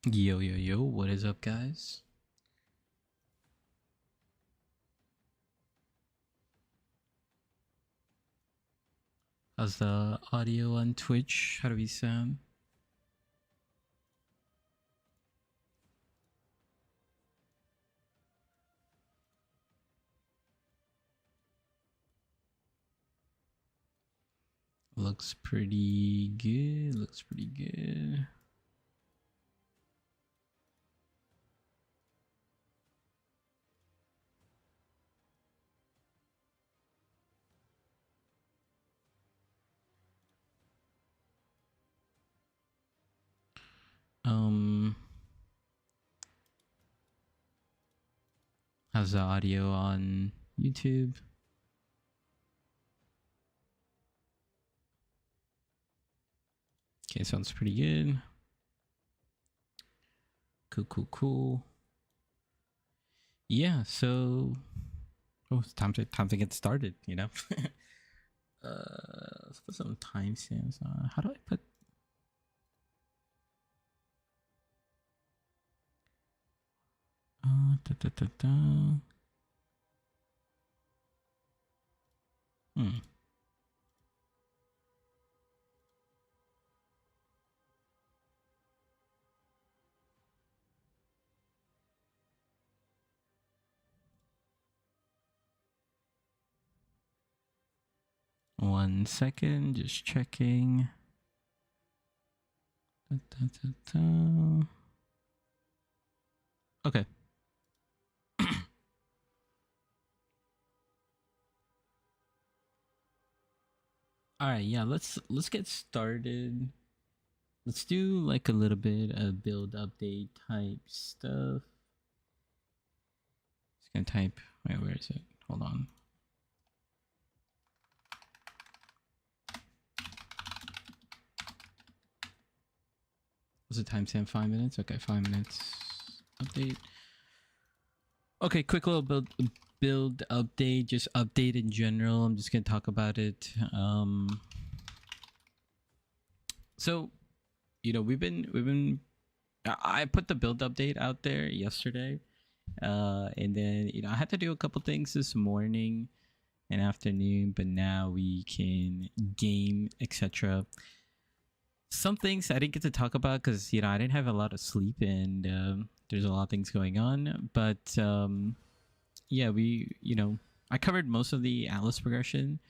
Yo, yo, yo, what is up, guys? How's the audio on Twitch? How do we sound? Looks pretty good. Looks pretty good. How's the audio on YouTube? Okay, sounds pretty good. Cool, cool, cool. Yeah, so it's time to get started, you know. Let's put some timestamps on. How do I put da, da, da, da. Hmm. One second, just checking. Da, da, da, da. Okay. All right, yeah, let's get started. Let's do like a little bit of build update type stuff. Just gonna type. Wait, where is it? Hold on. Was the timestamp 5 minutes? Okay, 5 minutes. Update. Okay, quick little build update. Just update in general. I'm just gonna talk about it. So, you know, we've been. I put the build update out there yesterday, and then I had to do a couple things this morning and afternoon, but now we can game, etc. Some things I didn't get to talk about because I didn't have a lot of sleep and there's a lot of things going on. But yeah, I covered most of the Atlas progression,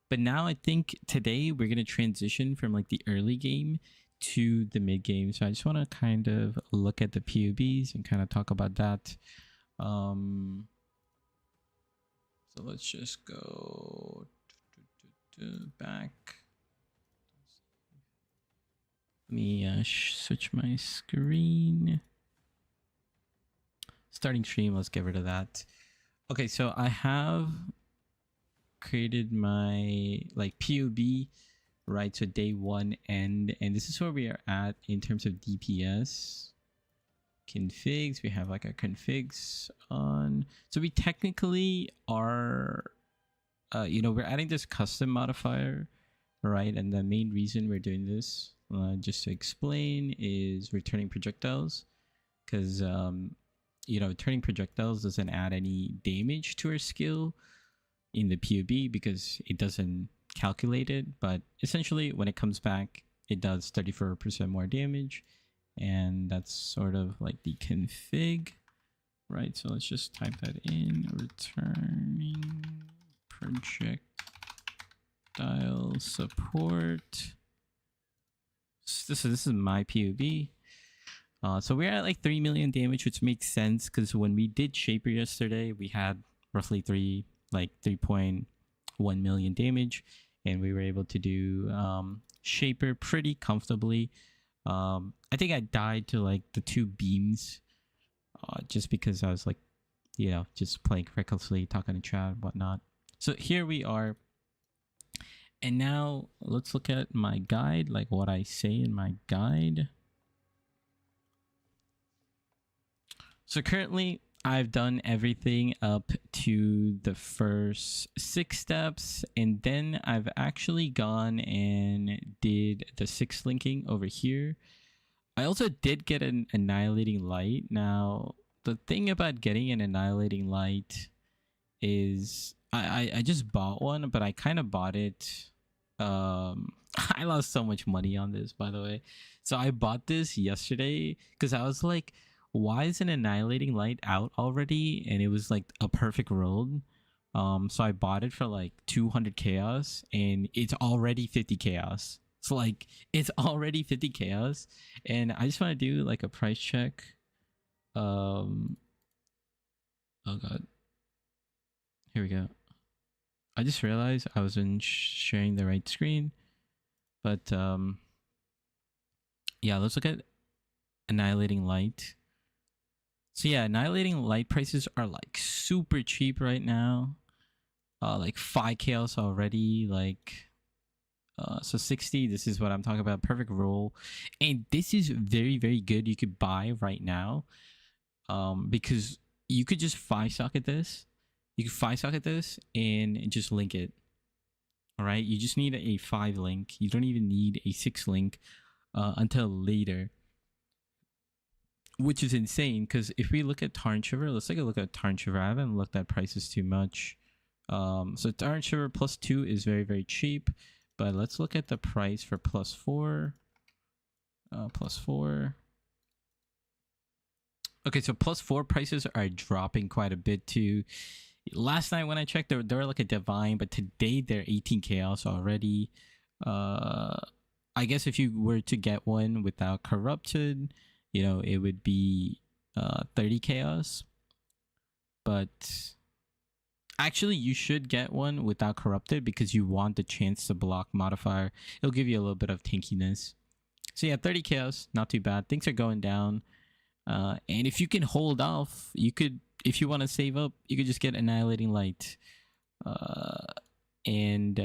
but now I think today we're gonna transition from like the early game to the mid game. So I just want to kind of look at the PUBs and kind of talk about that. So let's just go back. Let me switch my screen. Starting stream, let's get rid of that. Okay, so I have created my like PUB, right? So day one end, and this is where we are at in terms of DPS. Configs, we have like our configs on. So we technically are, we're adding this custom modifier, right? And the main reason we're doing this, just to explain, is returning projectiles, because turning projectiles doesn't add any damage to our skill in the PUB because it doesn't calculate it, but essentially when it comes back, it does 34% more damage, and that's sort of like the config, right? So let's just type that in: returning projectile support. This is my PUB. So we're at like 3 million damage, which makes sense because when we did Shaper yesterday, we had roughly 3.1 million damage, and we were able to do Shaper pretty comfortably. I think I died to like the 2 beams, just because I was like, just playing recklessly, talking to chat, whatnot. So here we are. And now let's look at my guide, like what I say in my guide. So currently I've done everything up to the first 6 steps, and then I've actually gone and did the 6 linking over here. I also did get an annihilating light. Now, the thing about getting an annihilating light is I just bought one, but I kind of bought it. I lost so much money on this, by the way. So I bought this yesterday because I was like, why is an annihilating light out already? And it was like a perfect roll. So I bought it for like 200 chaos, and it's already 50 chaos. So like it's already 50 chaos, and I just want to do like a price check. Oh god, here we go. I just realized I wasn't sharing the right screen, but yeah, let's look at annihilating light. So yeah, annihilating light prices are like super cheap right now. Like 5 chaos already, like so 60. This is what I'm talking about. Perfect roll, and this is very, very good. You could buy right now, because you could just 5-socket this. You could 5-socket this and just link it. All right, you just need a 5 link. You don't even need a 6 link until later, which is insane. Because if we look at Tarn Shiver, let's take a look at Tarn Shiver. I haven't looked at prices too much. So Tarn Shiver +2 is very, very cheap. But let's look at the price for +4. +4. Okay, so +4 prices are dropping quite a bit too. Last night when I checked, they were like a divine, but today they're 18 chaos already. I guess if you were to get one without corrupted, you know, it would be 30 chaos. But actually, you should get one without corrupted because you want the chance to block modifier. It'll give you a little bit of tankiness. So yeah, 30 chaos, not too bad. Things are going down. And if you can hold off, you could, if you want to save up, you could just get annihilating light. And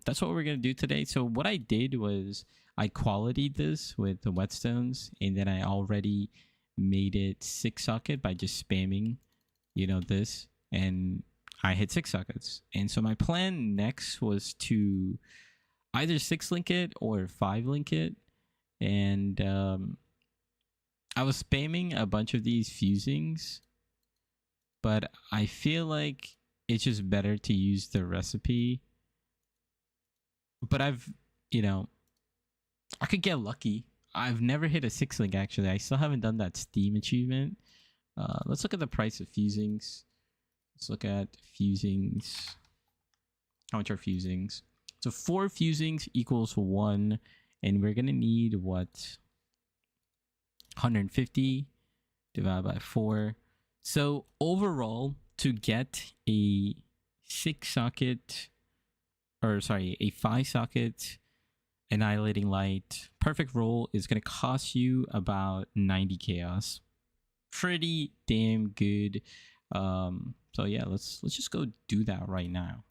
that's what we're gonna do today. So what I did was I qualityed this with the whetstones, and then I already made it 6-socket by just spamming, you know, this, and I hit 6 sockets. And so my plan next was to either 6-link it or 5-link it, and I was spamming a bunch of these fusings, but I feel like it's just better to use the recipe. But I've, you know, I could get lucky. I've never hit a 6-link actually. I still haven't done that Steam achievement. Let's look at the price of fusings. Let's look at fusings. How much are fusings? So 4 fusings equals 1, and we're gonna need what? 150 divided by 4. So overall, to get a 6-socket, or sorry, a 5-socket annihilating light perfect roll is going to cost you about 90 chaos. Pretty damn good. So yeah, let's just go do that right now.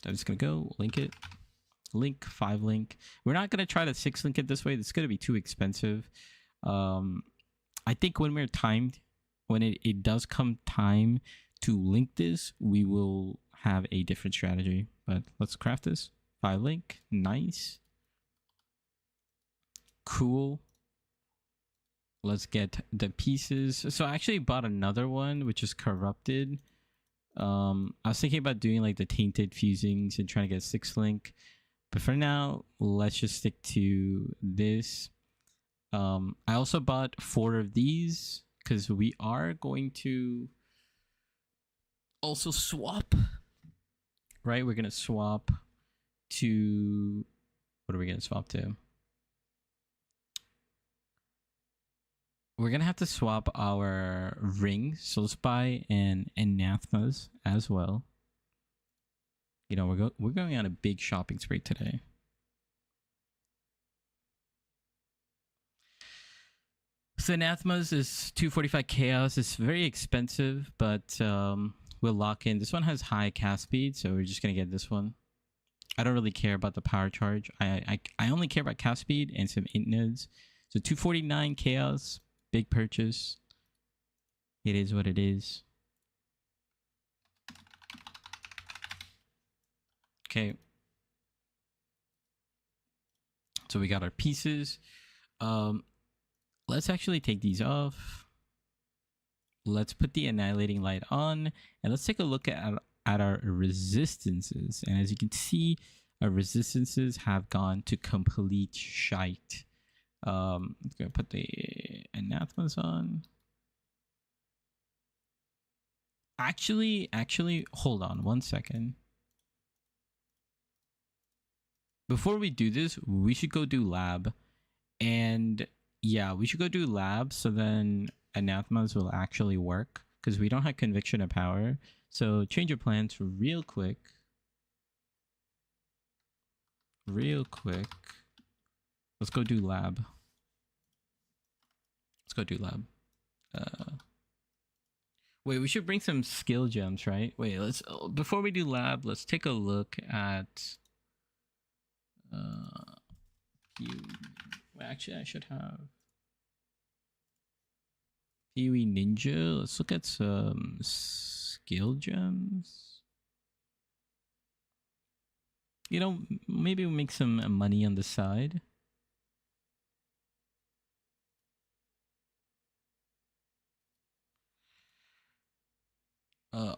I'm just gonna go link it. Link 5-link. We're not gonna try to 6-link it this way. It's gonna be too expensive. I think when we're timed, when it does come time to link this, we will have a different strategy. But let's craft this 5-link. Nice, cool. Let's get the pieces. So I actually bought another one which is corrupted. I was thinking about doing like the tainted fusings and trying to get 6-link. But for now, let's just stick to this. I also bought 4 of these because we are going to also swap. Right? We're going to swap to... What are we going to swap to? We're going to have to swap our rings. So let's buy an anathemas as well. You know, we're going on a big shopping spree today. So anathemas is 245 chaos. It's very expensive, but we'll lock in. This one has high cast speed, so we're just gonna get this one. I don't really care about the power charge. I only care about cast speed and some int nodes. So 249 chaos, big purchase. It is what it is. Okay. So we got our pieces. Let's actually take these off. Let's put the annihilating light on, and let's take a look at our resistances. And as you can see, our resistances have gone to complete shite. Let's go put the anathemas on. Actually, hold on one second. Before we do this, we should go do lab. And yeah, we should go do lab so then anathemas will actually work, because we don't have conviction of power. So change your plans real quick. Let's go do lab. Wait, we should bring some skill gems, right? Wait, let's before we do lab, let's take a look at actually I should have PoE Ninja. Let's look at some skill gems. You know, maybe we'll make some money on the side.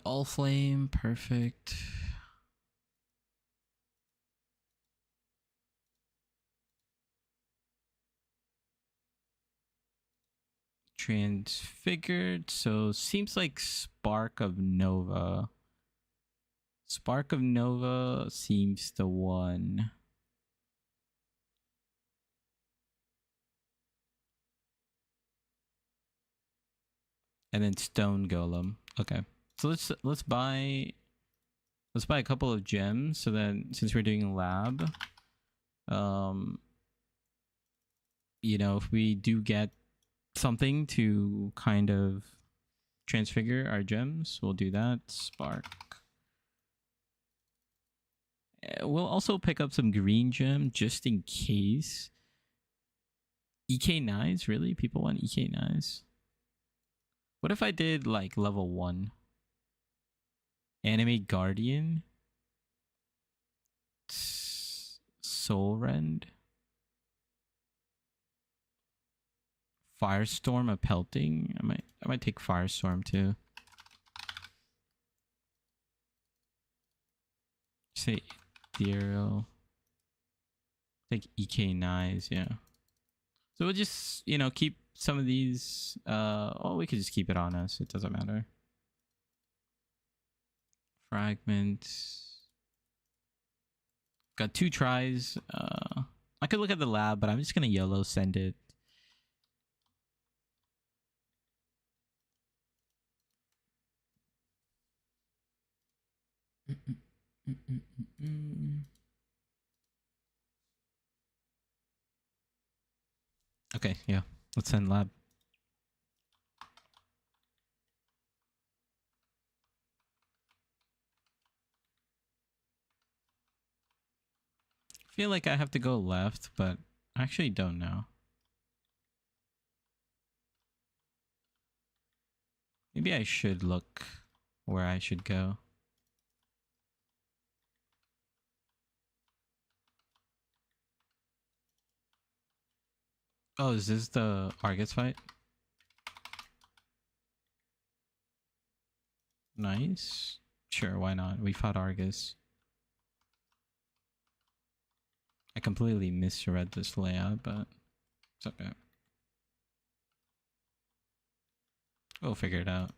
All flame, perfect. Transfigured, so seems like Spark of Nova. Spark of Nova seems the one. And then Stone Golem. Okay. So let's buy a couple of gems, so then since we're doing a lab, you know, if we do get something to kind of transfigure our gems, we'll do that. Spark. We'll also pick up some green gem just in case. EK knives, really? People want EK knives? What if I did like level 1? Animate Guardian? Soul Rend? Firestorm of Pelting? I might take Firestorm too. Say Ethereal. Take EK knives, yeah. So we'll just, you know, keep some of these. Oh, we could just keep it on us. It doesn't matter. Fragment. Got 2 tries. I could look at the lab, but I'm just gonna YOLO send it. Okay, yeah. Let's send lab. I feel like I have to go left, but I actually don't know. Maybe I should look where I should go. Oh, is this the Argus fight? Nice. Sure, why not? We fought Argus. I completely misread this layout, but it's okay. We'll figure it out.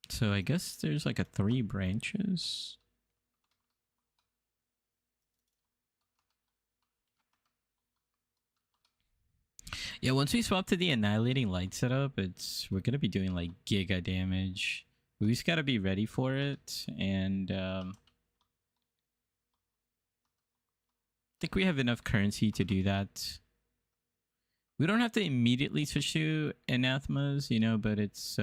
So I guess there's like a 3 branches. Yeah, once we swap to the annihilating light setup, we're gonna be doing like giga damage. We just gotta be ready for it, and I think we have enough currency to do that. We don't have to immediately switch to anathemas, you know, but it's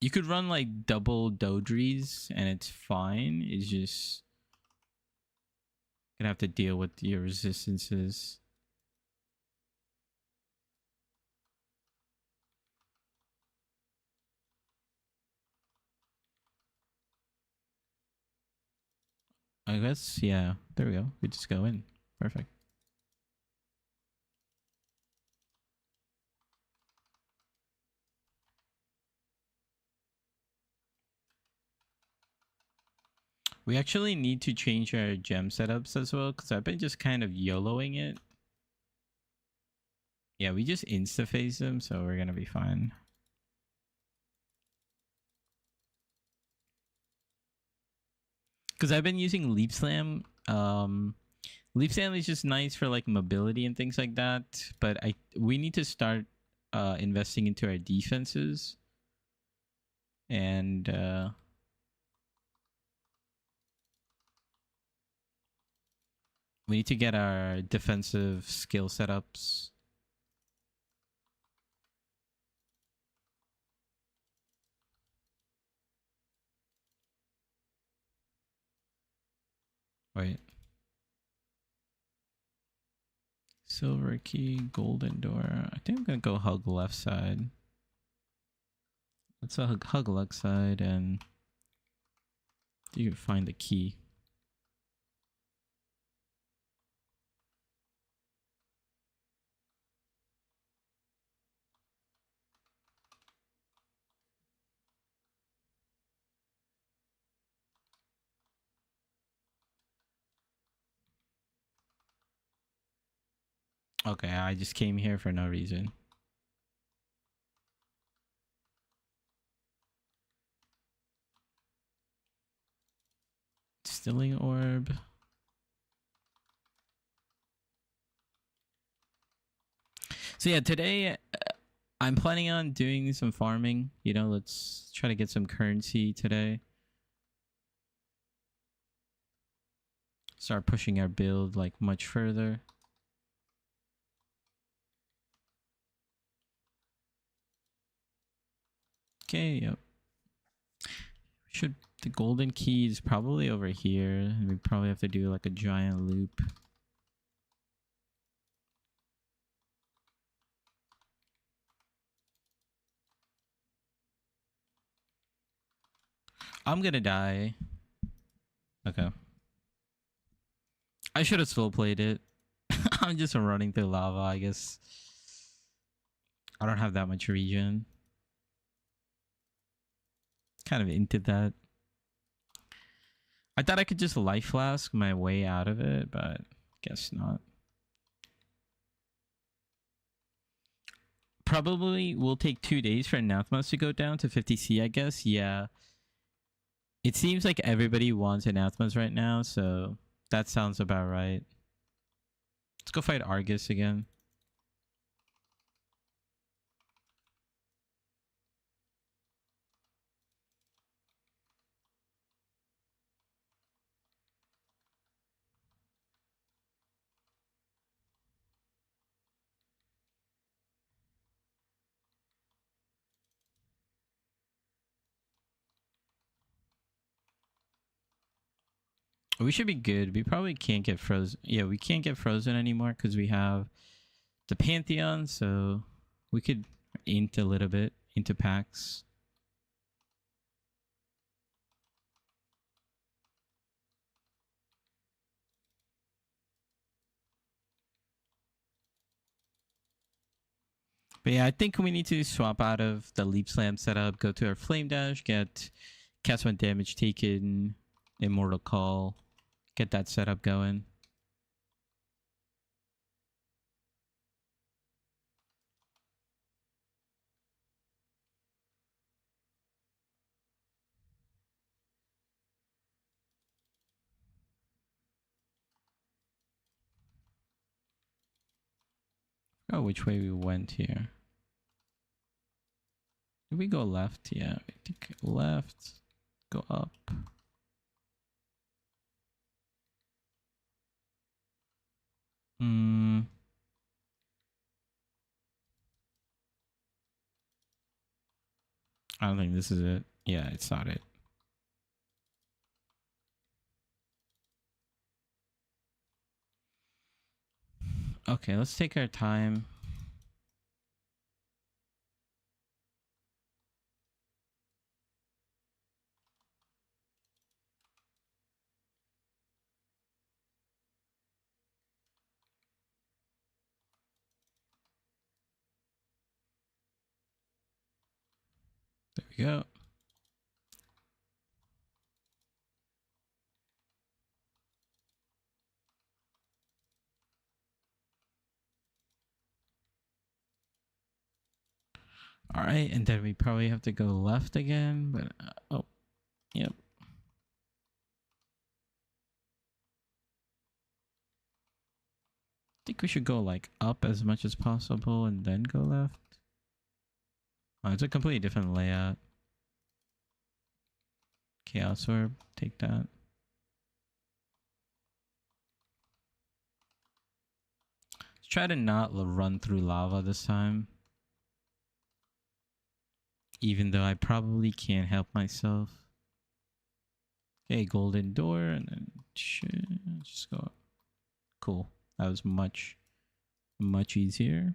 you could run like double Dodries and it's fine. It's just gonna have to deal with your resistances. I guess, yeah. There we go. We just go in. Perfect. We actually need to change our gem setups as well, because I've been just kind of YOLOing it. Yeah, we just insta-phase them, so we're gonna be fine. Because I've been using Leap Slam. Leap Slam is just nice for like mobility and things like that, but we need to start investing into our defenses. And we need to get our defensive skill setups. Wait. Silver key, golden door. I think I'm gonna go hug left side. Let's hug left side, and you can find the key. Okay, I just came here for no reason. Stilling orb. So yeah, today I'm planning on doing some farming. You know, let's try to get some currency today. Start pushing our build like much further. Okay, yep. Should the golden key is probably over here. We probably have to do like a giant loop. I'm gonna die. Okay. I should have slow played it. I'm just running through lava, I guess. I don't have that much regen. Kind of into that. I thought I could just life flask my way out of it, but guess not. Probably will take 2 days for anathemas to go down to 50C, I guess. Yeah. It seems like everybody wants anathemas right now, so that sounds about right. Let's go fight Argus again. We should be good. We probably can't get frozen. Yeah, we can't get frozen anymore because we have the Pantheon, so we could int a little bit into packs. But yeah, I think we need to swap out of the Leap Slam setup, go to our Flame Dash, get cast 1 damage taken, Immortal Call, get that setup going. Oh, which way we went here? Did we go left? Yeah, I think left. Go up. I don't think this is it. Yeah, it's not it. Okay, let's take our time. we go. All right, and then we probably have to go left again, but oh, yep. I think we should go like up as much as possible and then go left. Oh, it's a completely different layout. Chaos Orb, take that. Let's try to not run through lava this time. Even though I probably can't help myself. Okay, golden door, and then just go up. Cool. That was much easier.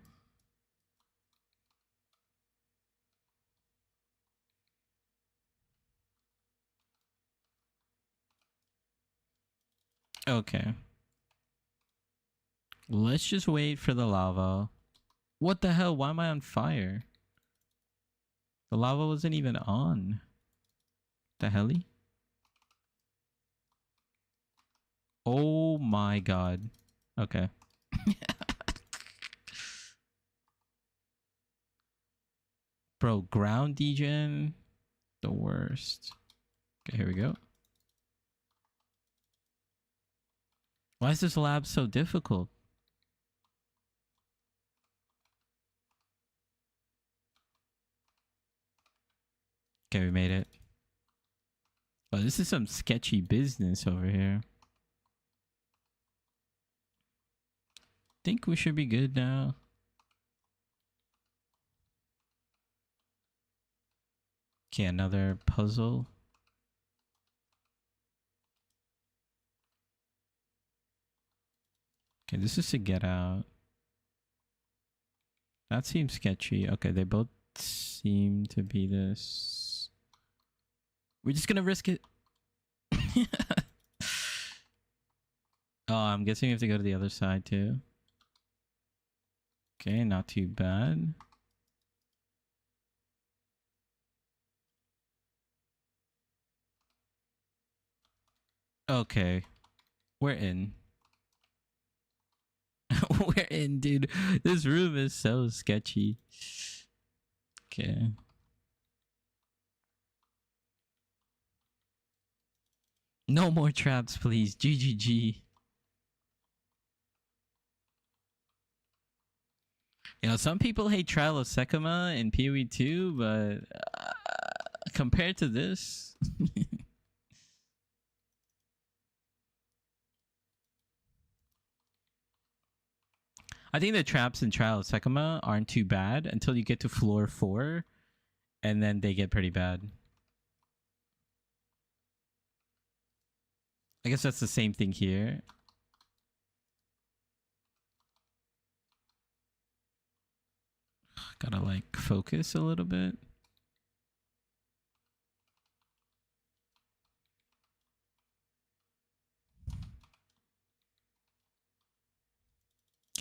Okay. Let's just wait for the lava. What the hell? Why am I on fire? The lava wasn't even on. The helly? Oh my god. Okay. Bro, ground degen. The worst. Okay, here we go. Why is this lab so difficult? Okay, we made it. Oh, this is some sketchy business over here. Think we should be good now. Okay, another puzzle. Okay, this is to get out. That seems sketchy. Okay, they both seem to be this. We're just gonna risk it. Oh, I'm guessing we have to go to the other side too. Okay, not too bad. Okay, we're in. We're in, dude. This room is so sketchy. Okay. No more traps, please. GGG. You know, some people hate Trial of Sekima in PoE 2, but compared to this... I think the traps in Trial of Sekima aren't too bad until you get to floor 4, and then they get pretty bad. I guess that's the same thing here. Gotta like focus a little bit.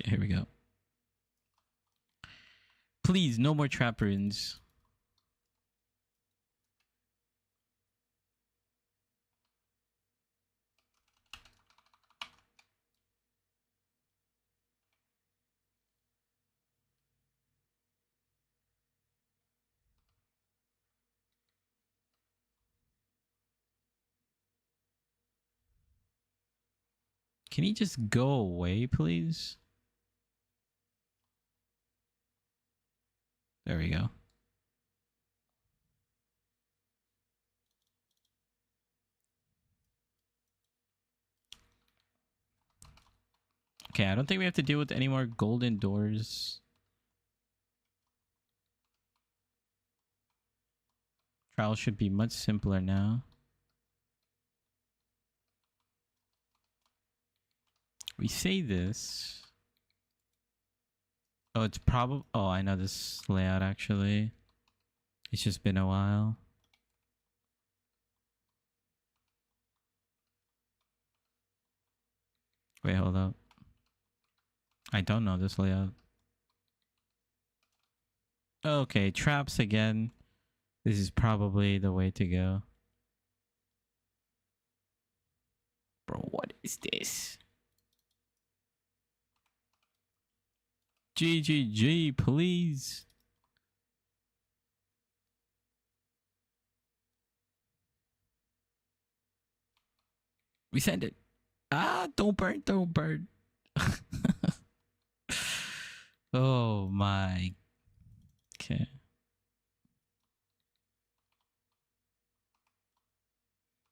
Okay, here we go. Please, no more trap runes. Can he just go away, please? There we go. Okay, I don't think we have to deal with any more golden doors. Trial should be much simpler now. We say this. Oh, it's probably... Oh, I know this layout actually. It's just been a while. Wait, hold up. I don't know this layout. Okay, traps again. This is probably the way to go. Bro, what is this? GGG, please. We send it. Ah, don't burn, don't burn. Oh my. Okay.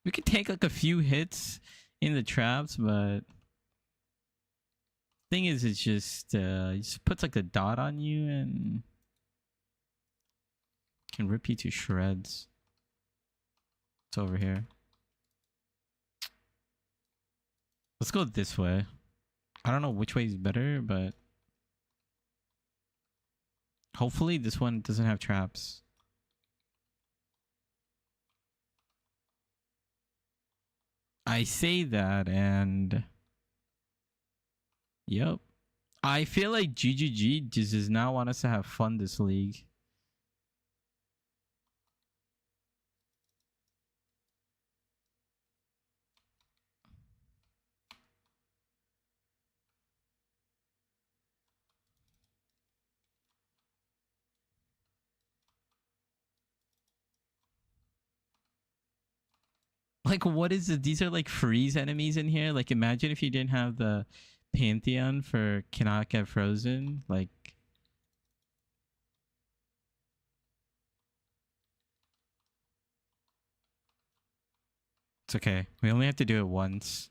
We could take like a few hits in the traps, but thing is, it's just it just puts like a dot on you and can rip you to shreds. It's over here. Let's go this way. I don't know which way is better, but hopefully this one doesn't have traps. I say that and yep. I feel like GGG just does not want us to have fun this league. Like, what is it? These are like freeze enemies in here. Like, imagine if you didn't have the Pantheon for cannot get frozen. Like, it's okay. We only have to do it once.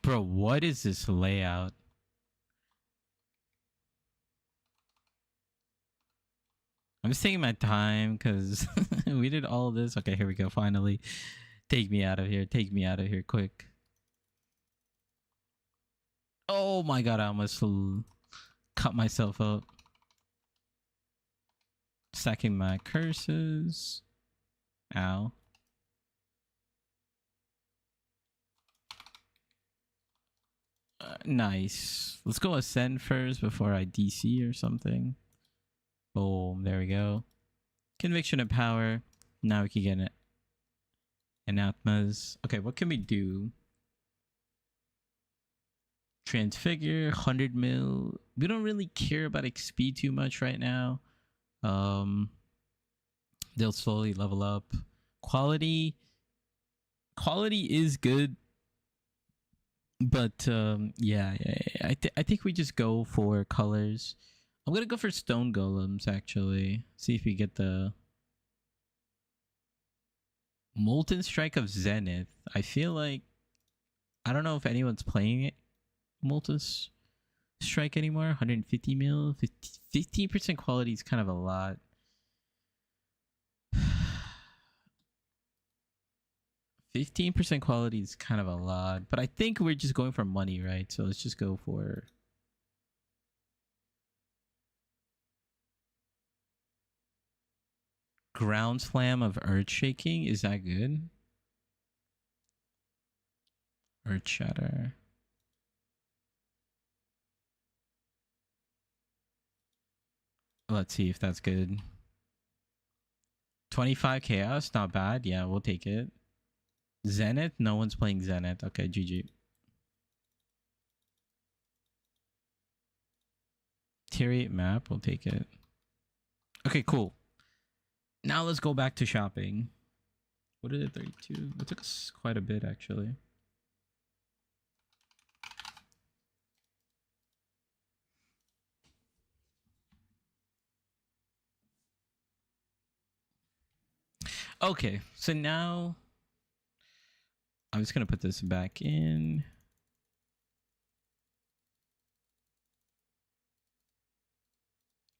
Bro, what is this layout? I'm just taking my time because we did all this. Okay, here we go. Finally. Take me out of here. Take me out of here quick. Oh my god, I almost cut myself up. Stacking my curses. Ow. Nice. Let's go ascend first before I DC or something. Boom. There we go. Conviction of power. Now we can get it. Anathemas. Okay, what can we do? Transfigure, 100 mil. We don't really care about XP too much right now. They'll slowly level up. Quality is good, but yeah. I think we just go for colors. I'm gonna go for stone golems actually. See if we get the Molten Strike of Zenith. I feel like I don't know if anyone's playing it. Molten Strike anymore. 150 mil. 15% quality is kind of a lot. 15% quality is kind of a lot, but I think we're just going for money, right? So let's just go for Ground Slam of Earth Shaking. Is that good? Earth Shatter. Let's see if that's good. 25 Chaos, not bad. Yeah, we'll take it. Zenith? No one's playing Zenith. Okay, GG. Tier 8 map, we'll take it. Okay, cool. Now let's go back to shopping. What did it 32? It took us quite a bit actually. Okay, so now I'm just gonna put this back in.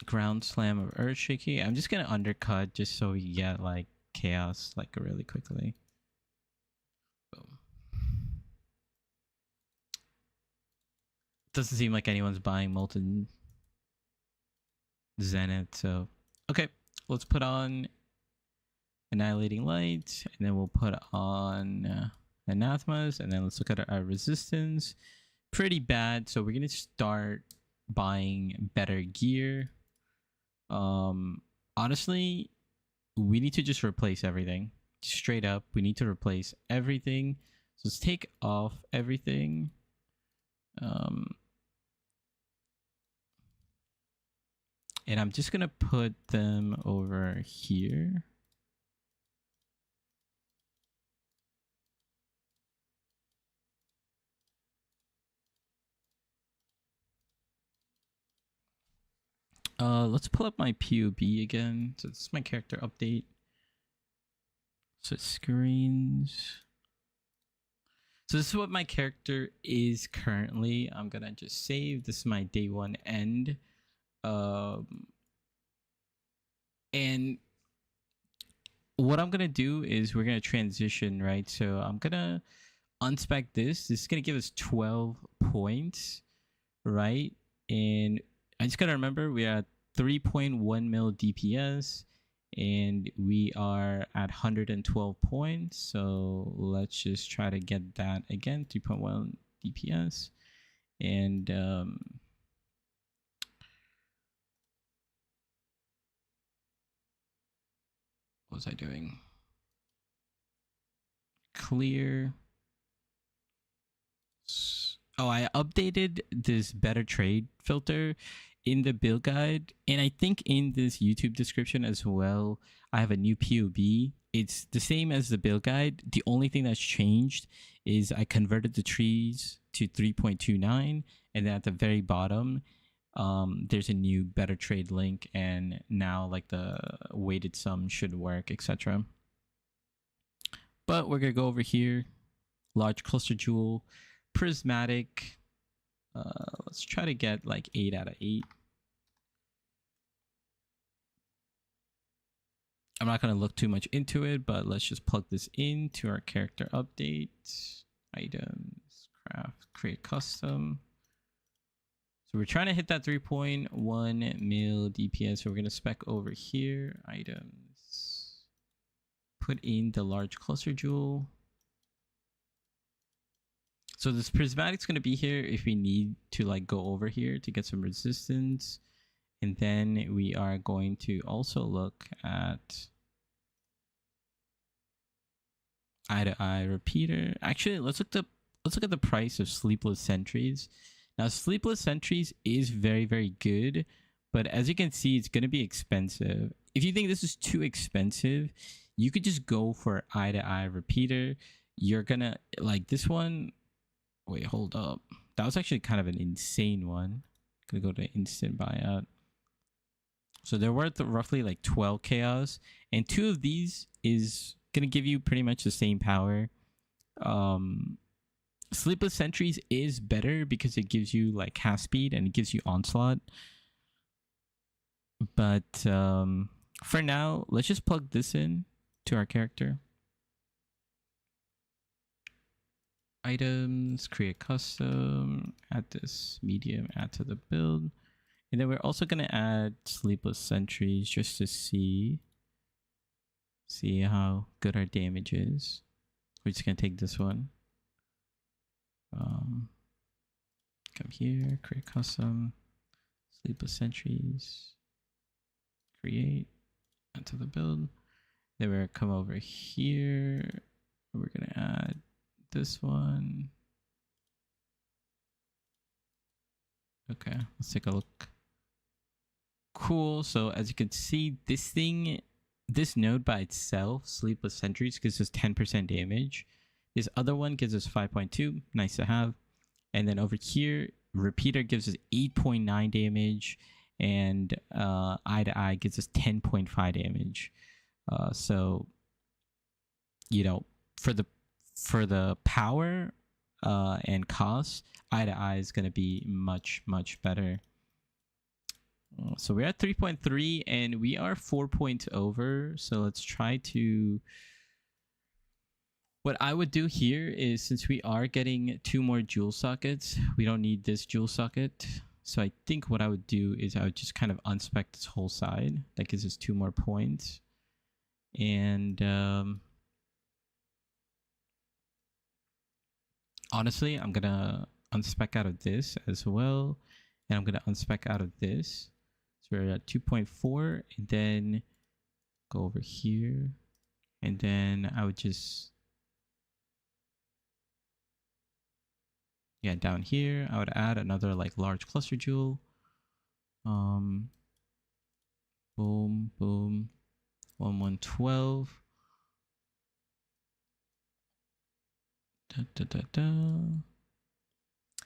Ground Slam of Earth Shaking. I'm just gonna undercut just so we get like chaos like really quickly. Boom. Doesn't seem like anyone's buying Molten Zenith, so okay, let's put on Annihilating Light, and then we'll put on Anathemas, and then let's look at our resistance. pretty bad. So we're gonna start buying better gear. Honestly, we need to just replace everything. Straight up, we need to replace everything. So let's take off everything. And I'm just gonna put them over here. Let's pull up my PoE again. So this is my character update. So screens. So this is what my character is currently. I'm gonna just save. This is my day one end. And what I'm gonna do is we're gonna transition, right? So I'm gonna unspec this. This is gonna give us 12 points, right? And I just gotta remember we are at 3.1 mil DPS and we are at 112 points. So let's just try to get that again, 3.1 DPS. And what was I doing? Clear. Oh, I updated this better trade filter in the build guide, and I think in this YouTube description as well, I have a new POB. It's the same as the build guide. The only thing that's changed is I converted the trees to 3.29, and then at the very bottom, there's a new better trade link, and now like the weighted sum should work, etc. But we're gonna go over here, large cluster jewel, prismatic. Let's try to get like 8 out of 8. I'm not going to look too much into it, but let's just plug this into our character update. Items, craft, create custom. So we're trying to hit that 3.1 mil DPS. So we're going to spec over here, items, put in the large cluster jewel. So this prismatic's going to be here if we need to like go over here to get some resistance. And then we are going to also look at eye-to-eye repeater. Actually, let's look at the price of Sleepless Sentries. Now, Sleepless Sentries is very, very good, but as you can see, it's going to be expensive. If you think this is too expensive, you could just go for eye-to-eye repeater. You're gonna like this one. Wait, hold up. That was actually kind of an insane one. Gonna go to instant buyout. So they're worth roughly like 12 chaos, and 2 of these is gonna give you pretty much the same power. Sleepless Sentries is better because it gives you like half speed and it gives you onslaught. But for now, let's just plug this in to our character. Items, create custom, add this medium, add to the build. And then we're also going to add Sleepless Sentries just to see how good our damage is. We're just going to take this one. Come here, create custom, Sleepless Sentries, create, add to the build. Then we're going to come over here. We're going to add this one. Okay, let's take a look. Cool. So as you can see, this node by itself, Sleepless Sentries, gives us 10% damage. This other one gives us 5.2. Nice to have. And then over here, Repeater gives us 8.9 damage. And eye-to-eye gives us 10.5 damage. So, you know, for the power and cost, eye-to-eye is going to be much, much better. So we're at 3.3 and we are 4 points over. So let's try to... What I would do here is, since we are getting 2 more jewel sockets, we don't need this jewel socket. So I think what I would do is I would just kind of unspec this whole side. That gives us 2 more points. And honestly, I'm gonna unspec out of this as well. And I'm going to unspec out of this. So we're at 2.4, and then go over here. And then I would just, yeah, down here, I would add another like large cluster jewel. Boom, boom, 1112. Da, da, da, da.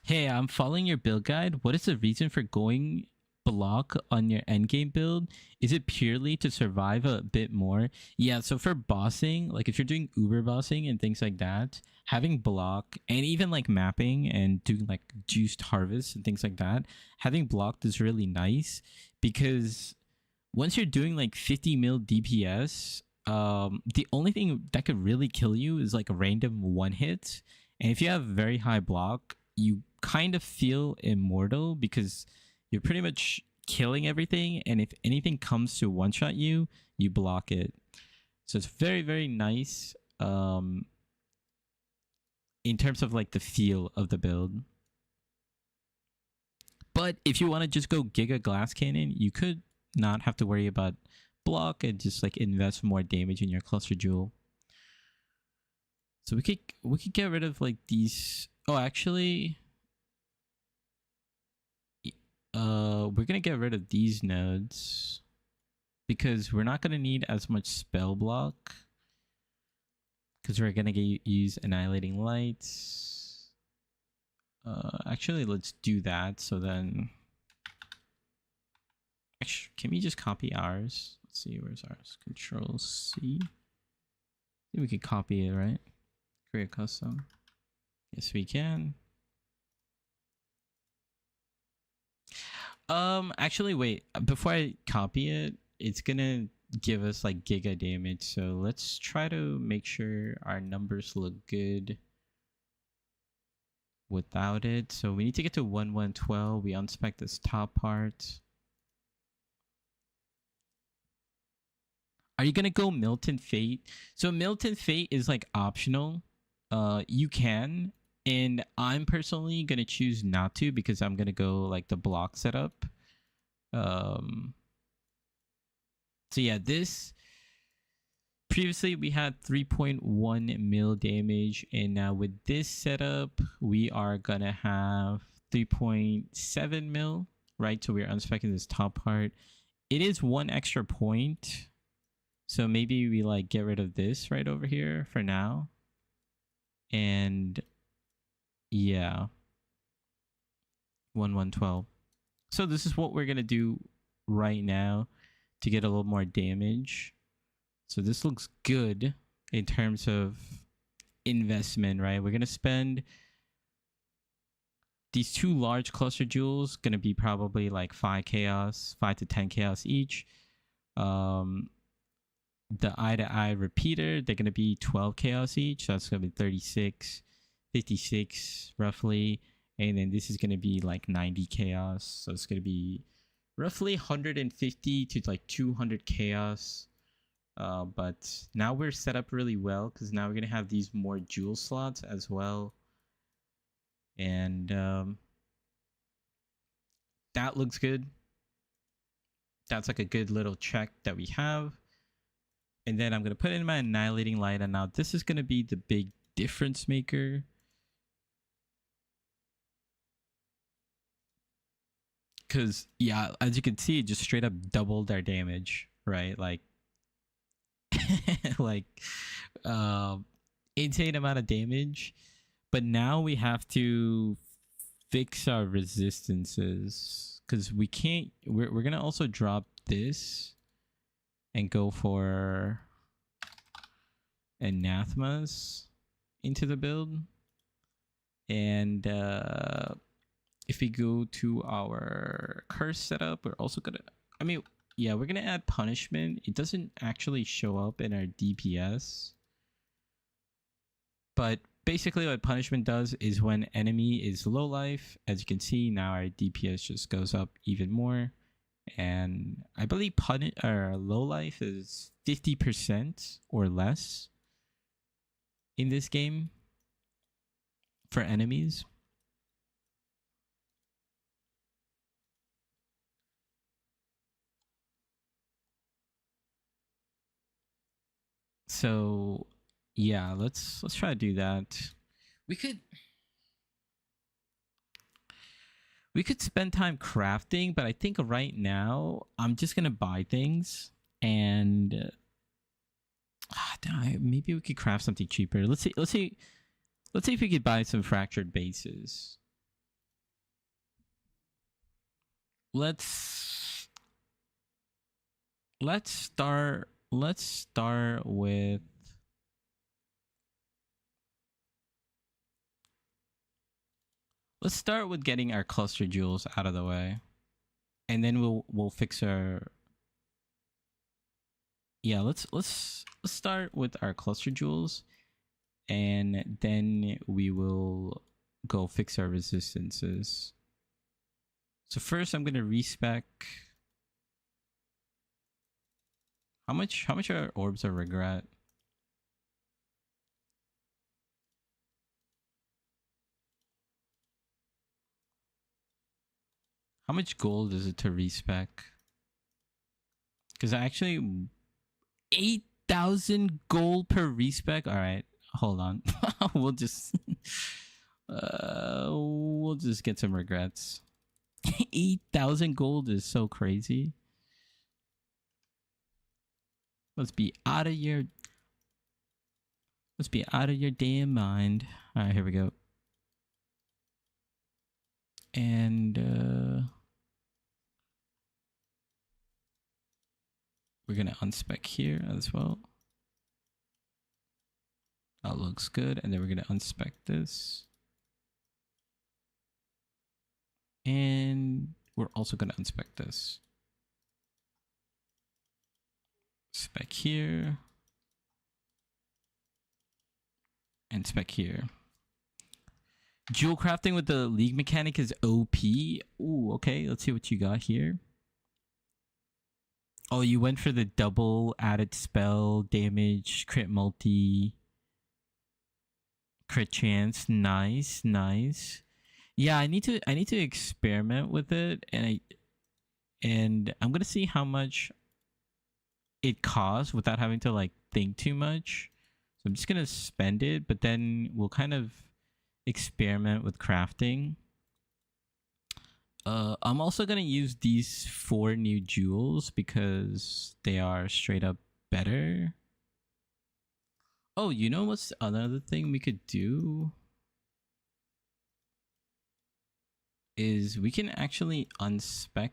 Hey, I'm following your build guide. What is the reason for going block on your endgame build? Is it purely to survive a bit more? Yeah, so for bossing, like if you're doing uber bossing and things like that, having block and even like mapping and doing like juiced harvest and things like that, having blocked is really nice because once you're doing like 50 mil DPS, the only thing that could really kill you is like a random one hit. And if you have very high block, you kind of feel immortal because you're pretty much killing everything. And if anything comes to one shot you, you block it. So it's very, very nice in terms of like the feel of the build. But if you want to just go Giga Glass Cannon, you could not have to worry about block and just like invest more damage in your cluster jewel. So we could get rid of like these. Oh, actually, we're gonna get rid of these nodes because we're not gonna need as much spell block because we're gonna use Annihilating Lights. Actually, let's do that. So then, actually, can we just copy ours? Let's see, where's ours? Control C. I think we could copy it, right? Create custom. Yes, we can. Actually, wait. Before I copy it, it's gonna give us like giga damage. So let's try to make sure our numbers look good without it. So we need to get to 1112. We unspec this top part. Are you gonna go Milton Fate? So Milton Fate is like optional. You can, and I'm personally gonna choose not to because I'm gonna go like the block setup. So yeah, this previously we had 3.1 mil damage, and now with this setup we are gonna have 3.7 mil, right? So we're unspecking this top part. It is one extra point, so maybe we like get rid of this right over here for now. And yeah, 1112. So this is what we're gonna do right now to get a little more damage. So this looks good in terms of investment, right? We're gonna spend these two large cluster jewels, gonna be probably like 5 chaos, 5 to 10 chaos each. The eye-to-eye repeater, they're going to be 12 chaos each. So that's going to be 36, 56 roughly. And then this is going to be like 90 chaos. So it's going to be roughly 150 to like 200 chaos. But now we're set up really well because now we're going to have these more jewel slots as well. And that looks good. That's like a good little check that we have. And then I'm going to put in my Annihilating Light. And now this is going to be the big difference maker. Because, yeah, as you can see, it just straight up doubled our damage, right? Like, like, insane amount of damage. But now we have to fix our resistances. Because we can't, we're going to also drop this and go for anathemas into the build. And if we go to our curse setup, we're also gonna, I mean, yeah, we're gonna add punishment. It doesn't actually show up in our DPS, but basically what punishment does is when enemy is low life, as you can see now our DPS just goes up even more. And I believe low life is 50% or less in this game for enemies. So yeah, let's try to do that. We could spend time crafting, but I think right now I'm just gonna buy things and maybe we could craft something cheaper. Let's see if we could buy some fractured bases. Let's start with getting our cluster jewels out of the way. And then we'll fix our let's start with our cluster jewels, and then we will go fix our resistances. So first I'm gonna respec. How much are orbs of regret? How much gold is it to respec? Because I actually 8,000 gold per respec. All right, hold on. we'll just get some regrets. 8,000 gold is so crazy. Let's be out of your damn mind. All right, here we go. And we're gonna unspec here as well. That looks good. And then we're gonna unspec this. And we're also gonna unspec this. Spec here. And spec here. Jewel crafting with the league mechanic is OP. Ooh, okay. Let's see what you got here. Oh, you went for the double added spell, damage, crit multi, crit chance. Nice, nice. Yeah, I need to experiment with it, and I'm gonna see how much it costs without having to like think too much. So I'm just gonna spend it, but then we'll kind of experiment with crafting. I'm also gonna use these 4 new jewels because they are straight up better. Oh, you know what's another thing we could do? Is we can actually unspec.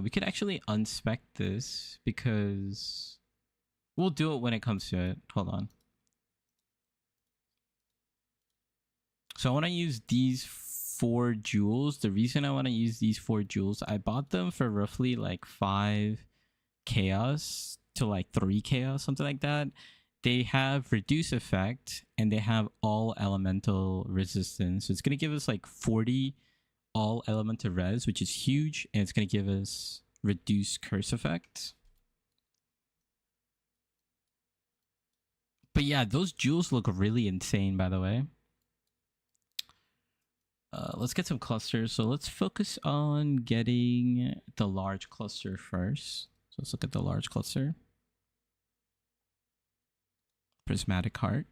We could actually unspec this because we'll do it when it comes to it. Hold on. So I want to use these 4 jewels. The reason I want to use these 4 jewels, I bought them for roughly like 5 chaos to like 3 chaos, something like that. They have reduce effect and they have all elemental resistance. So it's going to give us like 40 all elemental res, which is huge. And it's going to give us reduce curse effect. But yeah, those jewels look really insane, by the way. Let's get some clusters. So let's focus on getting the large cluster first. So let's look at the large cluster. Prismatic heart.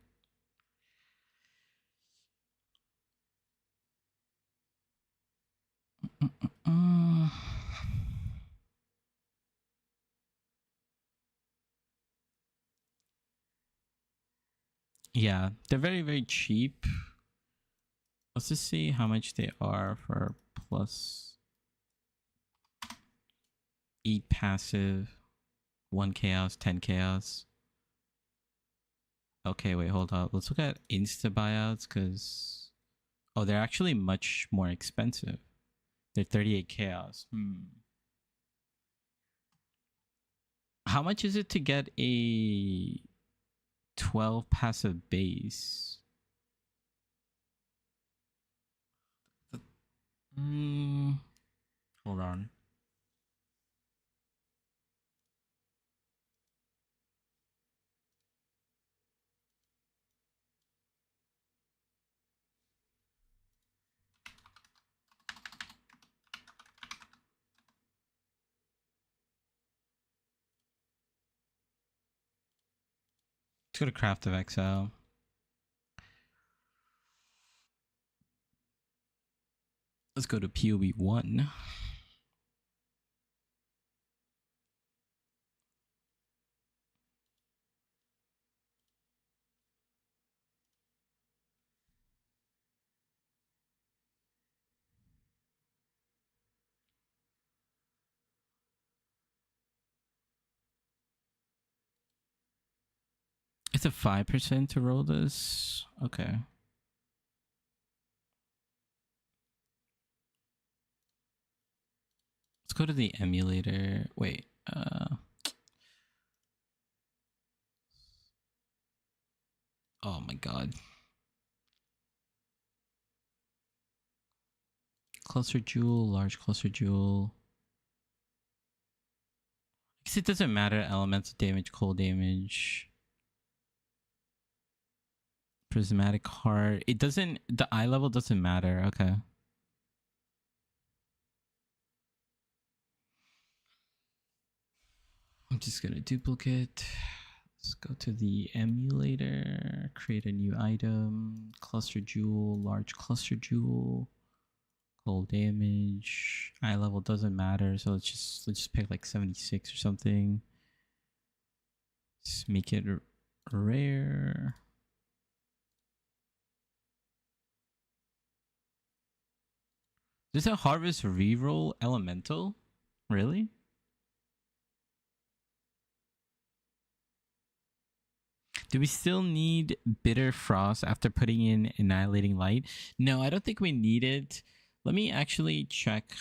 Yeah, they're very, very cheap. Let's just see how much they are for plus 8 passive, 1 chaos, 10 chaos. Okay, wait, hold up. Let's look at insta buyouts because oh, they're actually much more expensive. They're 38 chaos. How much is it to get a 12 passive base? Hold on. Let's go to Craft of Exile. Let's go to PoE 1. It's a 5% to roll this. Okay. Let's go to the emulator. Wait. Oh my god. Cluster jewel, large cluster jewel. I guess it doesn't matter. Elemental damage, cold damage. Prismatic heart. It doesn't. The eye level doesn't matter. Okay. I'm just gonna duplicate. Let's go to the emulator. Create a new item. Cluster jewel, large cluster jewel. Cold damage. Eye level doesn't matter. So let's just pick like 76 or something. Just make it rare. Does a harvest reroll elemental? Really? Do we still need Bitter Frost after putting in Annihilating Light? No, I don't think we need it. Let me actually check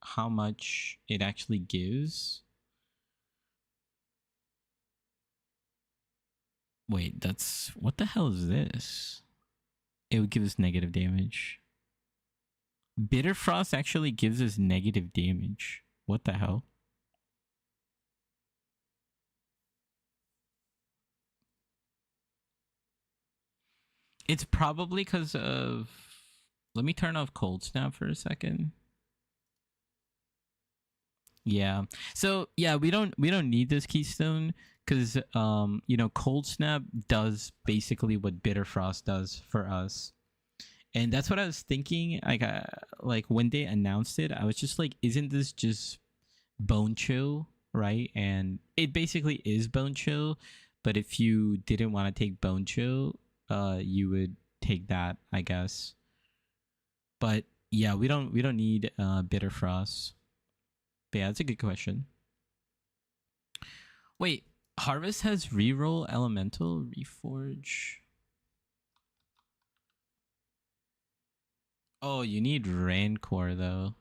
how much it actually gives. Wait, that's... What the hell is this? It would give us negative damage. Bitter Frost actually gives us negative damage. What the hell? It's probably because of... Let me turn off Cold Snap for a second. Yeah. So yeah, we don't need this keystone because you know, Cold Snap does basically what Bitter Frost does for us. And that's what I was thinking. Like when they announced it, I was just like, isn't this just Bone Chill, right? And it basically is Bone Chill, but if you didn't want to take Bone Chill, you would take that, I guess. But yeah, we don't need Bitter Frost. But yeah, that's a good question. Wait, Harvest has reroll elemental reforge. Oh, you need Rancor though.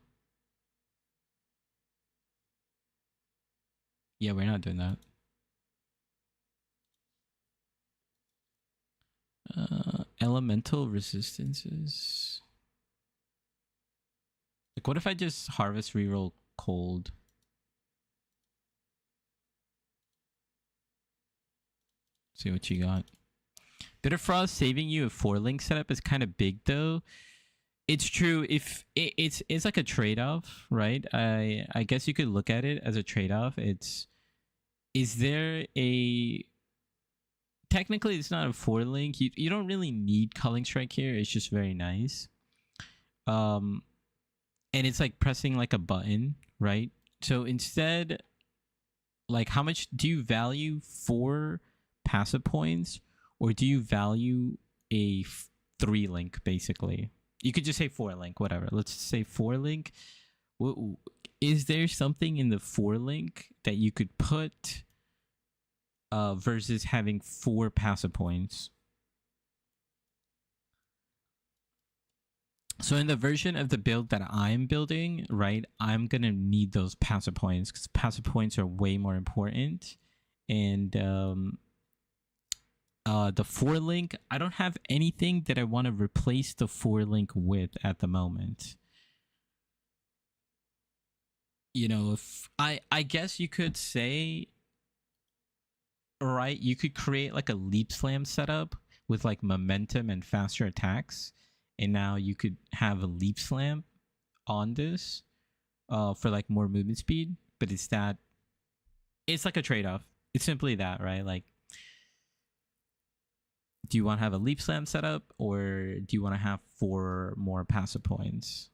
Yeah, we're not doing that. Elemental resistances. Like, what if I just harvest reroll cold? See what you got. Bitter Frost saving you a 4-link setup is kind of big though. It's true. If it's like a trade-off, right? I guess you could look at it as a trade-off. Is there a... Technically, it's not a 4-link. You don't really need Culling Strike here. It's just very nice. And it's like pressing like a button, right? So instead, like, how much do you value 4 passive points, or do you value a 3-link basically? You could just say 4-link, whatever. Let's say 4-link. Is there something in the 4-link that you could put versus having 4 passive points? So in the version of the build that I'm building, right, I'm going to need those passive points because passive points are way more important. And the 4-link, I don't have anything that I want to replace the 4-link with at the moment. You know, if I guess you could say, right, you could create like a leap slam setup with like momentum and faster attacks. And now you could have a leap slam on this for like more movement speed. But it's like a trade-off. It's simply that, right? Like, Do you want to have a leap slam setup, or do you want to have 4 more passive points?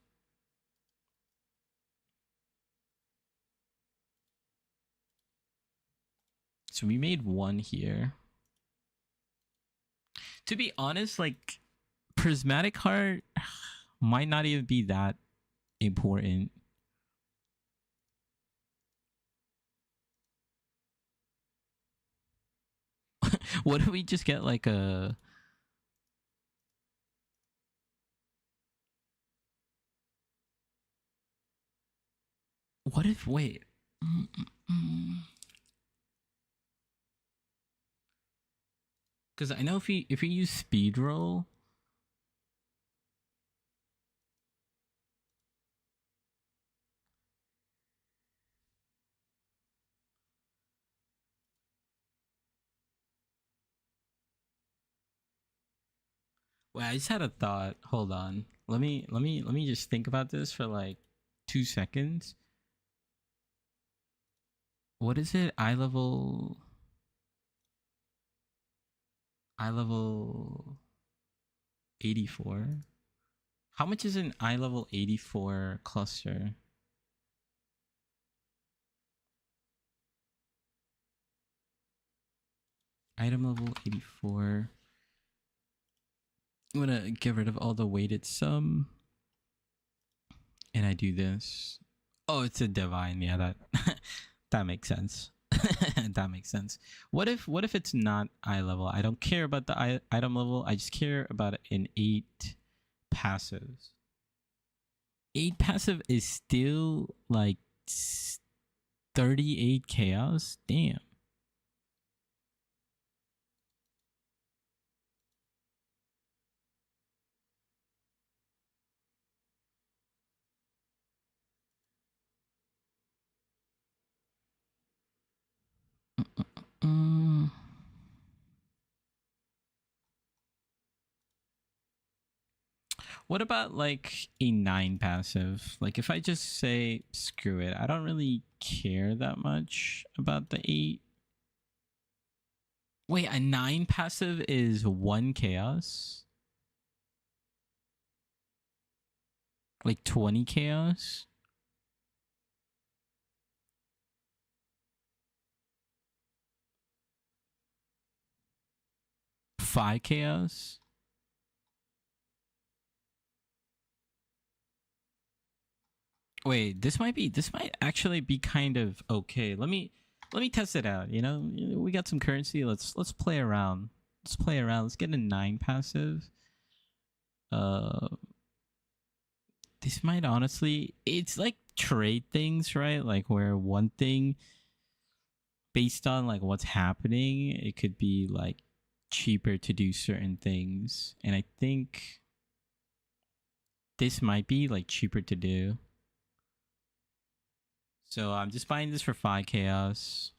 So we made 1 here. To be honest, like, prismatic heart might not even be that important. What if we just get like a... What if... Wait. Because I know if we use speed roll... Wait, I just had a thought. Hold on. Let me just think about this for like 2 seconds. What is it? Eye level 84. How much is an eye level 84 cluster? Item level 84. I'm gonna get rid of all the weighted sum. And I do this. Oh, it's a divine. Yeah, that that makes sense. That makes sense. What if it's not eye level? I don't care about the item level. I just care about an 8 passives. 8 passive is still like 38 chaos. Damn. What about like a 9 passive? Like if I just say screw it, I don't really care that much about the 8. Wait, a 9 passive is 1 chaos? Like 20 chaos? Five chaos? Wait, this might actually be kind of okay. Let me test it out. You know, we got some currency. Let's play around. Let's play around. Let's get a 9 passive. This might honestly, it's like trade things, right? Like where one thing based on like what's happening, it could be like cheaper to do certain things. And I think this might be like cheaper to do. So I'm just buying this for 5 chaos.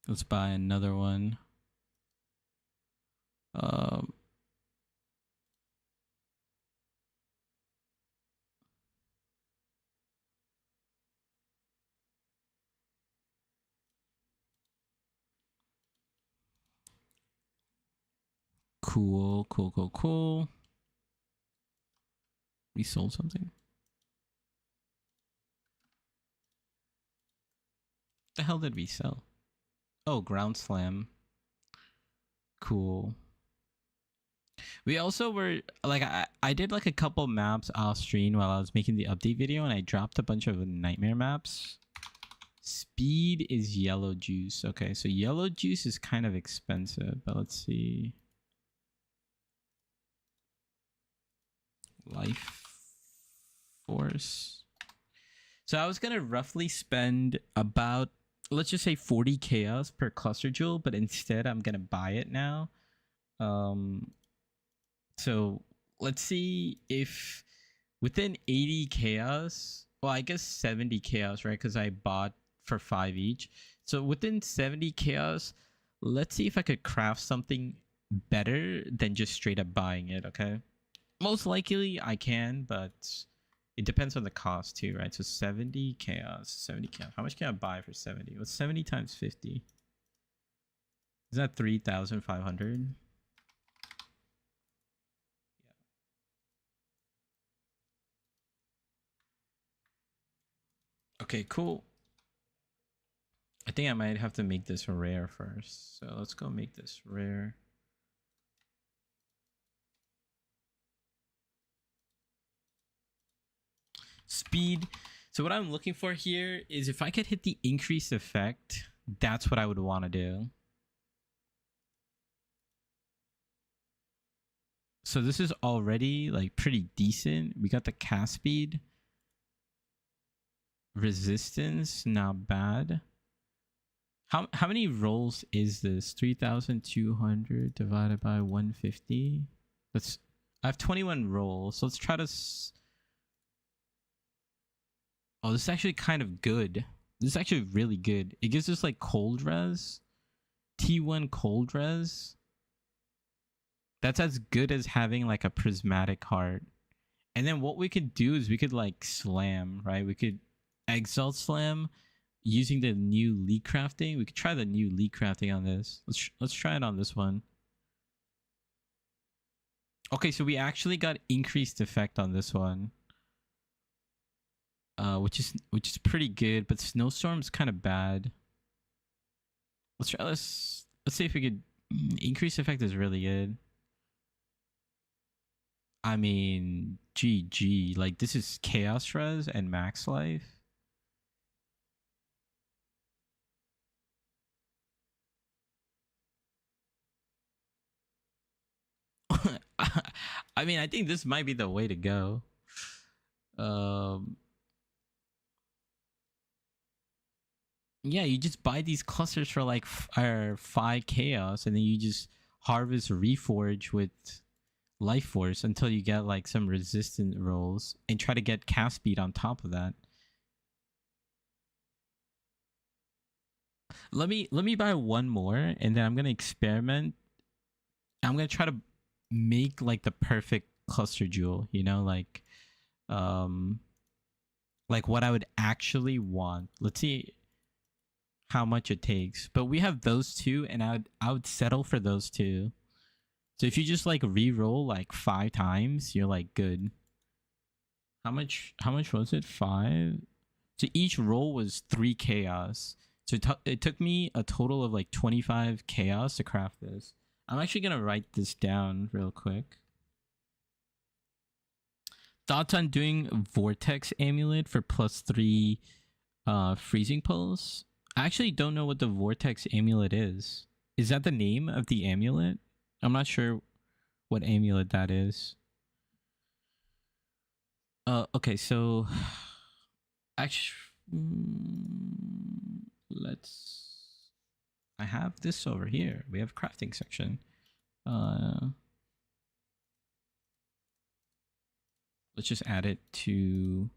Let's buy another one. Cool. We sold something. The hell did we sell? Oh, ground slam. Cool. We also were like, I did like a couple maps off stream while I was making the update video, and I dropped a bunch of nightmare maps. Speed is yellow juice. Okay, so yellow juice is kind of expensive, but let's see. Life force. So I was gonna roughly spend about, let's just say 40 chaos per cluster jewel, but instead I'm gonna buy it now. So let's see if within 80 chaos, well, I guess 70 chaos, right? Because I bought for 5 each. So within 70 chaos, let's see if I could craft something better than just straight up buying it, okay? Most likely I can, but it depends on the cost too, right? So 70 chaos, 70 chaos. How much can I buy for 70? What's 70 times 50? Is that 3,500? Okay, cool. I think I might have to make this rare first. So let's go make this rare. Speed. So what I'm looking for here is if I could hit the increased effect, that's what I would want to do. So this is already like pretty decent. We got the cast speed. Resistance, not bad. How many rolls is this? 3,200 divided by 150. Let's. I have 21 rolls, so let's try to. Oh, this is actually kind of good. This is actually really good. It gives us like cold res, T1 cold res. That's as good as having like a prismatic heart. And then what we could do is we could like slam, right? We could exalt slam using the new leak crafting. We could try the new leak crafting on this. Let's try it on this one. Okay, so we actually got increased effect on this one. Which is pretty good, but snowstorm's kind of bad. Let's see if we could. Increased effect is really good. I mean, GG. Like this is chaos res and max life. I mean, I think this might be the way to go. Yeah, you just buy these clusters for like 5 chaos, and then you just harvest reforge with life force until you get like some resistant rolls, and try to get cast speed on top of that. Let me buy one more, and then I'm gonna experiment. I'm gonna try to make like the perfect cluster jewel, you know, like what I would actually want. Let's see how much it takes. But we have those two, and I would settle for those two. So if you just like re-roll like 5 times, you're like good. How much was it? 5. So each roll was 3 chaos. So it took me a total of like 25 chaos to craft this. I'm actually gonna write this down real quick. Thoughts on doing Vortex Amulet for +3 freezing pulse? I actually don't know what the Vortex Amulet is. Is that the name of the amulet? I'm not sure what amulet that is. Okay, so actually, I have this over here. We have crafting section. Let's just add it to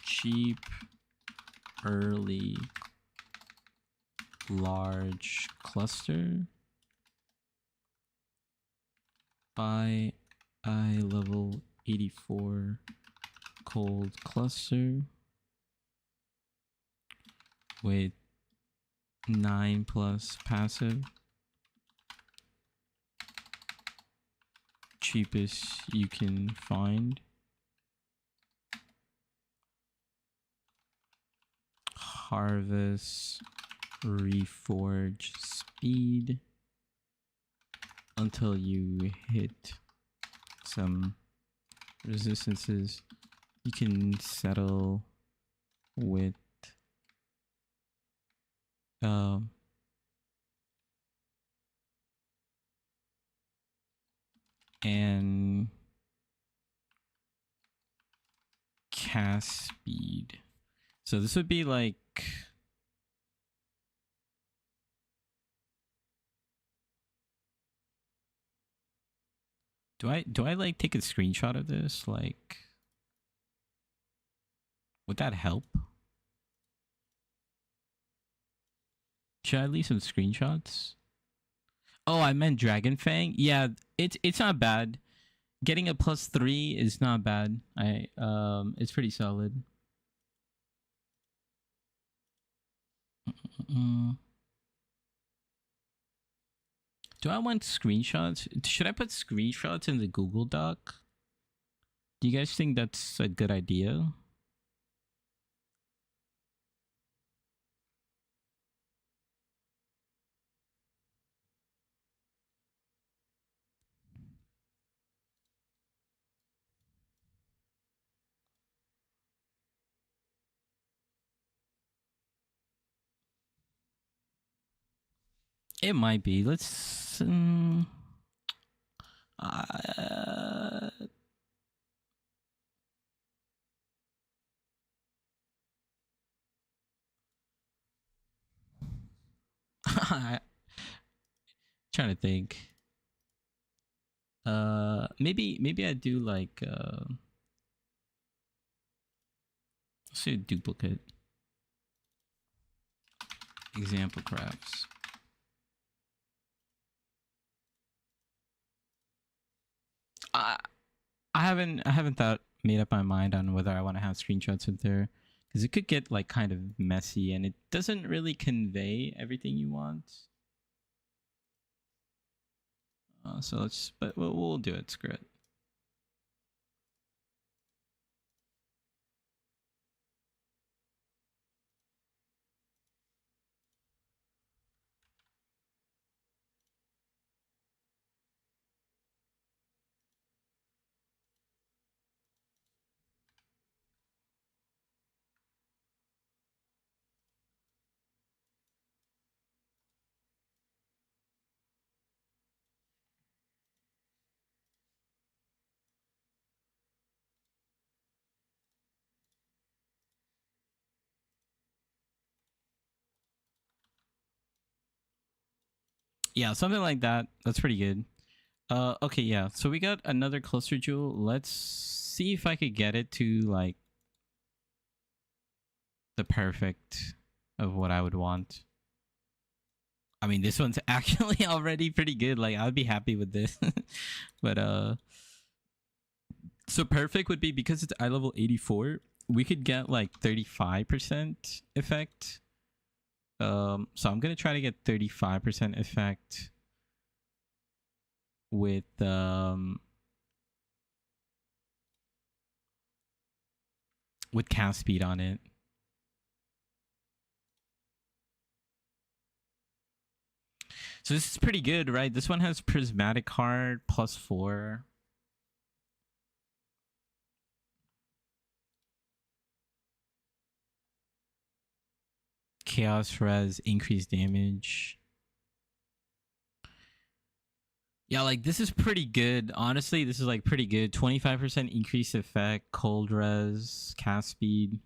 cheap, early, large cluster. Buy I level 84 cold cluster with 9+ passive. Cheapest you can find. Harvest reforge speed until you hit some resistances. You can settle with and cast speed. So this would be like do I like take a screenshot of this? Like would that help? Should I leave some screenshots? Oh, I meant Dragon Fang. Yeah, it's not bad. Getting a +3 is not bad. It's pretty solid. Do I want screenshots? Should I put screenshots in the Google Doc? Do you guys think that's a good idea? It might be. Let's. Trying to think. Maybe I do like let's do duplicate example crafts. I I haven't made up my mind on whether I want to have screenshots in there, because it could get like kind of messy and it doesn't really convey everything you want. So let's, but we'll do it. Screw it. Yeah, something like that. That's pretty good. Okay, yeah. So we got another cluster jewel. Let's see if I could get it to like the perfect of what I would want. I mean, this one's actually already pretty good. Like, I'd be happy with this. But so perfect would be, because it's eye level 84, we could get like 35% effect. So I'm gonna try to get 35% effect with cast speed on it. So this is pretty good, right? This one has prismatic heart +4. Chaos res, increased damage. Yeah, like this is pretty good. Honestly, this is like pretty good. 25% increased effect, cold res, cast speed.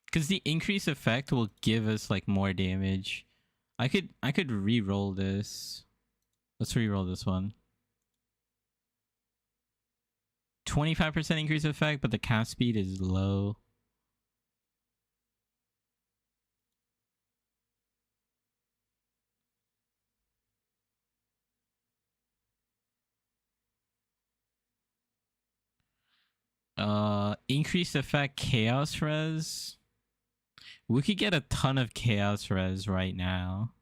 Because the increased effect will give us like more damage. I could re-roll this. Let's re-roll this one. 25% increase effect, but the cast speed is low. Increased effect, chaos res. We could get a ton of chaos res right now.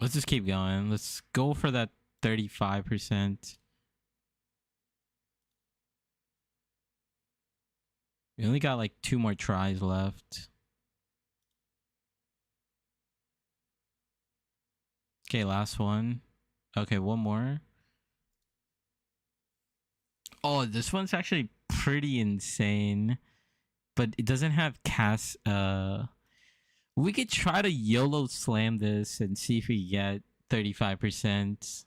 Let's just keep going. Let's go for that 35%. We only got like 2 more tries left. Okay, last one. Okay, one more. Oh, this one's actually pretty insane. But it doesn't have cast. We could try to YOLO slam this and see if we get 35%.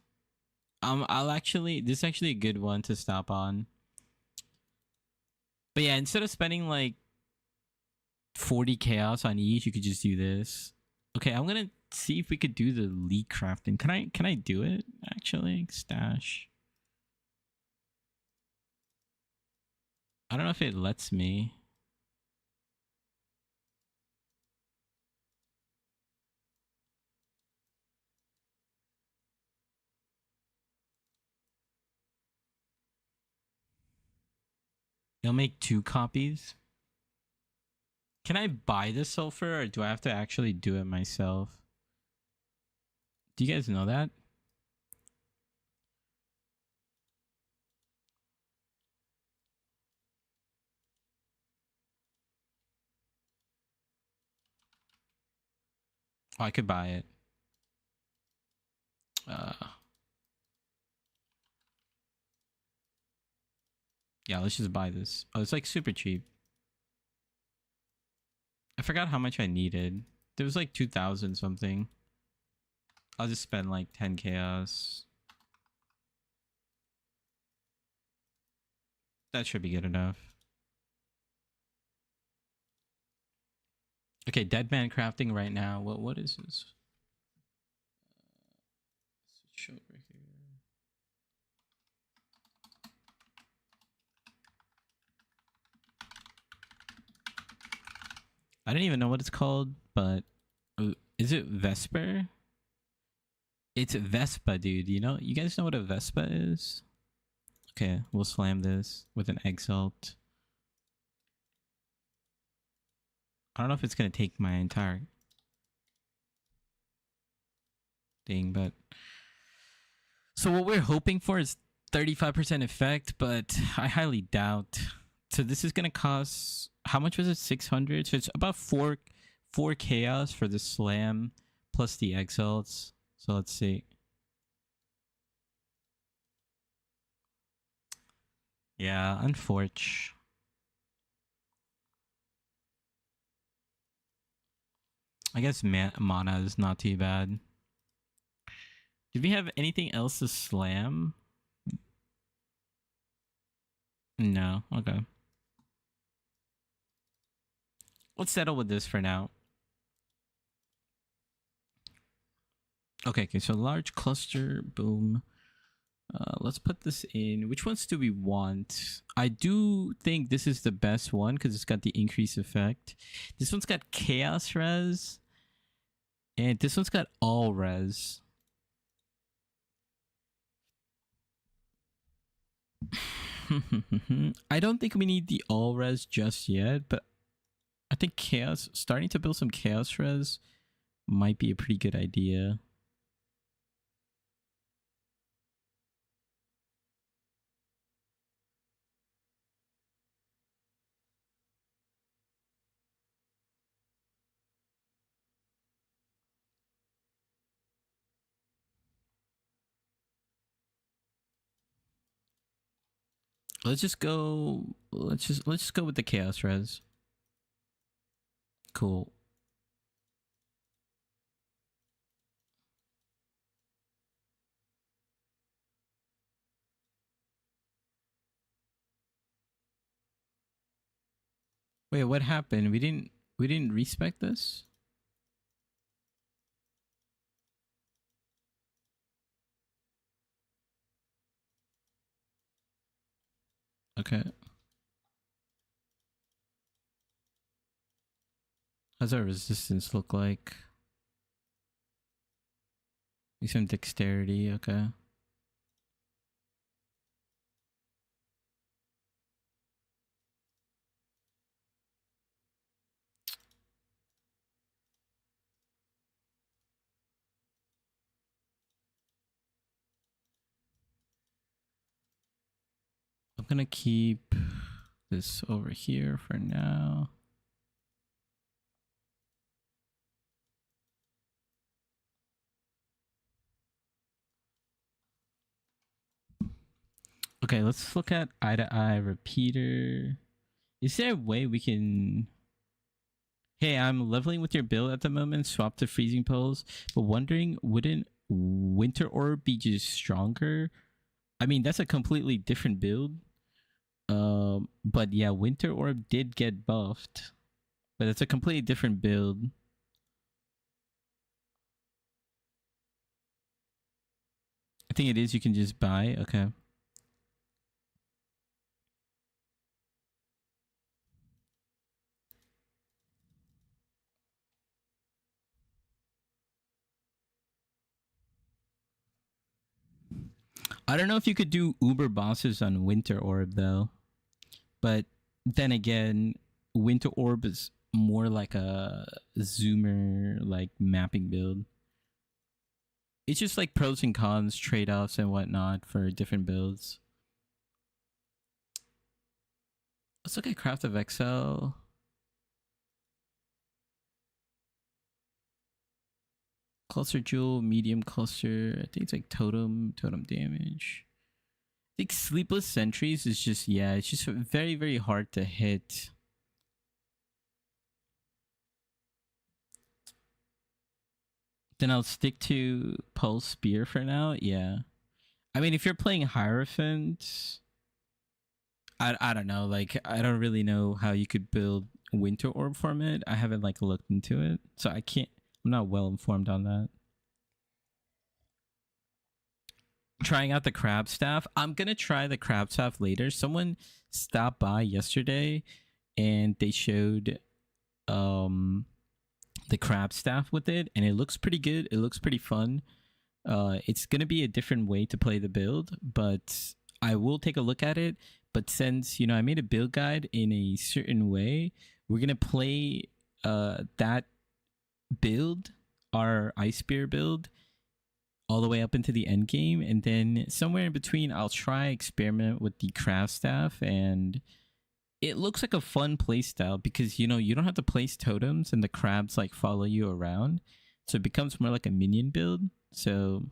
I'll actually, this is actually a good one to stop on. But yeah, instead of spending like 40 chaos on each, you could just do this. Okay, I'm gonna see if we could do the leak crafting. Can I do it actually? Stash. I don't know if it lets me. You'll make 2 copies. Can I buy the sulfur or do I have to actually do it myself? Do you guys know that? Oh, I could buy it. Yeah, let's just buy this. Oh, it's like super cheap. I forgot how much I needed. There was like 2,000 something. I'll just spend like 10 chaos. That should be good enough. Okay, dead man crafting right now. What is this? Switch over here. I don't even know what it's called, but is it Vesper? It's Vespa, dude. You guys know what a Vespa is? Okay, we'll slam this with an exalt. I don't know if it's gonna take my entire thing, but so what we're hoping for is 35% effect, but I highly doubt. So this is gonna cost, how much was it? 600. So it's about four chaos for the slam plus the exalts. So let's see. Yeah, unfortunate. I guess mana is not too bad. Do we have anything else to slam? No. Okay. Let's settle with this for now. Okay, so large cluster, boom. Let's put this in. Which ones do we want? I do think this is the best one because it's got the increase effect. This one's got chaos res. And this one's got all res. I don't think we need the all res just yet, but I think chaos, starting to build some chaos res might be a pretty good idea. Let's just go with the chaos res. Cool. Wait, what happened? We didn't respec this? Okay. How's our resistance look like? Some dexterity, okay. I'm gonna keep this over here for now. Okay, let's look at eye to eye repeater. Is there a way we can... Hey, I'm leveling with your build at the moment, swap to freezing poles, but wondering, wouldn't winter orb be just stronger? I mean, that's a completely different build. But yeah, winter orb did get buffed, but it's a completely different build. I think it is, you can just buy. Okay. I don't know if you could do uber bosses on winter orb though. But then again, Winter Orb is more like a zoomer, like mapping build. It's just like pros and cons, trade-offs and whatnot for different builds. Let's look at Craft of Excel. Cluster Jewel, medium cluster. I think it's like totem damage. I think Sleepless Sentries is just, yeah, it's just very, very hard to hit. Then I'll stick to Pulse Spear for now. Yeah. I mean, if you're playing Hierophant, I don't know. Like, I don't really know how you could build Winter Orb format. I haven't like looked into it, so I can't. I'm not well informed on that. Trying out the crab staff. I'm gonna try the crab staff later. Someone stopped by yesterday, and they showed the crab staff with it, and it looks pretty good. It looks pretty fun. It's gonna be a different way to play the build, but I will take a look at it. But since, you know, I made a build guide in a certain way, we're gonna play that build, our Ice Spear build, all the way up into the end game, and then somewhere in between, I'll try experiment with the crab staff, and it looks like a fun playstyle because, you know, you don't have to place totems and the crabs like follow you around, so it becomes more like a minion build. So,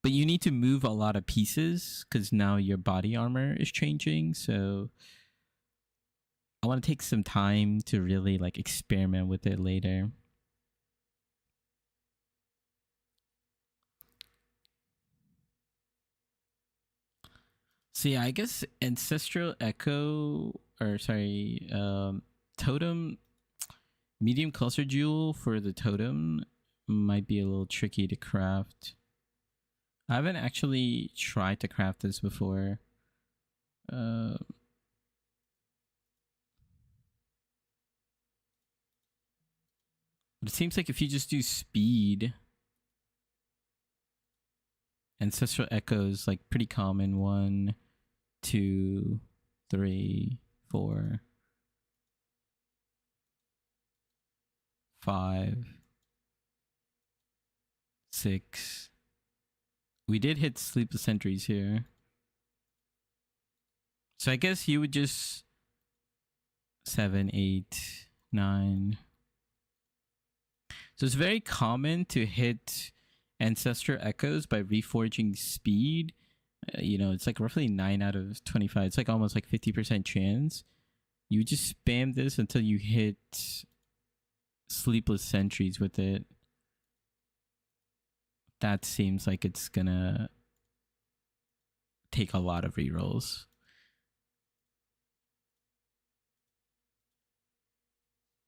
but you need to move a lot of pieces because now your body armor is changing. So I want to take some time to really like experiment with it later. So yeah, I guess Ancestral Echo, or sorry, Totem, medium cluster jewel for the totem might be a little tricky to craft. I haven't actually tried to craft this before. But it seems like if you just do speed, Ancestral Echo is like pretty common. 1, 2, 3, 4, 5, 6. We did hit Sleepless Sentries here. So I guess you would just 7, 8, 9. So it's very common to hit Ancestral Echoes by reforging speed. You know, it's like roughly 9 out of 25. It's like almost like 50% chance. You just spam this until you hit Sleepless Sentries with it. That seems like it's gonna take a lot of rerolls.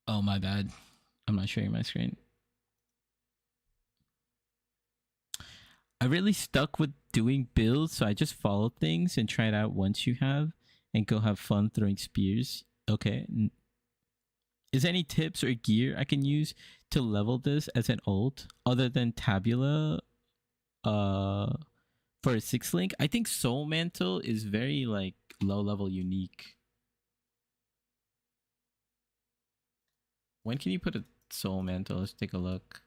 Oh, my bad. I'm not showing my screen. I really stuck with doing builds, so I just followed things and tried out once you have and go have fun throwing spears. Okay. Is there any tips or gear I can use to level this as an ult other than Tabula for a 6 link? I think Soul Mantle is very like low level unique. When can you put a Soul Mantle? Let's take a look.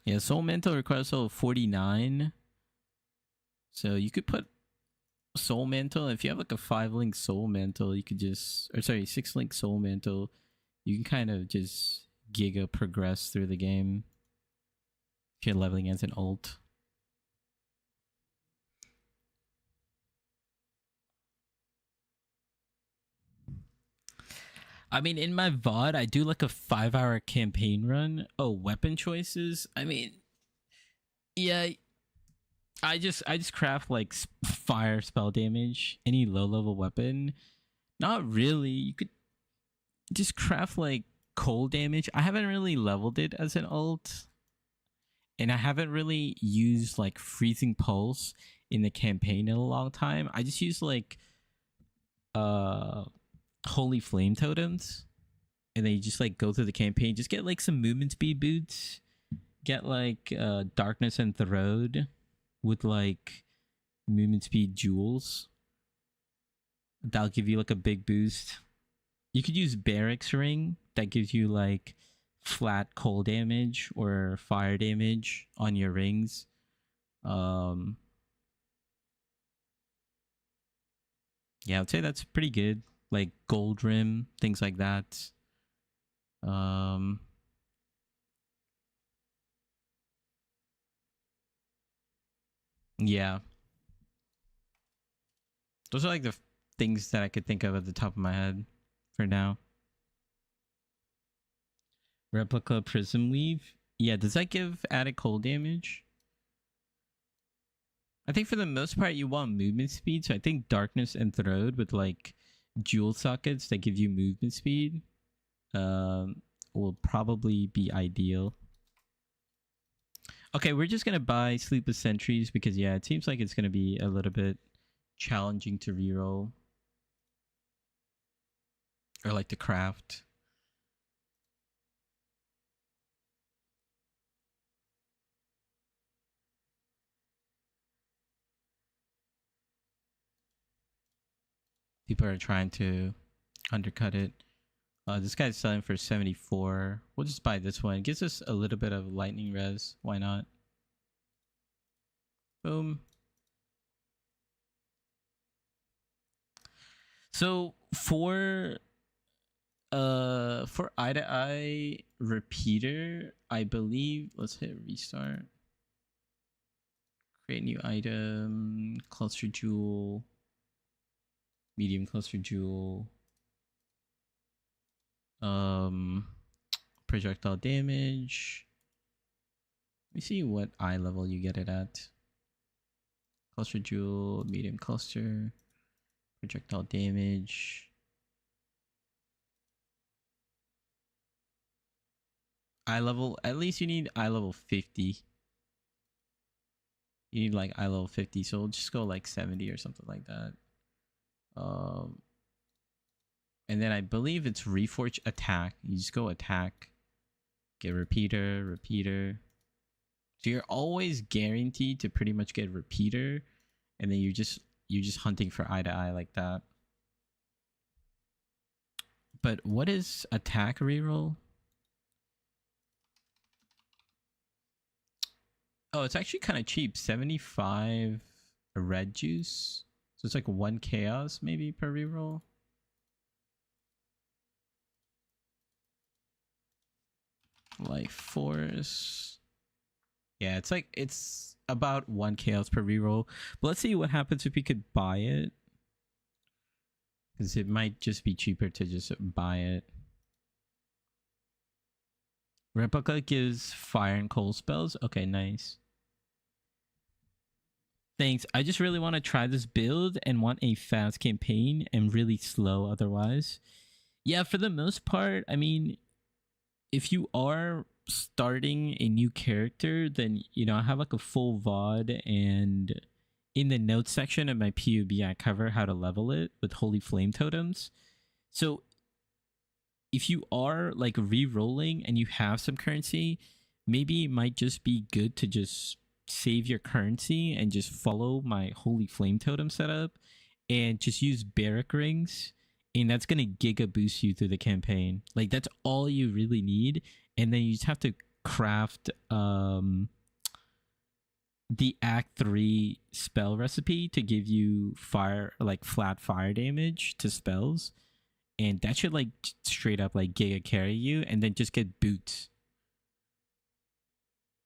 Yeah, Soul Mantle requires level 49. So you could put Soul Mantle. If you have like a 5-link Soul Mantle, you could just, or sorry, 6-link Soul Mantle, you can kind of just giga progress through the game if you're leveling as an ult. I mean, in my VOD, I do like a 5-hour campaign run. Oh, weapon choices. I mean, yeah, I just craft like fire spell damage. Any low level weapon. Not really. You could just craft like cold damage. I haven't really leveled it as an ult, and I haven't really used like freezing pulse in the campaign in a long time. I just use like holy flame totems, and then you just like go through the campaign, just get like some movement speed boots, get like darkness and throde with like movement speed jewels. That'll give you like a big boost. You could use Barracks Ring. That gives you like flat cold damage or fire damage on your rings. Yeah, I'd say that's pretty good. Like Gold Rim, things like that. Yeah. Those are like the things that I could think of at the top of my head for now. Replica Prism Weave. Yeah, does that give added cold damage? I think for the most part you want movement speed, so I think Darkness Enthroned with like jewel sockets that give you movement speed will probably be ideal. Okay, we're just gonna buy Sleepless Sentries because yeah, it seems like it's gonna be a little bit challenging to reroll. Or like to craft. People are trying to undercut it. This guy's selling for 74. We'll just buy this one. It gives us a little bit of lightning res. Why not? Boom. So for Eye to Eye repeater, I believe, let's hit restart. Create new item, cluster jewel, medium cluster jewel. Projectile damage. Let me see what eye level you get it at. Cluster jewel, medium cluster, projectile damage. Eye level, at least you need eye level 50. You need like eye level 50, so we'll just go like 70 or something like that. And then I believe it's Reforge attack. You just go attack, get repeater, repeater. So you're always guaranteed to pretty much get repeater, and then you're just hunting for eye to eye like that. But what is attack reroll? Oh, it's actually kind of cheap. 75 red juice. So it's like 1 chaos maybe per reroll. Life Force. Yeah, it's about 1 chaos per reroll. But let's see what happens if we could buy it. Because it might just be cheaper to just buy it. Replica gives fire and cold spells. Okay, nice. Thanks. I just really want to try this build and want a fast campaign and really slow otherwise. Yeah, for the most part, I mean, if you are starting a new character, then, you know, I have like a full VOD, and in the notes section of my PUB, I cover how to level it with Holy Flame Totems. So if you are like re-rolling and you have some currency, maybe it might just be good to just save your currency and just follow my Holy Flame Totem setup and just use Barrack Rings, and that's gonna giga boost you through the campaign. Like that's all you really need, and then you just have to craft the Act 3 spell recipe to give you fire, like flat fire damage to spells, and that should like straight up like giga carry you, and then just get boots.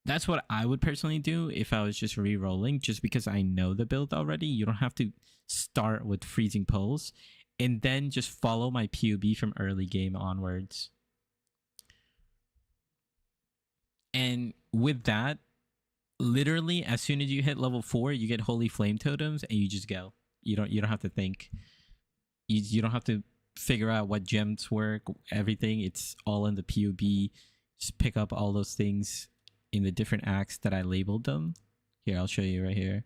That's what I would personally do if I was just re-rolling, just because I know the build already. You don't have to start with Freezing Pulse and then just follow my PUB from early game onwards. And with that, literally as soon as you hit level 4, you get Holy Flame Totems and you just go. You don't have to think. You don't have to figure out what gems work, everything. It's all in the PUB. Just pick up all those things in the different acts that I labeled them. Here, I'll show you right here.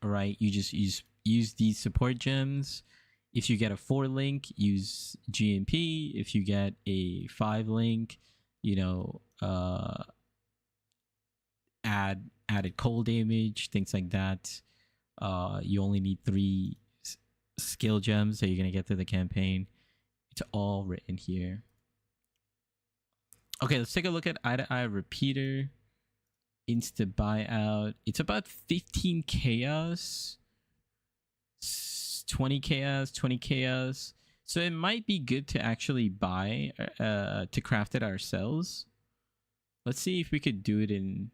Right, you just use these support gems. If you get a 4 link, use GMP. If you get a 5 link, you know, added cold damage, things like that. You only need 3 skill gems that you're gonna get through the campaign. It's all written here. Okay, let's take a look at Eye to Eye Repeater. Insta buyout. It's about 15 chaos, 20 chaos, 20 chaos. So it might be good to actually buy to craft it ourselves. Let's see if we could do it in...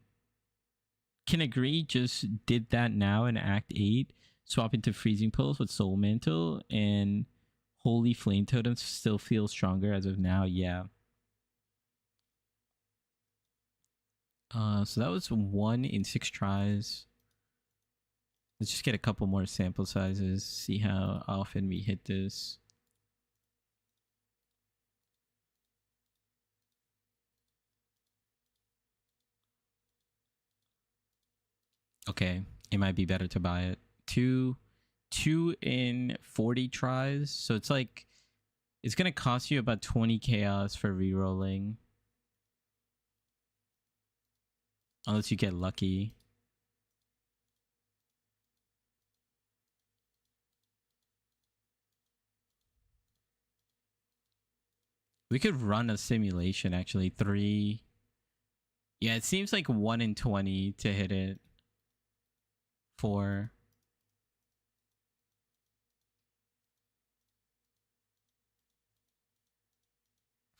Can Agree just did that now in Act 8. Swap into Freezing Pulse with Soul Mantle, and Holy Flame Totems still feel stronger as of now. Yeah. So that was 1 in 6 tries. Let's just get a couple more sample sizes, see how often we hit this. Okay, it might be better to buy it. 2 in 40 tries. So it's like, it's gonna cost you about 20 chaos for rerolling. Unless you get lucky. We could run a simulation actually. 3. Yeah, it seems like 1 in 20 to hit it. 4.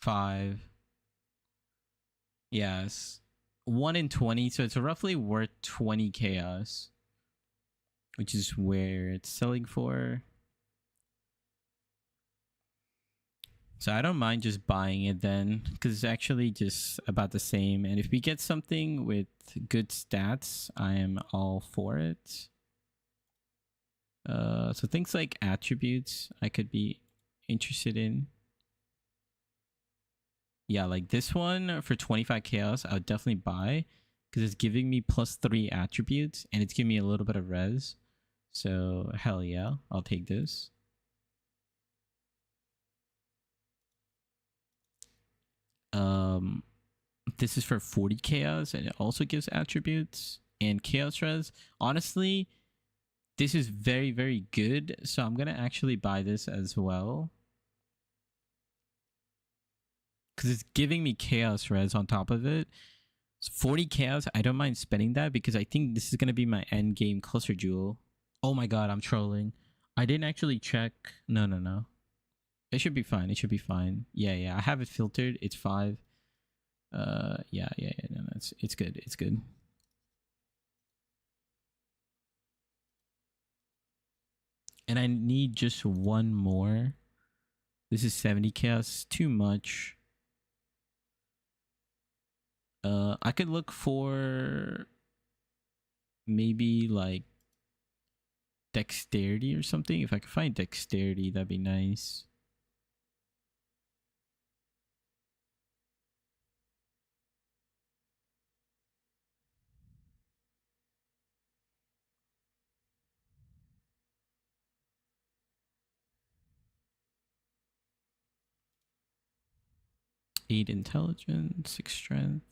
5. Yes. 1 in 20, so it's roughly worth 20 chaos. Which is where it's selling for. So I don't mind just buying it then, because it's actually just about the same. And if we get something with good stats, I am all for it. So things like attributes I could be interested in. Yeah, like this one for 25 chaos, I would definitely buy, because it's giving me +3 attributes and it's giving me a little bit of res. So hell yeah, I'll take this. This is for 40 chaos and it also gives attributes and chaos res. Honestly, this is very, very good. So I'm gonna actually buy this as well, because it's giving me chaos res on top of it. 40 chaos, I don't mind spending that, because I think this is gonna be my end game cluster jewel. Oh my god, I'm trolling. I didn't actually check. No. It should be fine. It should be fine. Yeah. I have it filtered. It's 5. Yeah. No, it's good. It's good. And I need just 1 more. This is 70 chaos. Too much. I could look for maybe like dexterity or something. If I could find dexterity, that'd be nice. Eight intelligence, 6 strength.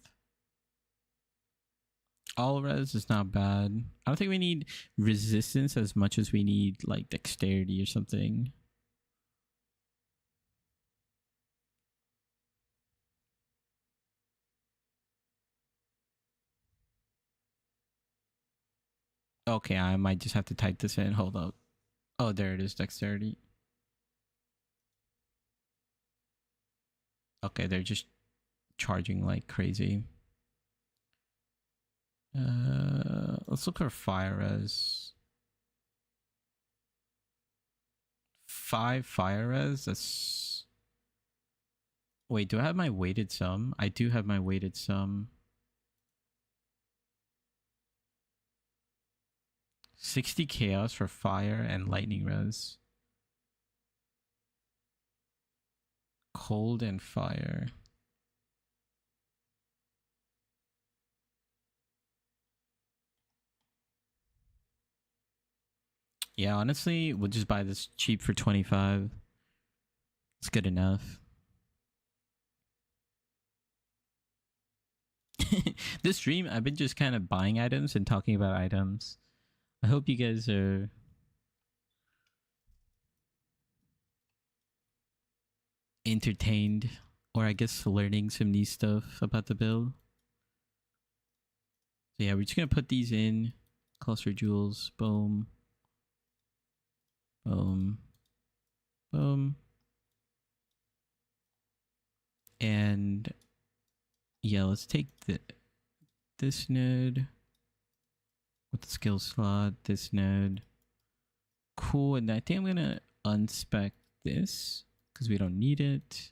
All res is not bad. I don't think we need resistance as much as we need like dexterity or something. Okay, I might just have to type this in. Hold up. Oh, there it is, dexterity. Okay, they're just charging like crazy. Let's look for fire res. 5 fire res. That's... Wait, do I have my weighted sum? I do have my weighted sum. 60 chaos for fire and lightning res. Cold and fire. Yeah, honestly, we'll just buy this cheap for 25. It's good enough. This stream, I've been just kind of buying items and talking about items. I hope you guys are entertained, or I guess learning some new stuff about the build. So yeah, we're just gonna put these in. Cluster jewels, boom. Boom. Boom. And yeah, let's take this node with the skill slot, this node. Cool, and I think I'm gonna unspec this because we don't need it.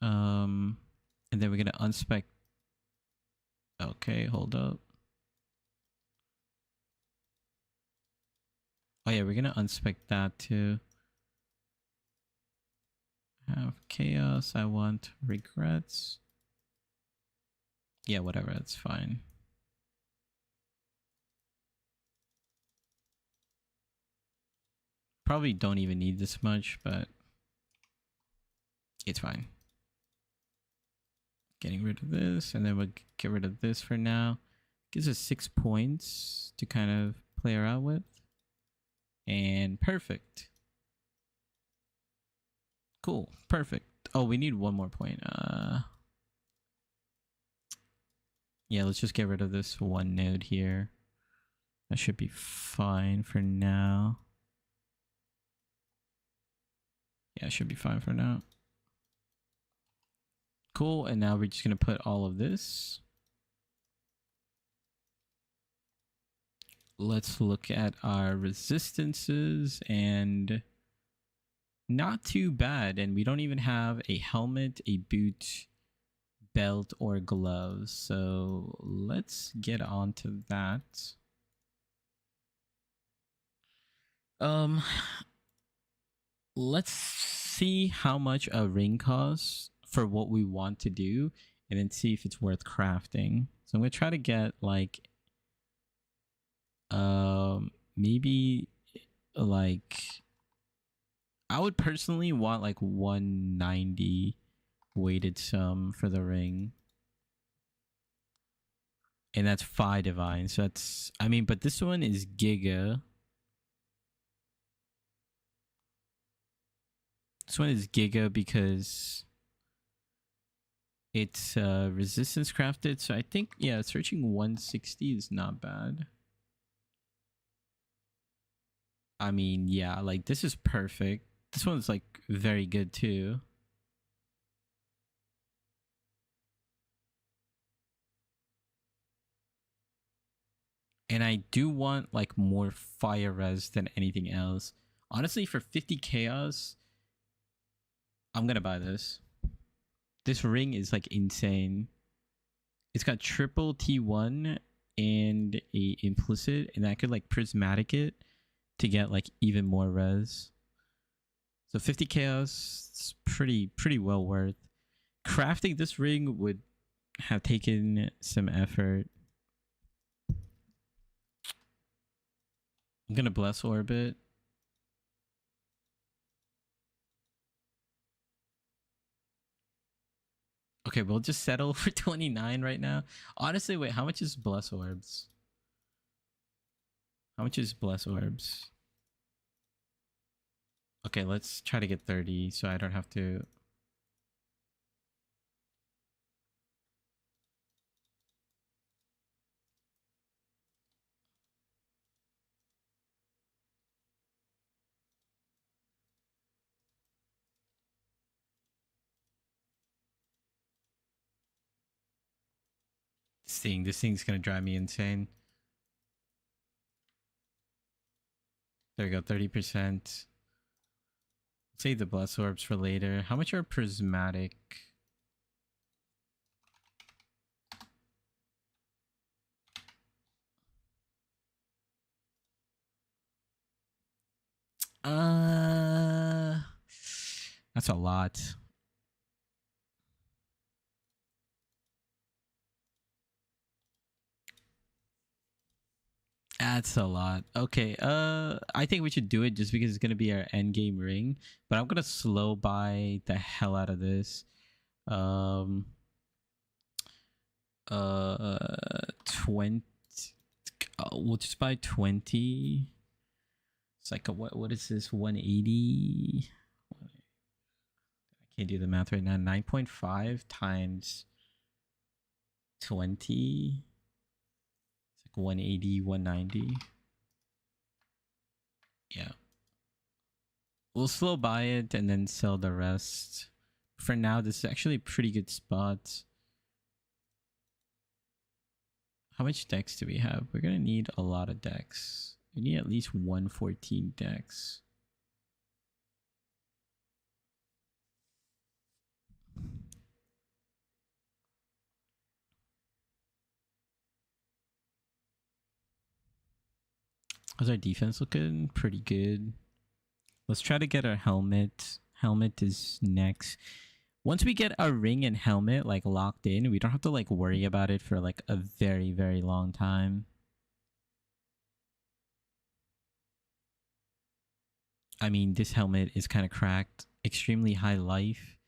And then we're gonna unspec. Okay, hold up. Oh yeah, we're gonna unspec that too. Have chaos. I want regrets. Yeah, whatever, that's fine. Probably don't even need this much, but it's fine. Getting rid of this, and then we'll get rid of this for now. Gives us 6 points to kind of play around with. And perfect. Cool, perfect. Oh, we need 1 more point. Yeah, let's just get rid of this 1 node here. That should be fine for now. Yeah, it should be fine for now. Cool, and now we're just gonna put all of this. Let's look at our resistances, and not too bad. And we don't even have a helmet, a boot, belt, or gloves. So let's get on to that. Let's see how much a ring costs for what we want to do, and then see if it's worth crafting. So I'm gonna try to get like maybe like, I would personally want like 190 weighted sum for the ring, and that's 5 divine. So that's, I mean, but this one is giga. This one is giga because it's resistance crafted. So I think, yeah, searching 160 is not bad. I mean, yeah, like this is perfect. This one's like very good too. And I do want like more fire res than anything else. Honestly, for 50 chaos, I'm gonna buy this. This ring is like insane. It's got triple T1 and a implicit, and I could like prismatic it to get like even more res. So 50 chaos, it's pretty well worth. Crafting this ring would have taken some effort. I'm gonna bless orbit. Okay, we'll just settle for 29 right now. Honestly, wait, how much is bless orbs? How much is bless orbs? Okay, let's try to get 30 so I don't have to. This thing's gonna drive me insane. There we go, 30%. Save the bless orbs for later. How much are prismatic? That's a lot. That's a lot. Okay, I think we should do it just because it's gonna be our end game ring. But I'm gonna slow buy the hell out of this. 20. We'll just buy 20. It's like a what is this? 180. I can't do the math right now. 9.5 times 20. It's like 180, 190. Yeah. We'll slow buy it and then sell the rest. For now, this is actually a pretty good spot. How much decks do we have? We're gonna need a lot of decks. We need at least 114 decks. How's our defense looking? Pretty good. Let's try to get our helmet. Helmet is next. Once we get our ring and helmet like locked in, we don't have to like worry about it for like a very, very long time. I mean, this helmet is kind of cracked. Extremely high life.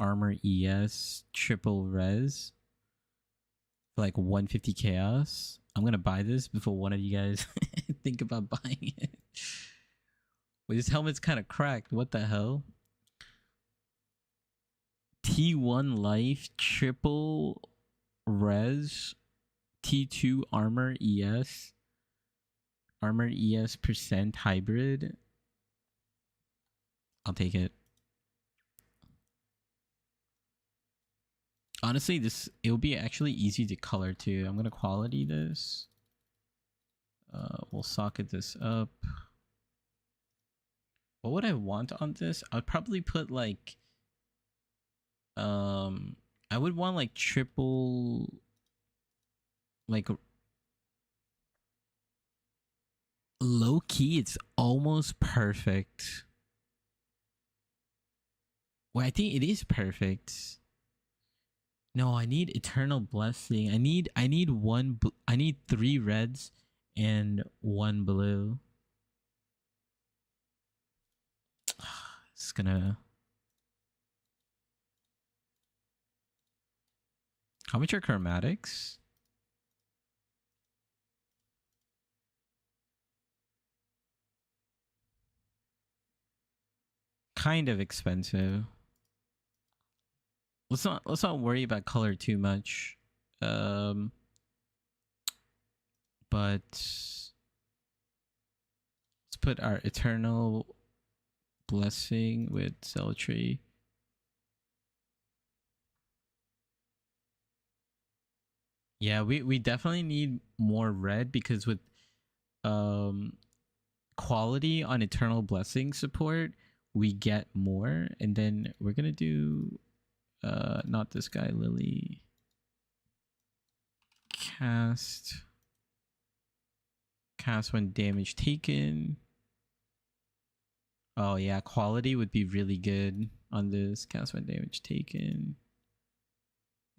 Armor ES. Triple res. For like 150 chaos. I'm gonna buy this before one of you guys think about buying it. Wait, this helmet's kind of cracked. What the hell? T1 life, triple res, T2 armor ES, armor ES percent hybrid. I'll take it. Honestly, it'll be actually easy to color too. I'm gonna quality this. We'll socket this up. What would I want on this? I'd probably put like I would want like triple, like low key it's almost perfect. Well, I think it is perfect. No, I need eternal blessing. I need I need 3 reds and 1 blue. It's gonna. How much are chromatics? Kind of expensive. Let's not worry about color too much. But let's put our eternal blessing with Celdtree. Yeah, we definitely need more red because with quality on eternal blessing support, we get more. And then we're gonna do not this guy, Lily. Cast when damage taken. Oh yeah, quality would be really good on this. Cast when damage taken.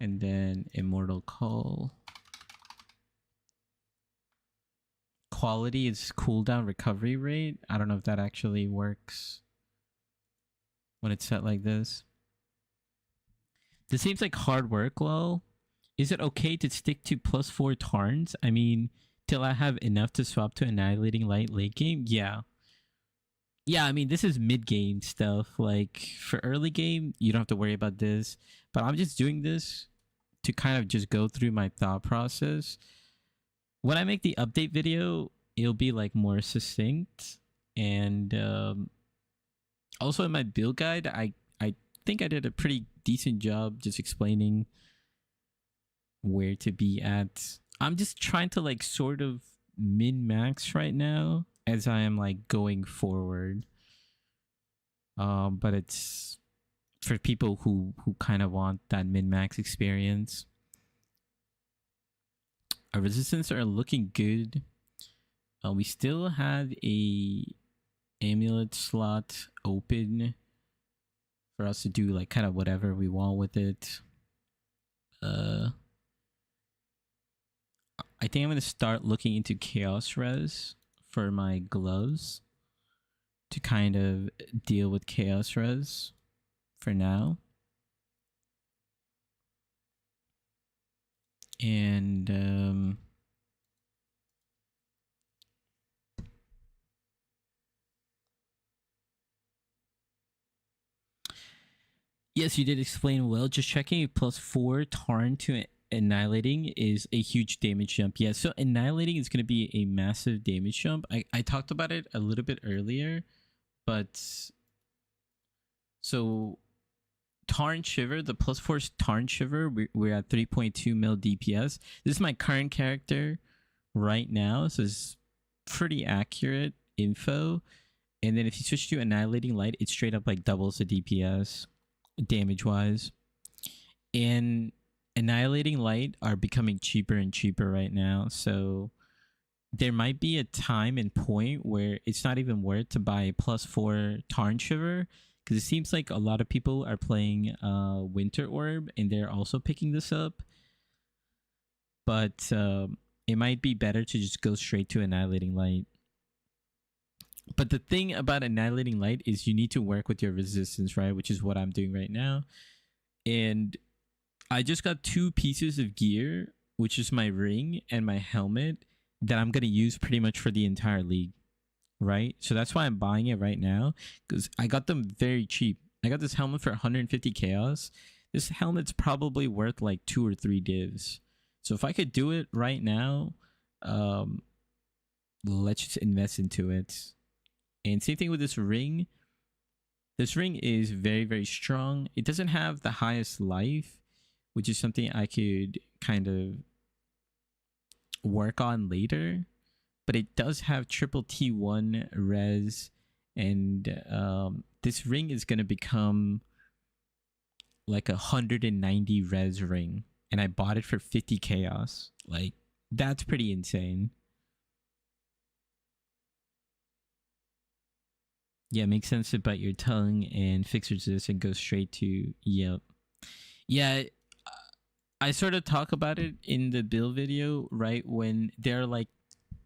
And then Immortal Call. Quality is cooldown recovery rate. I don't know if that actually works when it's set like this. This seems like hard work, lol. Is it okay to stick to +4 Tarns? I mean, till I have enough to swap to Annihilating Light late game? Yeah. Yeah, I mean, this is mid-game stuff. Like, for early game, you don't have to worry about this. But I'm just doing this to kind of just go through my thought process. When I make the update video, it'll be, like, more succinct. And also in my build guide, I think I did a pretty decent job just explaining where to be at. I'm just trying to like sort of min-max right now as I am like going forward. But it's for people who kind of want that min-max experience. Our resistance are looking good. We still have a amulet slot open for us to do like kind of whatever we want with it. I think I'm going to start looking into Chaos Res for my gloves to kind of deal with Chaos Res for now. And yes, you did explain well. Just checking a +4 Tarn to Annihilating is a huge damage jump. Yeah, so Annihilating is going to be a massive damage jump. I talked about it a little bit earlier, but so Tarn Shiver, the +4 Tarn Shiver, we're at 3.2 mil DPS. This is my current character right now, so it's pretty accurate info. And then if you switch to Annihilating Light, it straight up like doubles the DPS damage wise. And Annihilating Light are becoming cheaper and cheaper right now, so there might be a time and point where it's not even worth to buy a +4 Tarn Shiver, because it seems like a lot of people are playing Winter Orb and they're also picking this up. But it might be better to just go straight to Annihilating Light. But the thing about Annihilating Light is you need to work with your resistance, right? Which is what I'm doing right now. And I just got 2 pieces of gear, which is my ring and my helmet, that I'm going to use pretty much for the entire league, right? So that's why I'm buying it right now, because I got them very cheap. I got this helmet for 150 chaos. This helmet's probably worth like 2 or 3 divs. So if I could do it right now, let's just invest into it. And same thing with this ring. This ring is very, very strong. It doesn't have the highest life, which is something I could kind of work on later. But it does have triple T1 res. And this ring is going to become like 190 res ring. And I bought it for 50 chaos. Like, that's pretty insane. Yeah, makes sense to bite your tongue and fix resist and go straight to yep. Yeah, I sort of talk about it in the build video, right? When there are like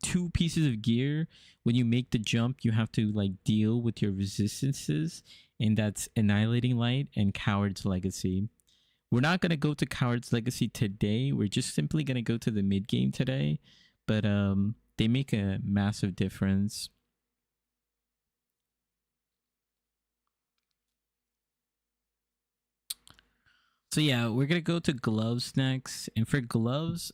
2 pieces of gear, when you make the jump, you have to like deal with your resistances, and that's Annihilating Light and Coward's Legacy. We're not going to go to Coward's Legacy today. We're just simply going to go to the mid game today, but they make a massive difference. So yeah, we're gonna go to gloves next, and for gloves,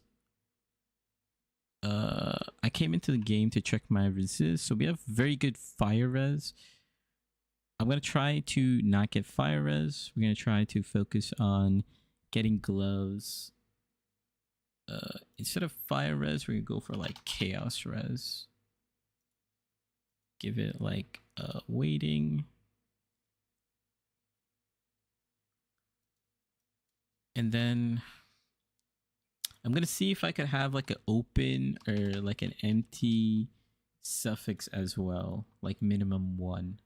I came into the game to check my resist. So we have very good fire res. I'm gonna try to not get fire res. We're gonna try to focus on getting gloves. Instead of fire res, we're gonna go for like chaos res. Give it like waiting. And then I'm going to see if I could have like an open or like an empty suffix as well, like minimum 1.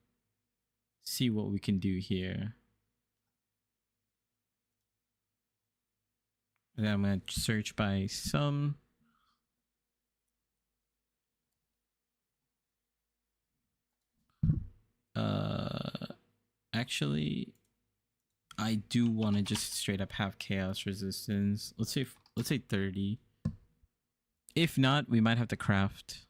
See what we can do here. And then I'm going to search by sum. Actually, I do want to just straight up have chaos resistance. Let's say 30. If not, we might have to craft.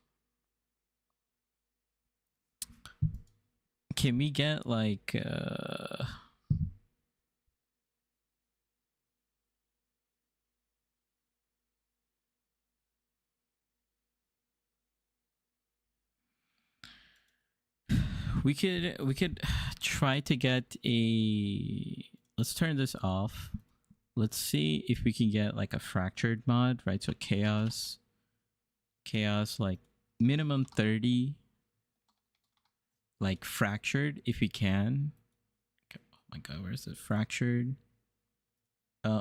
Can we get like we could try to get a, let's turn this off. Let's see if we can get like a fractured mod, right? So chaos like minimum 30, like fractured if we can. Okay. Oh my god, where's the fractured?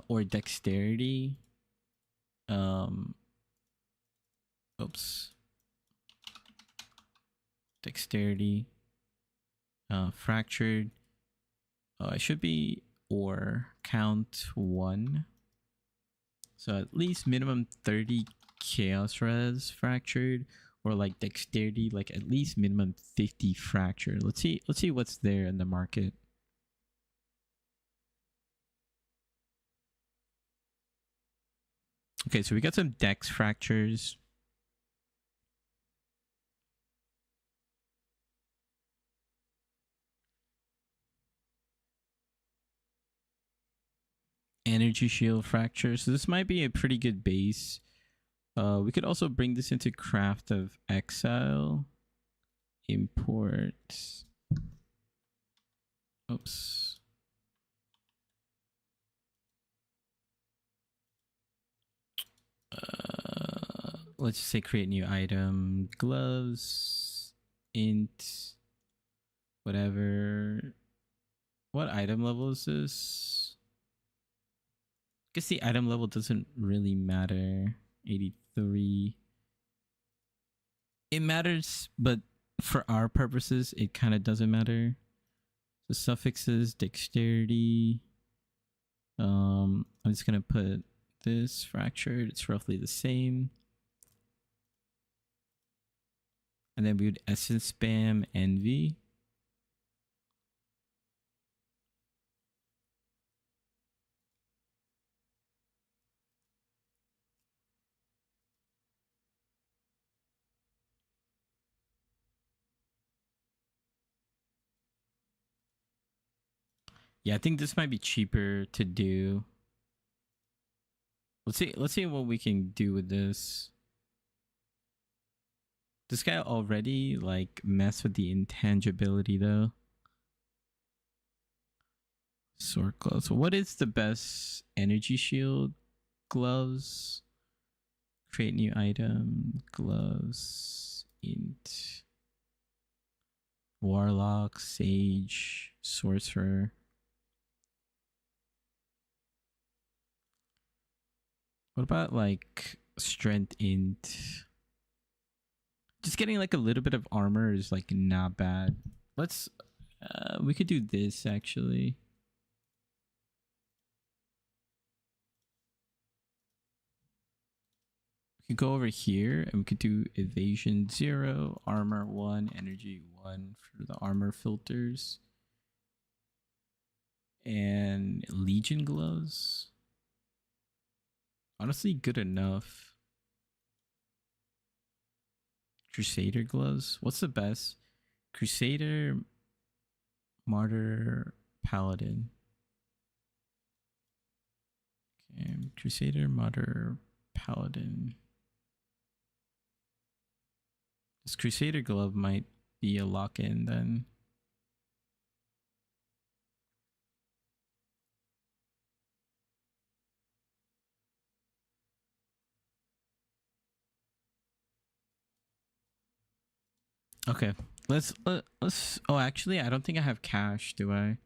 Or dexterity. Oops. Dexterity. Fractured. It should be or count 1. So at least minimum 30 chaos res fractured, or like dexterity, like at least minimum 50 fractured. Let's see what's there in the market. Okay, so we got some dex fractures. Energy shield fracture. So this might be a pretty good base. We could also bring this into Craft of Exile. Import. Oops. Let's just say create new item. Gloves. Int. Whatever. What item level is this? I guess the item level doesn't really matter. 83. It matters, but for our purposes, it kind of doesn't matter. The suffixes, dexterity. I'm just gonna put this fractured. It's roughly the same. And then we would essence spam envy. Yeah, I think this might be cheaper to do. Let's see what we can do with this. This guy already like messed with the intangibility though. Sword gloves. What is the best energy shield? Gloves. Create new item. Gloves. Int. Warlock. Sage. Sorcerer. What about like strength int? Just getting like a little bit of armor is like not bad. Let's we could do this actually. We could go over here and we could do evasion 0, armor 1, energy 1 for the armor filters. And Legion gloves. Honestly, good enough. Crusader gloves. What's the best? Crusader, Martyr, Paladin. Okay, Crusader, Martyr, Paladin. This Crusader glove might be a lock-in then. Okay, let's. Oh, actually, I don't think I have cash. Do I?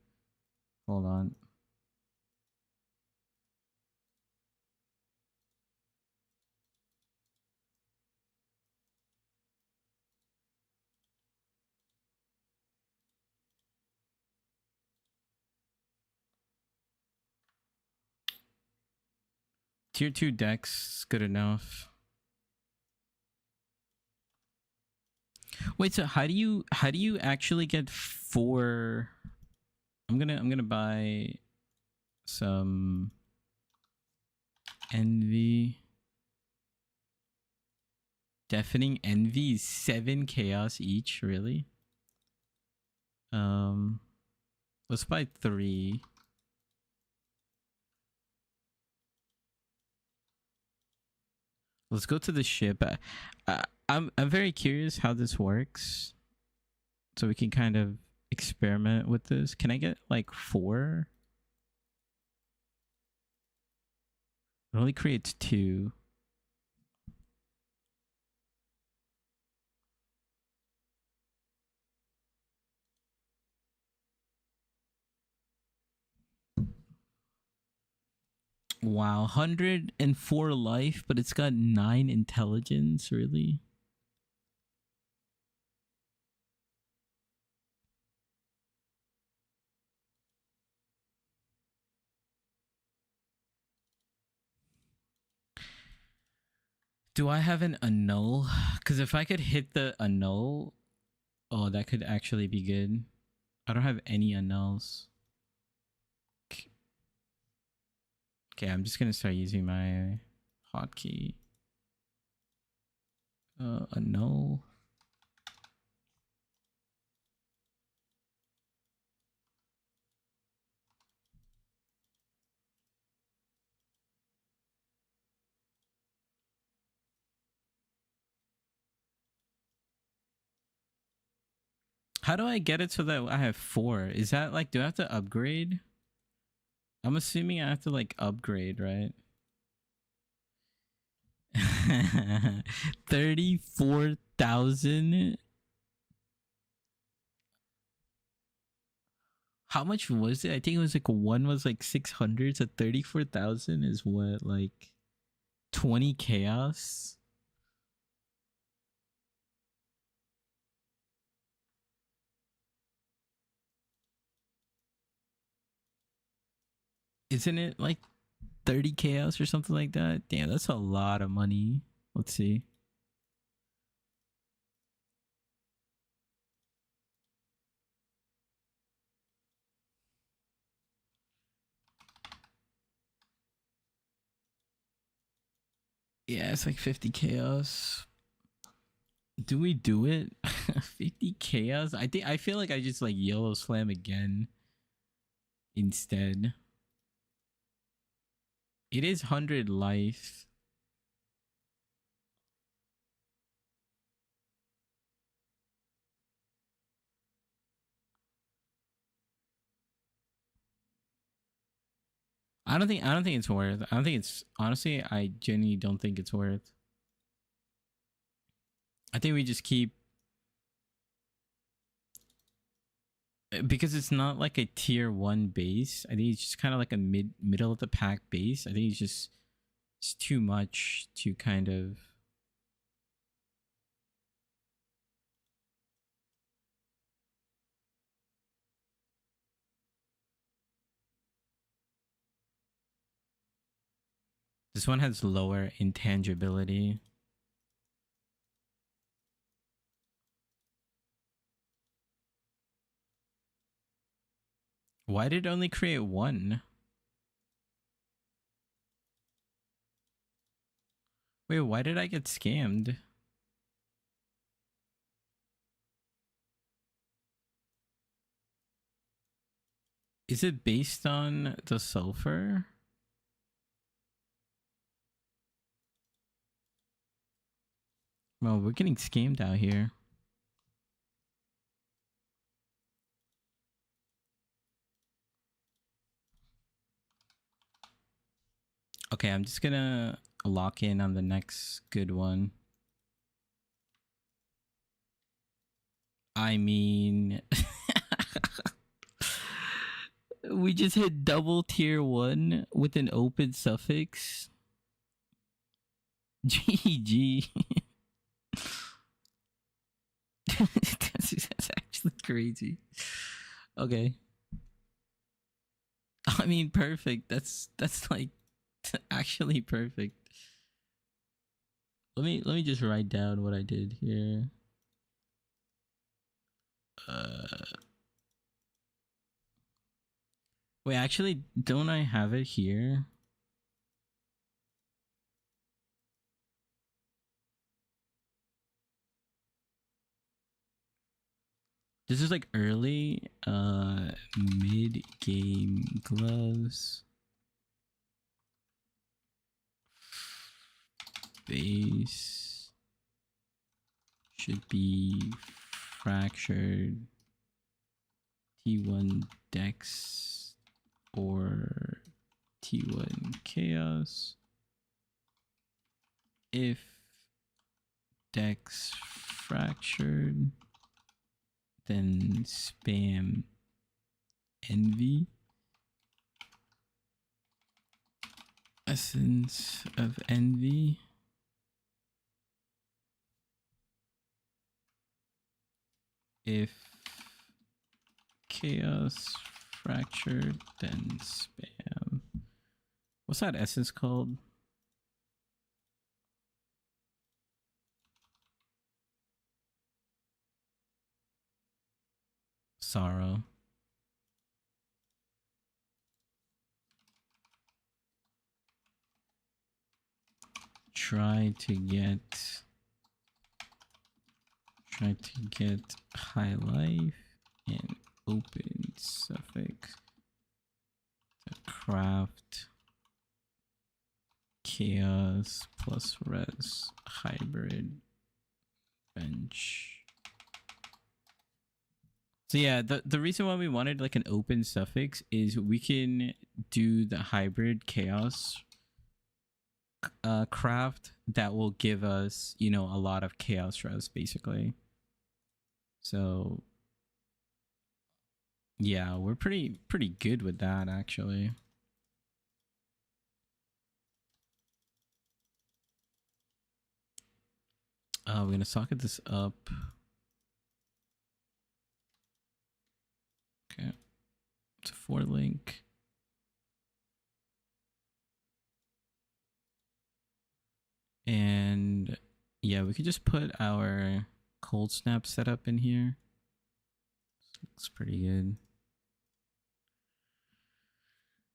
Hold on. Tier 2 decks, good enough. Wait, so how do you actually get 4? I'm gonna buy some envy. Deafening envy is 7 chaos each, really? Let's buy 3. Let's go to the ship. I'm very curious how this works, so we can kind of experiment with this. Can I get like 4? It only creates 2. Wow, 104 life, but it's got 9 intelligence, really? Do I have an annul? Because if I could hit the annul, oh, that could actually be good. I don't have any annuls. Okay, I'm just gonna start using my hotkey. A null. How do I get it so that I have 4? Is that like, do I have to upgrade? I'm assuming I have to like upgrade, right? 34,000. How much was it? I think it was like one was like 600, so 34,000 is what, like 20 chaos? Isn't it like 30 chaos or something like that? Damn, that's a lot of money. Let's see. Yeah, it's like 50 chaos. Do we do it? 50 chaos? I feel like I just like yellow slam again instead. It is 100 life. I don't think it's worth. I don't think it's, honestly, I genuinely don't think it's worth. I think we just keep, because it's not like a tier 1 base. I think it's just kind of like a middle of the pack base. I think it's too much to kind of, this one has lower intangibility. Why did it only create 1? Wait, why did I get scammed? Is it based on the sulfur? Well, we're getting scammed out here. Okay, I'm just gonna lock in on the next good one. I mean, we just hit double tier 1 with an open suffix. GG. That's actually crazy. Okay. I mean, perfect. That's like actually perfect. Let me just write down what I did here. Wait, actually, don't I have it here? This is like early mid game gloves. Base should be fractured T1 Dex or T1 Chaos. If Dex fractured, then spam Envy. Essence of Envy. If Chaos fractured, then spam. What's that essence called? Sorrow. try to get high life and open suffix to craft chaos plus res hybrid bench. So yeah, the reason why we wanted like an open suffix is we can do the hybrid chaos craft that will give us, you know, a lot of chaos res basically. So yeah, we're pretty good with that actually. We're gonna socket this up. Okay, it's a 4 link. And yeah, we could just put our cold snap setup in here. Looks pretty good.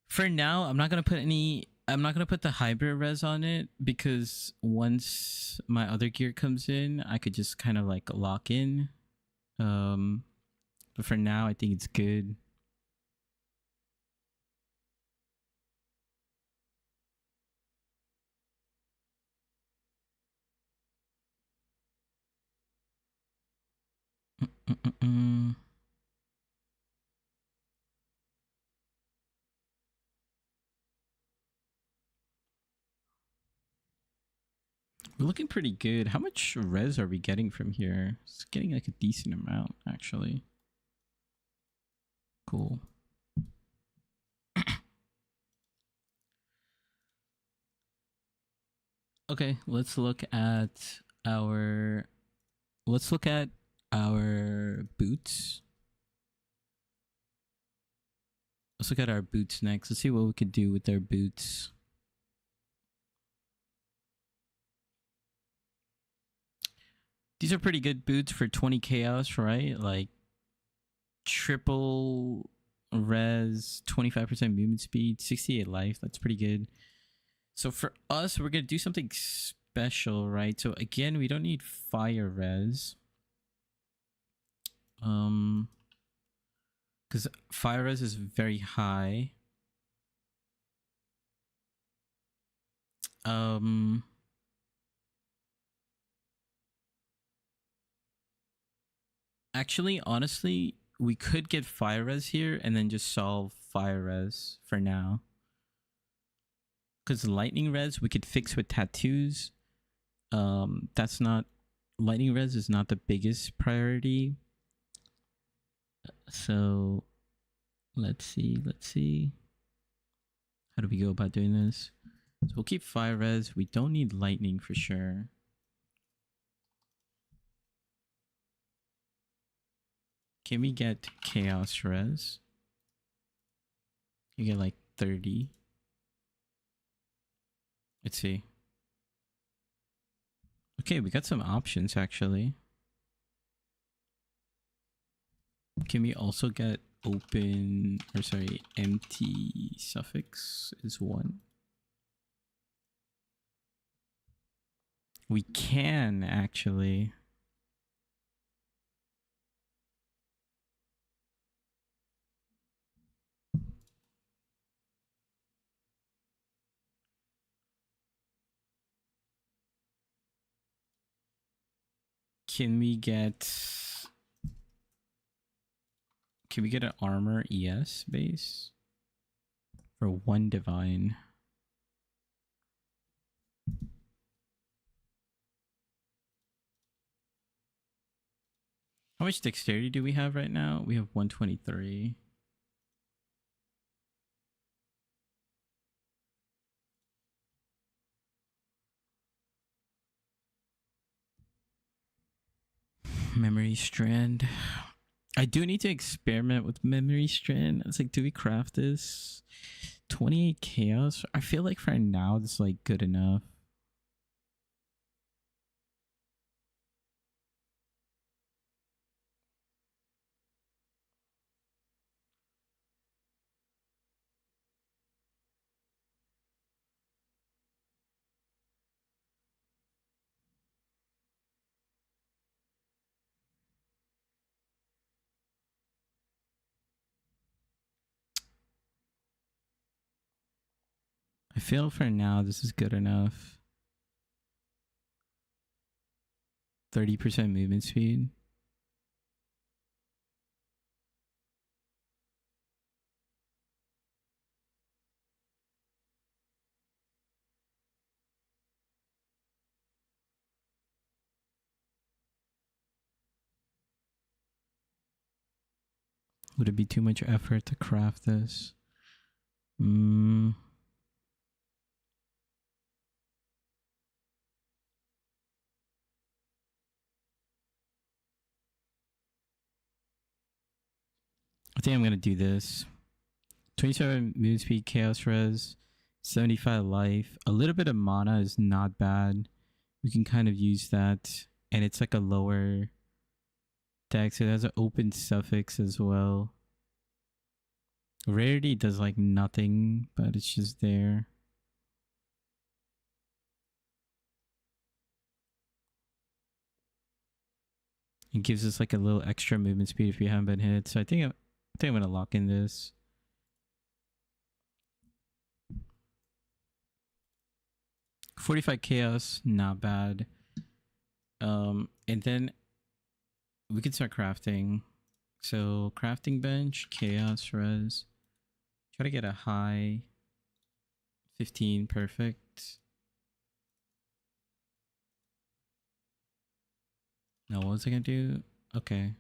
For now, I'm not gonna put the hybrid res on it because once my other gear comes in, I could just kind of like lock in. But for now, I think it's good. We're looking pretty good. How much res are we getting from here? It's getting like a decent amount, actually. Cool. Okay, let's look at our boots. Let's look at our boots next. Let's see what we could do with our boots. These are pretty good boots for 20 chaos, right? Like triple res, 25% movement speed, 68 life. That's pretty good. So for us, we're going to do something special, right? So again, we don't need fire res. Because fire res is very high. Actually, honestly, we could get fire res here and then just solve fire res for now. Because lightning res we could fix with tattoos. That's not, lightning res is not the biggest priority. So let's see. How do we go about doing this? So we'll keep fire res. We don't need lightning for sure. Can we get chaos res? You get like 30. Let's see. Okay, we got some options actually. Can we also get open, or sorry, empty suffix is 1? We can actually. Can we get an armor ES base for 1 divine? How much dexterity do we have right now? We have 123. Memory strand. I do need to experiment with memory strand. It's like, do we craft this? 28 chaos. I feel like for now this is like good enough. feel for now this is good enough. 30% movement speed. Would it be too much effort to craft this? I think I'm gonna do this. 27 move speed, chaos res, 75 life. A little bit of mana is not bad. We can kind of use that. And it's like a lower dex. It has an open suffix as well. Rarity does like nothing, but it's just there. It gives us like a little extra movement speed if we haven't been hit. So I think I'm gonna lock in this. $45 chaos, not bad. And then we can start crafting. So crafting bench, chaos res. Try to get a high 15, perfect. Now what was I gonna do? Okay.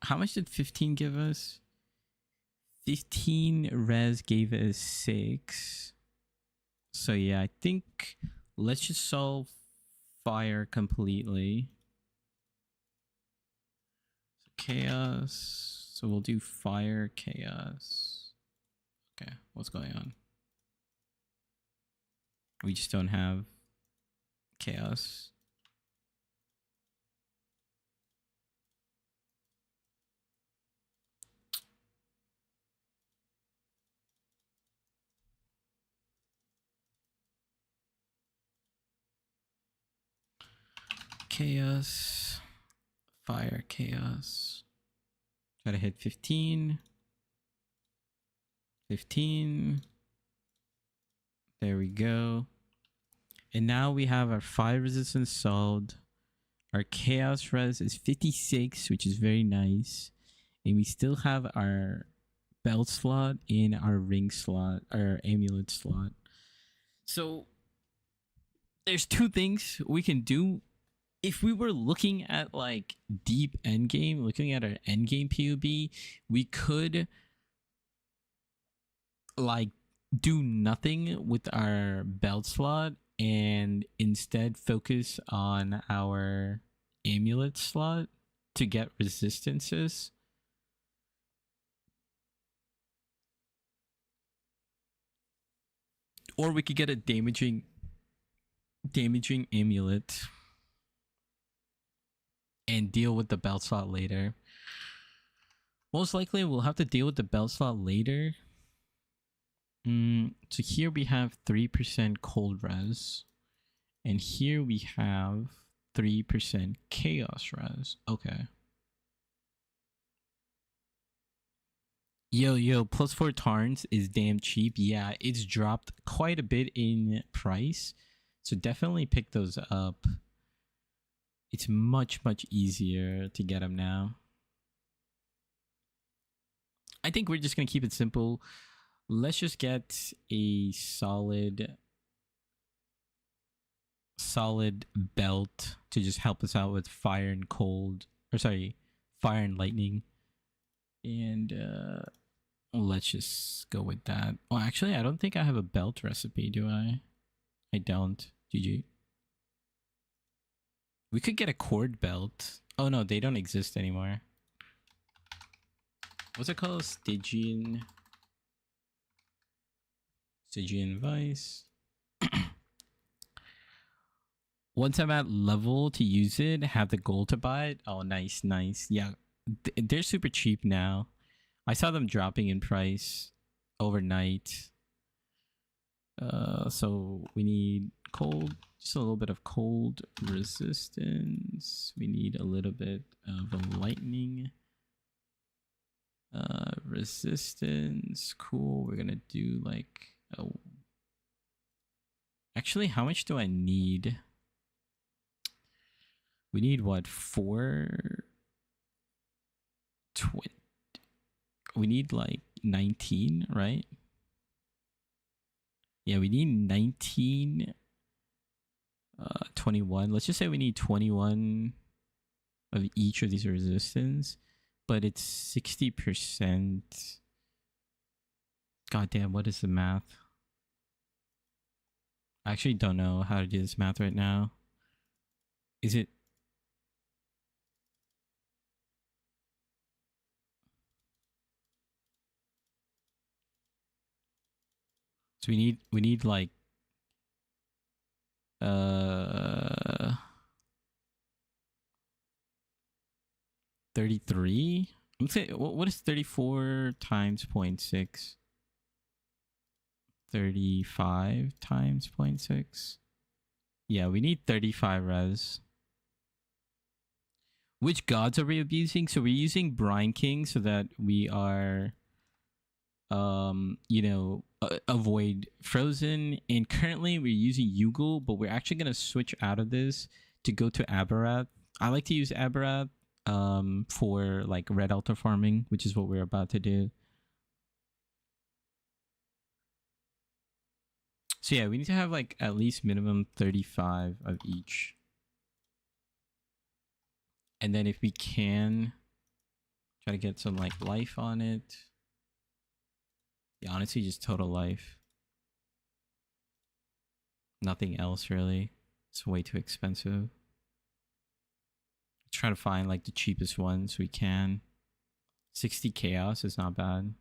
How much did 15 give us? 15 res gave us 6. So yeah, I think let's just solve fire completely. So chaos. So we'll do fire, chaos. Okay, what's going on? We just don't have chaos. Chaos, fire, chaos. Try to hit 15. 15. There we go. And now we have our fire resistance solved. Our chaos res is 56, which is very nice. And we still have our belt slot in our ring slot, our amulet slot. So there's two things we can do. If we were looking at like deep endgame, looking at our endgame PoB, we could like do nothing with our belt slot and instead focus on our amulet slot to get resistances. Or we could get a damaging amulet and deal with the belt slot later. Most likely we'll have to deal with the belt slot later. So here we have 3% cold res. And here we have 3% chaos res. Okay. Yo, +4 Tarns is damn cheap. Yeah, it's dropped quite a bit in price. So definitely pick those up. It's much easier to get them now. I think we're just going to keep it simple. Let's just get a solid belt to just help us out with fire and cold. Or sorry, fire and lightning. And let's just go with that. Oh, actually, I don't think I have a belt recipe, do I? I don't. GG. We could get a cord belt. Oh no, they don't exist anymore. What's it called? Stygian Vice. Once I'm at level to use it, have the gold to buy it. Oh, nice. Yeah, they're super cheap now. I saw them dropping in price overnight. So we need cold, just a little bit of cold resistance. We need a little bit of a lightning resistance. Cool. We're gonna do like Oh. Actually, how much do I need? We need what? 420. We need like 19, right? Yeah, we need 19, 21. Let's just say we need 21 of each of these resistance, but it's 60%. God damn, what is the math? I actually don't know how to do this math right now. Is it? So we need like 33. I'm saying what is 34 times 0.6? 35 times 0.6. Yeah, we need 35 res. Which gods are we abusing? So we're using Brine King so that we are avoid Frozen, and currently we're using Yugal, but we're actually going to switch out of this to go to Aberrath. I like to use Aberrath for like red altar farming, which is what we're about to do. So yeah, we need to have like at least minimum 35 of each. And then if we can try to get some like life on it. Yeah, honestly, just total life. Nothing else really. It's way too expensive. Try to find like the cheapest ones we can. 60 chaos is not bad.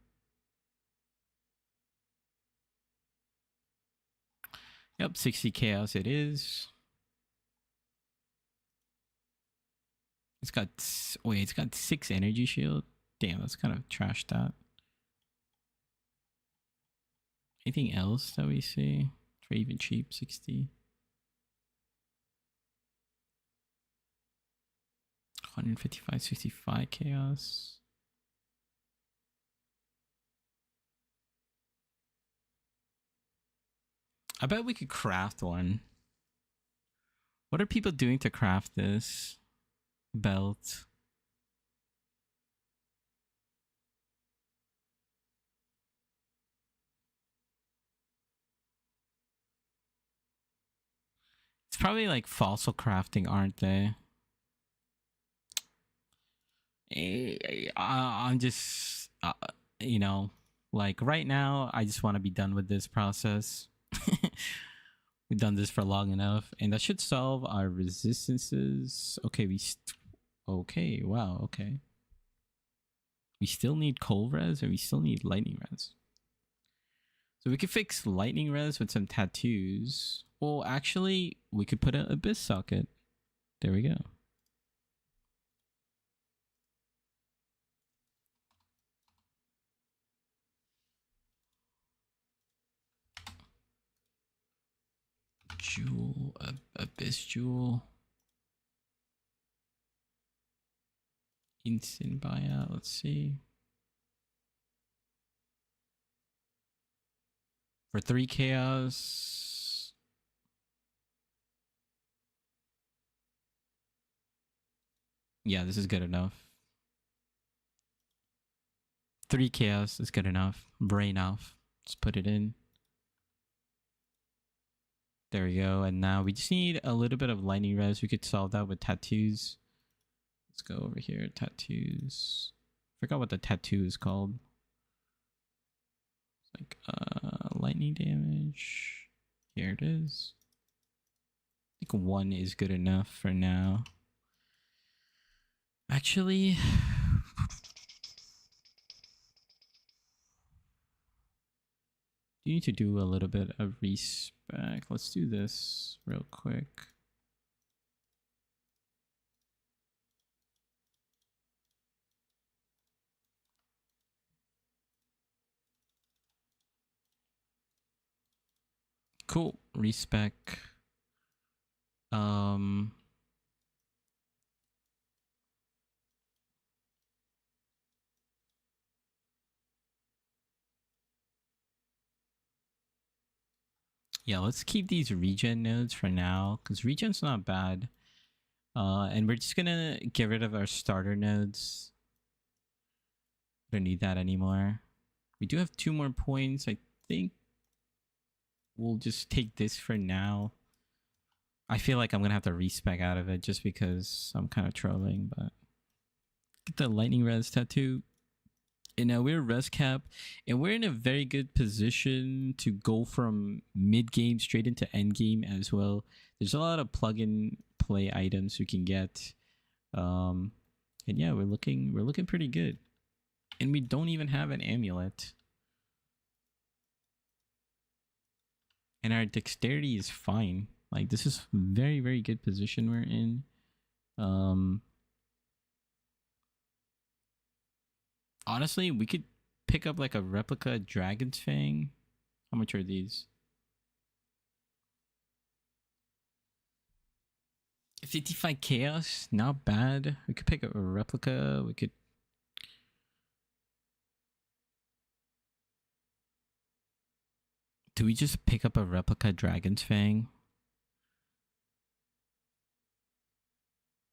Yep, 60 chaos it is. It's got, wait, it's got 6 energy shield. Damn, that's kind of trashed that. Anything else that we see for even cheap? 60. 155, 65 chaos. I bet we could craft one. What are people doing to craft this belt? It's probably like fossil crafting, aren't they? I'm just, like right now, I just want to be done with this process. We've done this for long enough, and that should solve our resistances. Okay, okay, wow, okay. We still need cold res, and we still need lightning res. So we could fix lightning res with some tattoos. Well, actually, we could put an abyss socket. There we go. Jewel, abyss jewel. Instant buyout. Let's see. For 3 chaos. Yeah, this is good enough. 3 chaos is good enough. Brain off. Let's put it in. There we go. And now we just need a little bit of lightning res. We could solve that with tattoos. Let's go over here. Tattoos. Forgot what the tattoo is called. It's like lightning damage. Here it is. I think 1 is good enough for now. Actually, you need to do a little bit of respec. Let's do this real quick. Cool. Respec. Yeah, let's keep these regen nodes for now, because regen's not bad. And we're just gonna get rid of our starter nodes. Don't need that anymore. We do have 2 more points. I think we'll just take this for now. I feel like I'm gonna have to respec out of it just because I'm kind of trolling, but get the lightning res tattoo. And now we're res cap, and we're in a very good position to go from mid game straight into end game as well. There's a lot of plug and play items we can get, and yeah, we're looking pretty good. And we don't even have an amulet, and our dexterity is fine. Like, this is very, very good position we're in. Honestly, we could pick up like a replica Dragon's Fang. How much are these? 55 chaos, not bad. We could pick up a replica. We could. Do we just pick up a replica Dragon's Fang?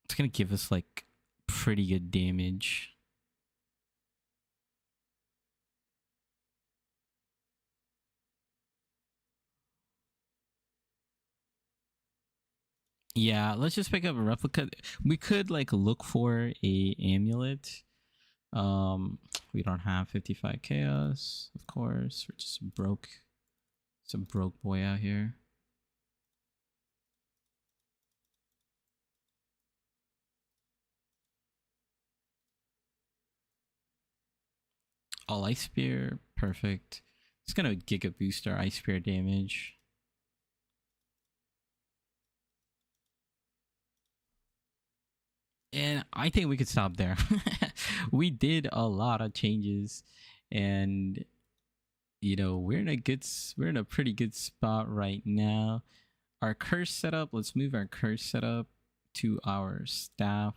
It's gonna give us like pretty good damage. Yeah, let's just pick up a replica. We could like look for a amulet. We don't have 55 chaos, of course. We're just broke. It's a broke boy out here. All ice spear, perfect. It's gonna giga boost our ice spear damage. And I think we could stop there. We did a lot of changes, and you know, we're in a pretty good spot right now. Our curse setup, let's move our curse setup to our staff,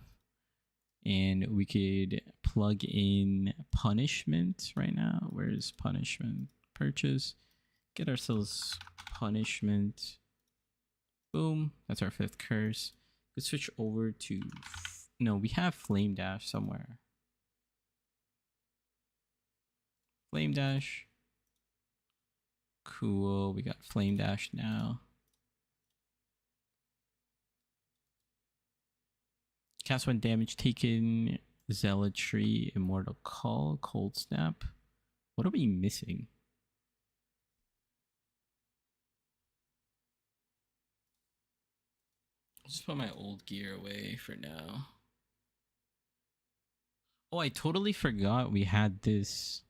and we could plug in punishment right now. Where's punishment? Purchase. Get ourselves punishment. Boom. That's our 5th curse. Let's switch over to... No, we have Flame Dash somewhere. Flame Dash. Cool. We got Flame Dash now. Cast 1 damage taken. Zealotry. Immortal Call. Cold Snap. What are we missing? I'll just put my old gear away for now. Oh, I totally forgot we had this.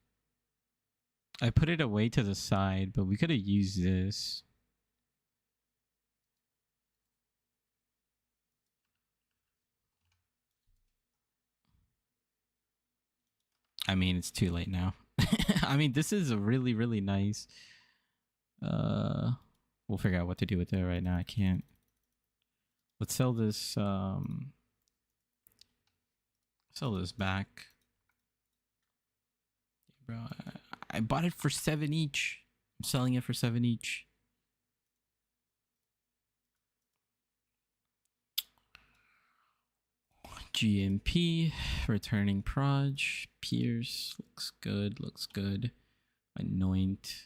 I put it away to the side, but we could have used this. I mean, it's too late now. I mean, this is really, really nice. We'll figure out what to do with it right now. I can't. Let's sell this. Sell this back. Bro, I bought it for 7 each. I'm selling it for 7 each. GMP, returning proj, Pierce, looks good, looks good. Anoint,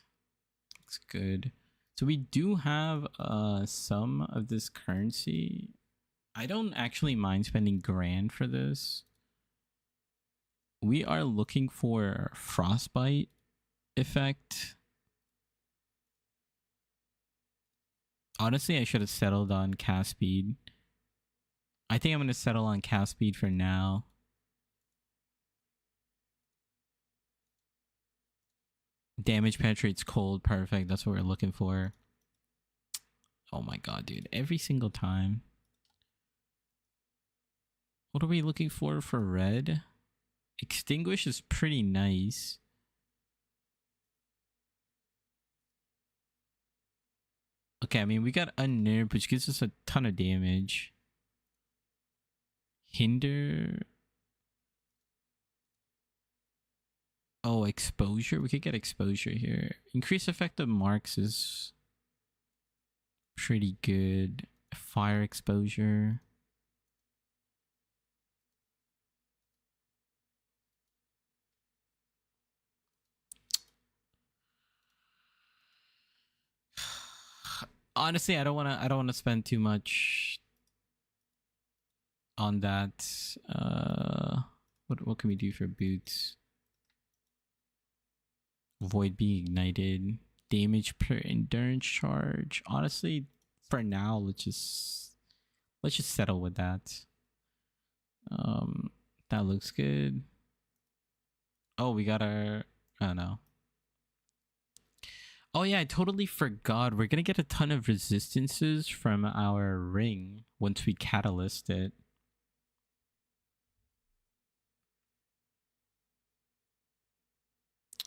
looks good. So we do have some of this currency. I don't actually mind spending grand for this. We are looking for frostbite effect. Honestly, I should have settled on cast speed. I think I'm going to settle on cast speed for now. Damage penetrates cold. Perfect. That's what we're looking for. Oh my god, dude. Every single time. What are we looking for red? Extinguish is pretty nice. Okay, I mean, we got Unnerve, which gives us a ton of damage. Hinder. Oh, exposure. We could get exposure here. Increase effective marks is pretty good. Fire exposure. Honestly, I don't want to spend too much on that. What can we do for boots? Void being ignited. Damage per endurance charge. Honestly, for now, let's just settle with that. That looks good. Oh, we got our. Oh no. Oh yeah, I totally forgot. We're gonna get a ton of resistances from our ring once we catalyst it.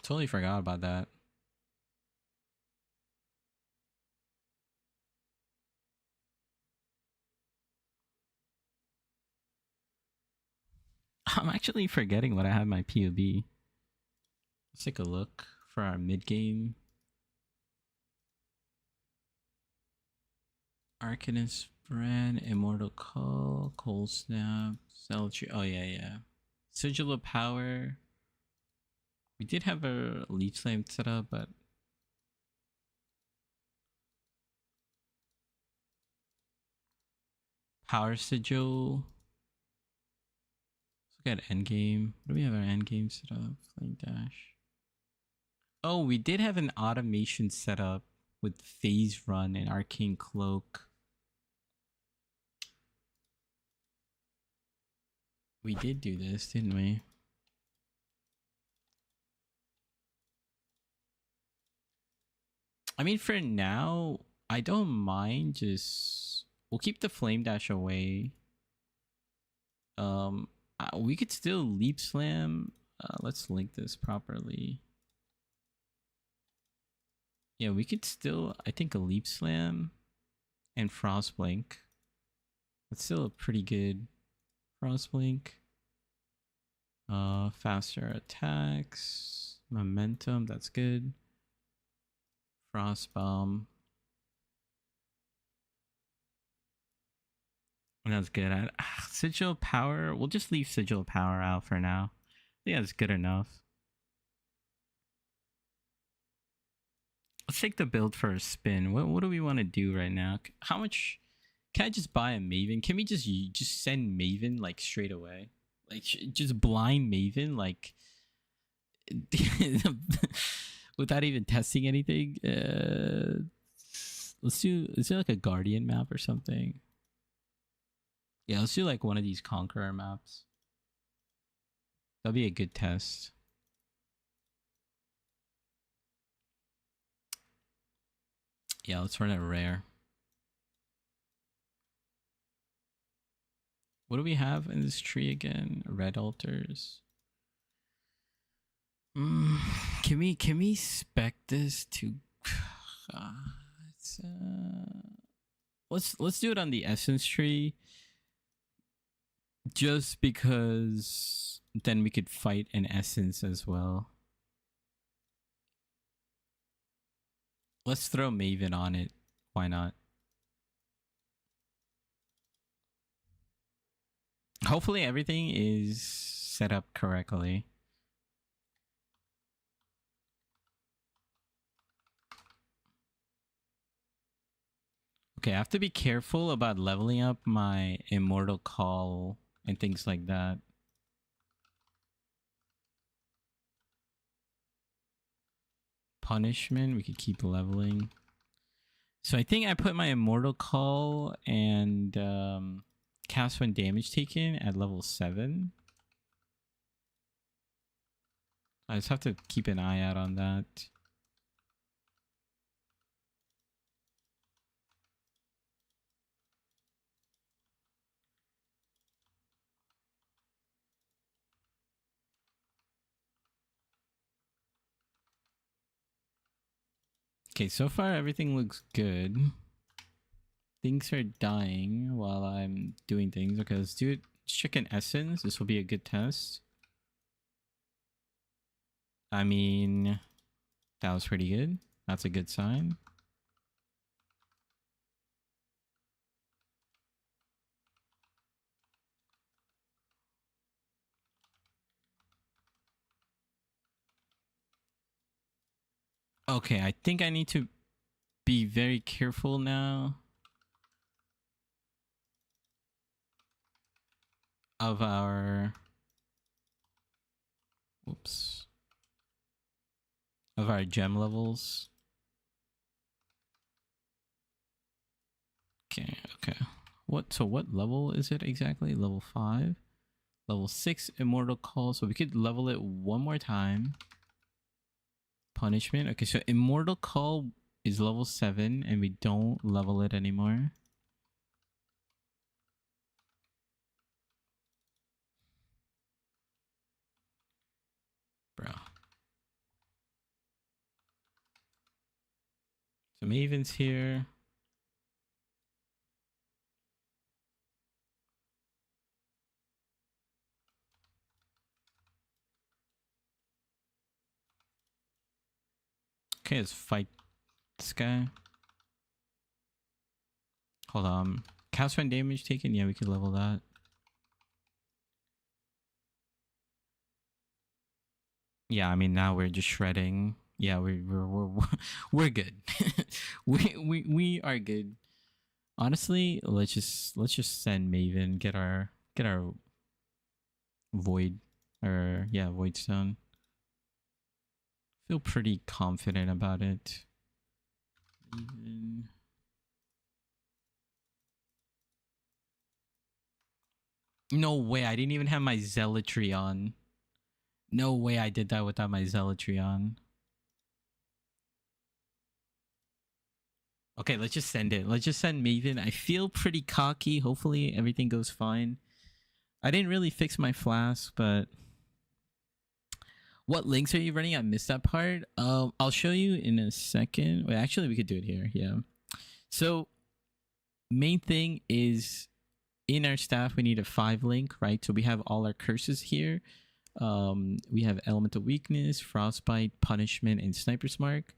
Totally forgot about that. I'm actually forgetting what I have my POB. Let's take a look for our mid game. Arcanist Brand, Immortal Call, Cold Snap, Celdry. Oh yeah. Sigil of Power. We did have a Leech Flame set up, but Power Sigil. Let's look at endgame. What do we have our endgame set up? Flame Dash. Oh, we did have an automation set up with Phase Run and Arcane Cloak. We did do this, didn't we? I mean, for now, I don't mind. Just we'll keep the Flame Dash away. We could still Leap Slam. Let's link this properly. Yeah, we could still, I think, a Leap Slam and Frost Blink. That's still a pretty good Frost Blink. Faster attacks, momentum. That's good. Frost Bomb. That's good. Sigil Power. We'll just leave Sigil Power out for now. Yeah, it's good enough. Let's take the build for a spin. What do we want to do right now? How much? Can I just buy a Maven? Can we just send Maven like straight away? Like just blind Maven like without even testing anything? Let's do. Is there like a Guardian map or something? Yeah, let's do like one of these Conqueror maps. That'll be a good test. Yeah, let's run it rare. What do we have in this tree again? Red altars. Can we spec this to? Let's do it on the essence tree. Just because then we could fight an essence as well. Let's throw Maven on it. Why not? Hopefully everything is set up correctly. Okay, I have to be careful about leveling up my Immortal Call and things like that. Punishment, we could keep leveling. So I think I put my Immortal Call and cast when damage taken at level 7. I just have to keep an eye out on that. Okay, so far everything looks good. Things are dying while I'm doing things. Okay, let's do it. Let's check an essence. This will be a good test. I mean, that was pretty good. That's a good sign. Okay, I think I need to be very careful now of our whoops of our gem levels. Okay, okay. What level is it exactly? Level 5? Level 6 Immortal Call. So we could level it one more time. Punishment. Okay, so Immortal Call is level 7 and we don't level it anymore. Bro. So Maven's here. Okay, let's fight this guy. Hold on. Cast when damage taken? Yeah, we could level that. Yeah, I mean now we're just shredding. Yeah, we're good. we are good. Honestly, let's just send Maven, get our void, or yeah, void stone. Feel pretty confident about it. Maven. No way, I didn't even have my zealotry on. No way I did that without my zealotry on. Okay, let's just send it. Let's just send Maven. I feel pretty cocky. Hopefully everything goes fine. I didn't really fix my flask, but what links are you running? I missed that part. I'll show you in a second. Wait, actually, we could do it here. Yeah. So main thing is in our staff we need a 5 link, right? So we have all our curses here. We have elemental weakness, frostbite, punishment, and sniper's mark.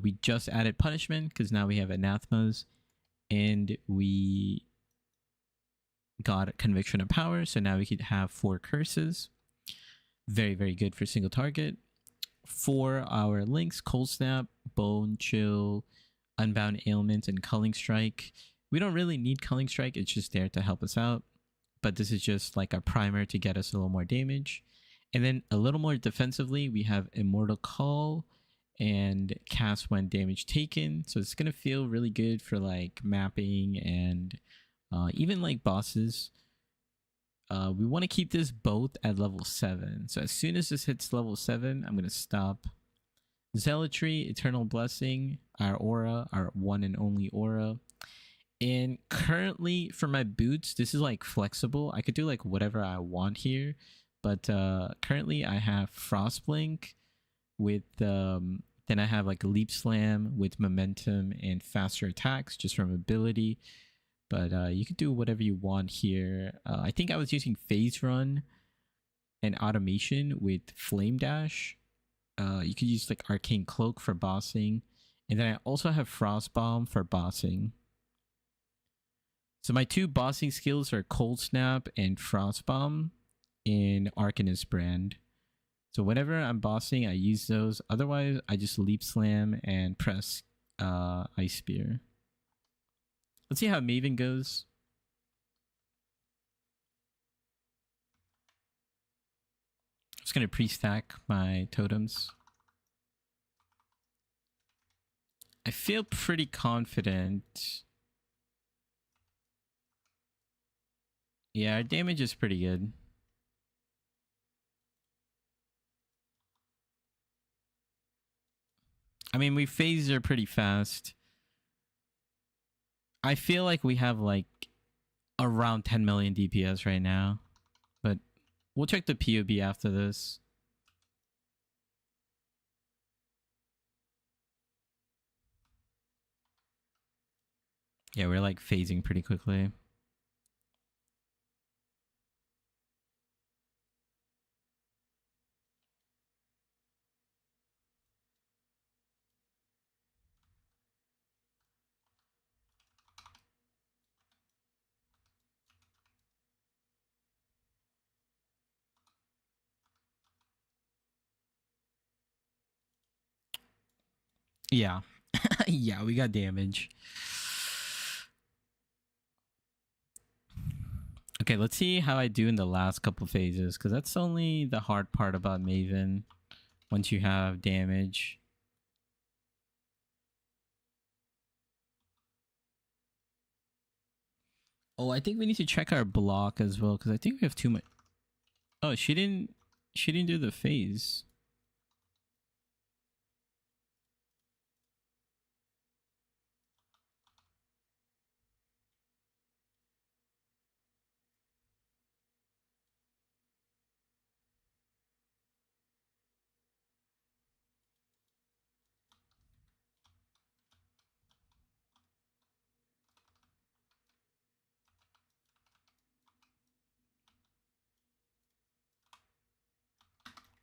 We just added punishment because now we have anathemas, and we got conviction of power. So now we could have 4 curses. Very, very good for single target. For our links, cold snap, bone chill, unbound ailments, and culling strike. We don't really need culling strike. It's just there to help us out. But this is just like a primer to get us a little more damage. And then a little more defensively, we have Immortal Call and cast when damage taken. So it's going to feel really good for like mapping and even like bosses. We want to keep this both at level 7. So as soon as this hits level 7, I'm going to stop. Zealotry, Eternal Blessing, our aura, our one and only aura. And currently for my boots, this is like flexible. I could do like whatever I want here. But currently I have Frostblink with then I have like Leap Slam with momentum and faster attacks just from ability. But you could do whatever you want here. I think I was using Phase Run and Automation with Flame Dash. You could use like Arcane Cloak for bossing. And then I also have Frost Bomb for bossing. So my 2 bossing skills are Cold Snap and Frost Bomb in Arcanist brand. So whenever I'm bossing, I use those. Otherwise, I just Leap Slam and press Ice Spear. Let's see how Maven goes. I'm just going to pre-stack my totems. I feel pretty confident. Yeah, our damage is pretty good. I mean, we phase her pretty fast. I feel like we have like around 10 million DPS right now. But we'll check the PoB after this. Yeah, we're like phasing pretty quickly. Yeah. Yeah, we got damage. Okay, let's see how I do in the last couple phases, because that's only the hard part about Maven. Once you have damage. Oh, I think we need to check our block as well, because I think we have too much. Oh, she didn't do the phase.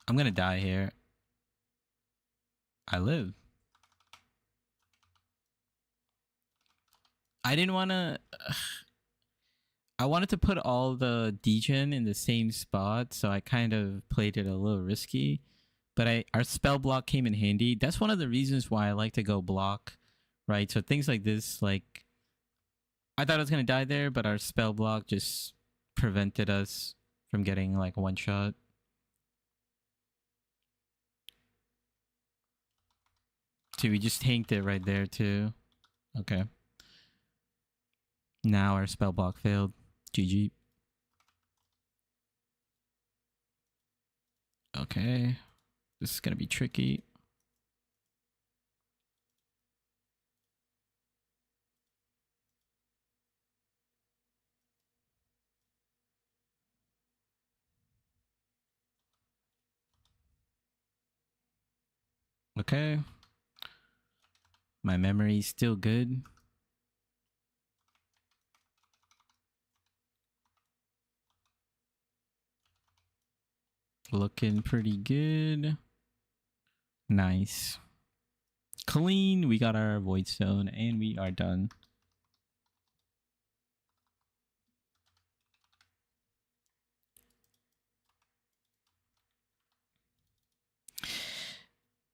I'm gonna die here. I live. I didn't want to... I wanted to put all the degen in the same spot, so I kind of played it a little risky. But our spell block came in handy. That's one of the reasons why I like to go block, right? So things like this, like... I thought I was going to die there, but our spell block just prevented us from getting, like, one shot. So we just tanked it right there, too. Okay. Now our spell block failed. GG. Okay. This is going to be tricky. Okay. My memory's still good. Looking pretty good. Nice. Clean. We got our void stone and we are done.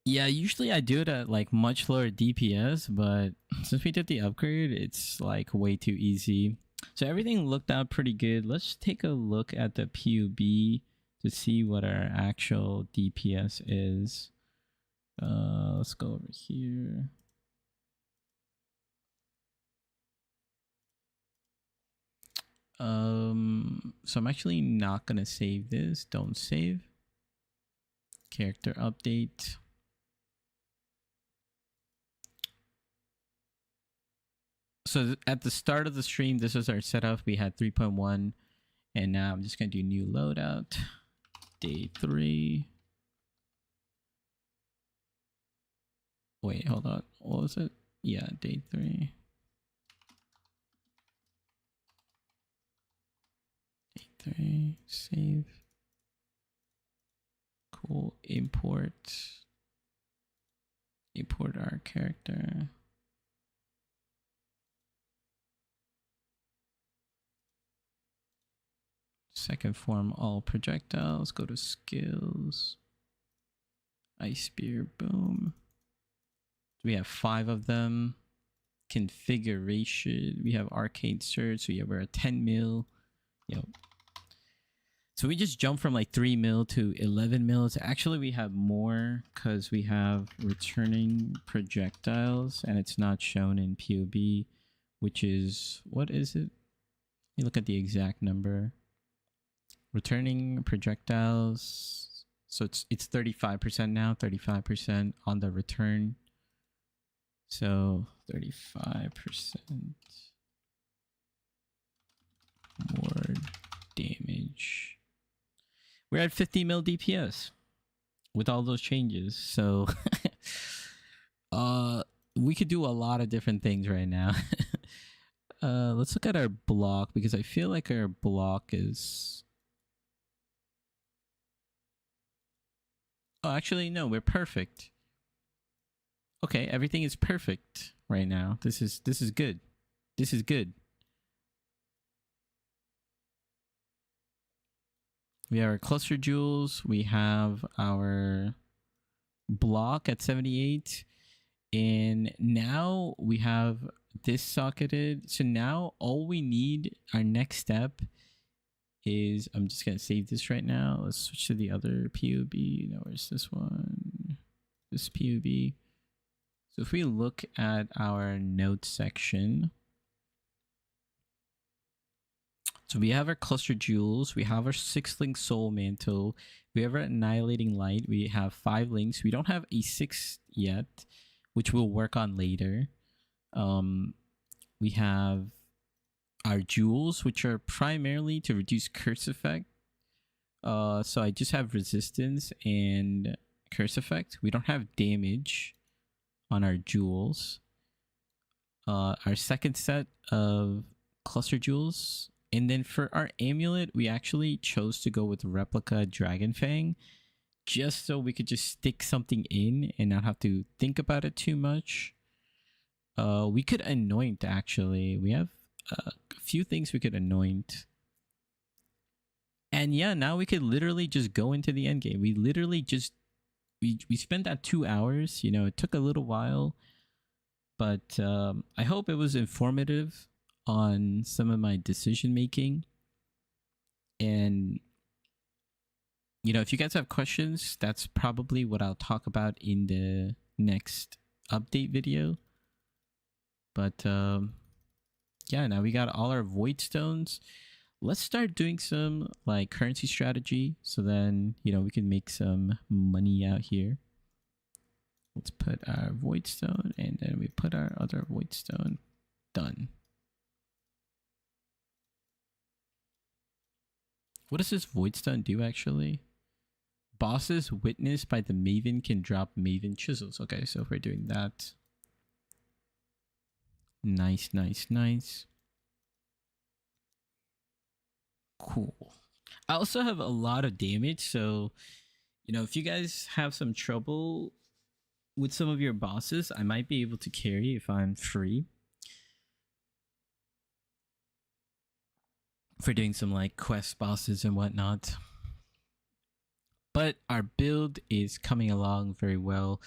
Yeah, usually I do it at like much lower DPS, but since we did the upgrade, it's like way too easy. So everything looked out pretty good. Let's take a look at the PUB to see what our actual DPS is. Let's go over here. So I'm actually not gonna save this. Don't save. Character update. So at the start of the stream, this was our setup. We had 3.1, and now I'm just gonna do new loadout. Day 3. Wait, hold on. What was it? Yeah, day 3. Day 3. Save. Cool. Import. Import our character. Second form all projectiles. Go to skills. Ice spear. Boom. We have 5 of them. Configuration. We have arcade surge. So yeah, we're at 10 mil. Yep. So we just jumped from like 3 mil to 11 mils. Actually, we have more because we have returning projectiles and it's not shown in POB, which is, what is it? You look at the exact number. Returning projectiles. So it's 35% now, 35% on the return. So 35% more damage. We're at 50 mil DPS with all those changes. So we could do a lot of different things right now. Let's look at our block because I feel like our block is... Oh, actually, no, we're perfect. Okay, everything is perfect right now. This is good. This is good. We have our cluster jewels. We have our block at 78. And now we have this socketed. So now all we need, our next step is, I'm just going to save this right now. Let's switch to the other POB. Now, where's this one? This POB. So if we look at our notes section, so we have our cluster jewels, we have our 6-link soul mantle, we have our annihilating light, we have 5 links. We don't have a 6th yet, which we'll work on later. We have our jewels, which are primarily to reduce curse effect. So I just have resistance and curse effect. We don't have damage on our jewels. Our second set of cluster jewels. And then for our amulet, we actually chose to go with replica Dragon Fang, just so we could just stick something in and not have to think about it too much. We could anoint, actually. We have a few things we could anoint. And yeah, now we could literally just go into the end game. We literally just, we spent that 2 hours. You know, it took a little while, but I hope it was informative on some of my decision making. And you know, if you guys have questions, that's probably what I'll talk about in the next update video. But yeah, now we got all our void stones. Let's start doing some like currency strategy, so then, you know, we can make some money out here. Let's put our void stone, and then we put our other void stone. Done. What does this void stone do actually? Bosses witnessed by the Maven can drop Maven chisels. Okay, so if we're doing that. Nice, nice, nice. Cool. I also have a lot of damage, so, you know, if you guys have some trouble with some of your bosses, I might be able to carry if I'm free. For doing some like quest bosses and whatnot. But our build is coming along very well.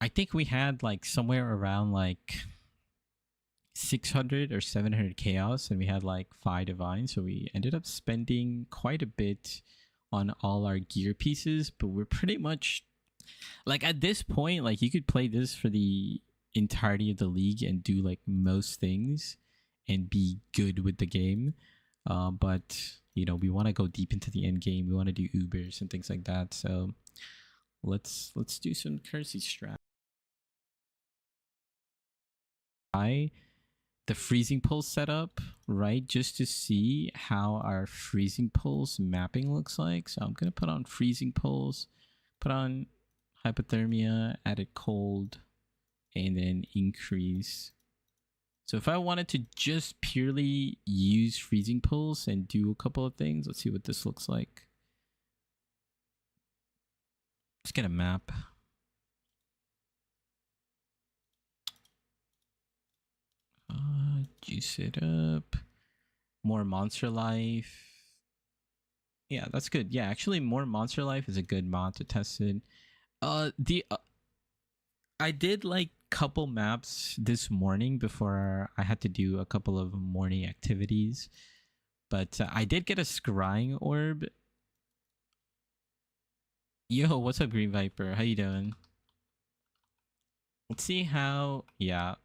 I think we had like somewhere around like 600 or 700 chaos, and we had like 5 divine, so we ended up spending quite a bit on all our gear pieces. But we're pretty much like, at this point, like, you could play this for the entirety of the league and do like most things and be good with the game. But you know, we want to go deep into the end game. We want to do Ubers and things like that. So let's do some currency strat. The freezing pulse setup, right? Just to see how our freezing pulse mapping looks like. So I'm gonna put on freezing pulse, put on hypothermia, added cold, and then increase. So if I wanted to just purely use freezing pulse and do a couple of things, let's see what this looks like. Let's get a map. Juice it up. More monster life. Yeah, that's good. Yeah, actually, more monster life is a good mod to test it. I did like couple maps this morning before I had to do a couple of morning activities, but I did get a scrying orb. Yo, what's up, Green Viper? How you doing? Let's see how. Yeah,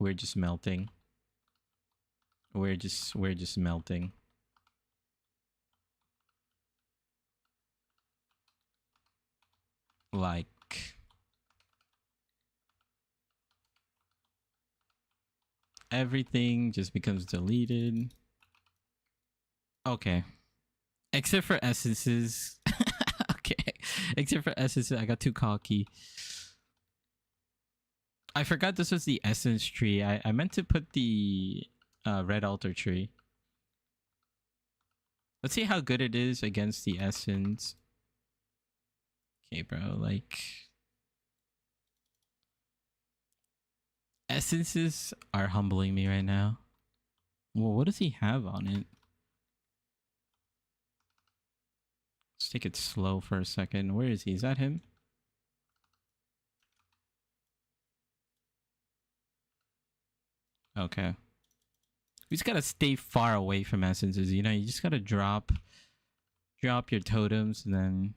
we're just melting. We're just melting. Like, everything just becomes deleted. Okay. Except for essences. Okay. Except for essences, I got too cocky. I forgot this was the essence tree. I meant to put the red altar tree. Let's see how good it is against the essence. Okay, bro. Like, essences are humbling me right now. Well, what does he have on it? Let's take it slow for a second. Where is he? Is that him? Okay. We just gotta stay far away from essences, you know, you just gotta drop your totems and then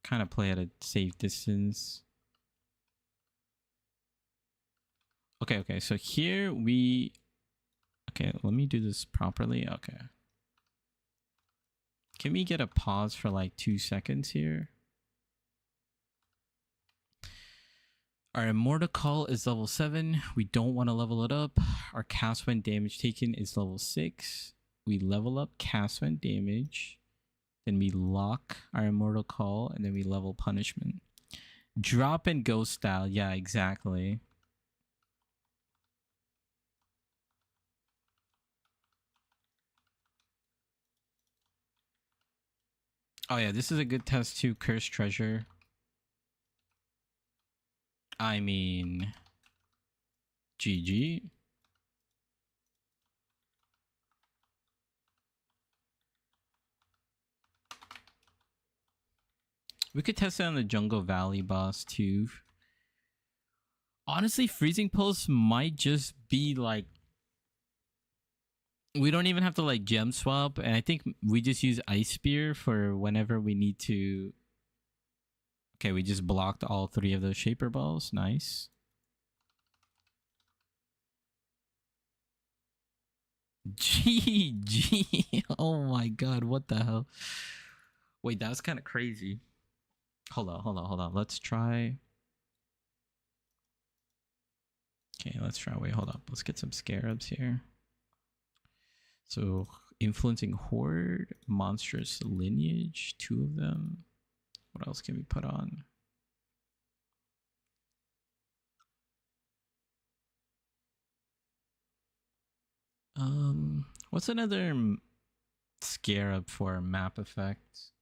kind of play at a safe distance. Okay, so here we... Okay, let me do this properly. Okay. Can we get a pause for like 2 seconds here? Our Immortal Call is level 7. We don't want to level it up. Our cast when damage taken is level 6. We level up cast when damage. Then we lock our Immortal Call and then we level punishment. Drop and go style. Yeah, exactly. Oh yeah, this is a good test too. Cursed Treasure. I mean, GG. We could test it on the Jungle Valley boss too. Honestly, Freezing Pulse might just be like... We don't even have to like gem swap, and I think we just use Ice Spear for whenever we need to... Okay, we just blocked all 3 of those Shaper Balls. Nice. GG. Oh my god, what the hell? Wait, that was kind of crazy. Hold on. Let's try... Okay, let's try... Wait, hold up. Let's get some Scarabs here. So, Influencing Horde, Monstrous Lineage, 2 of them. What else can we put on? What's another Scarab for map effects?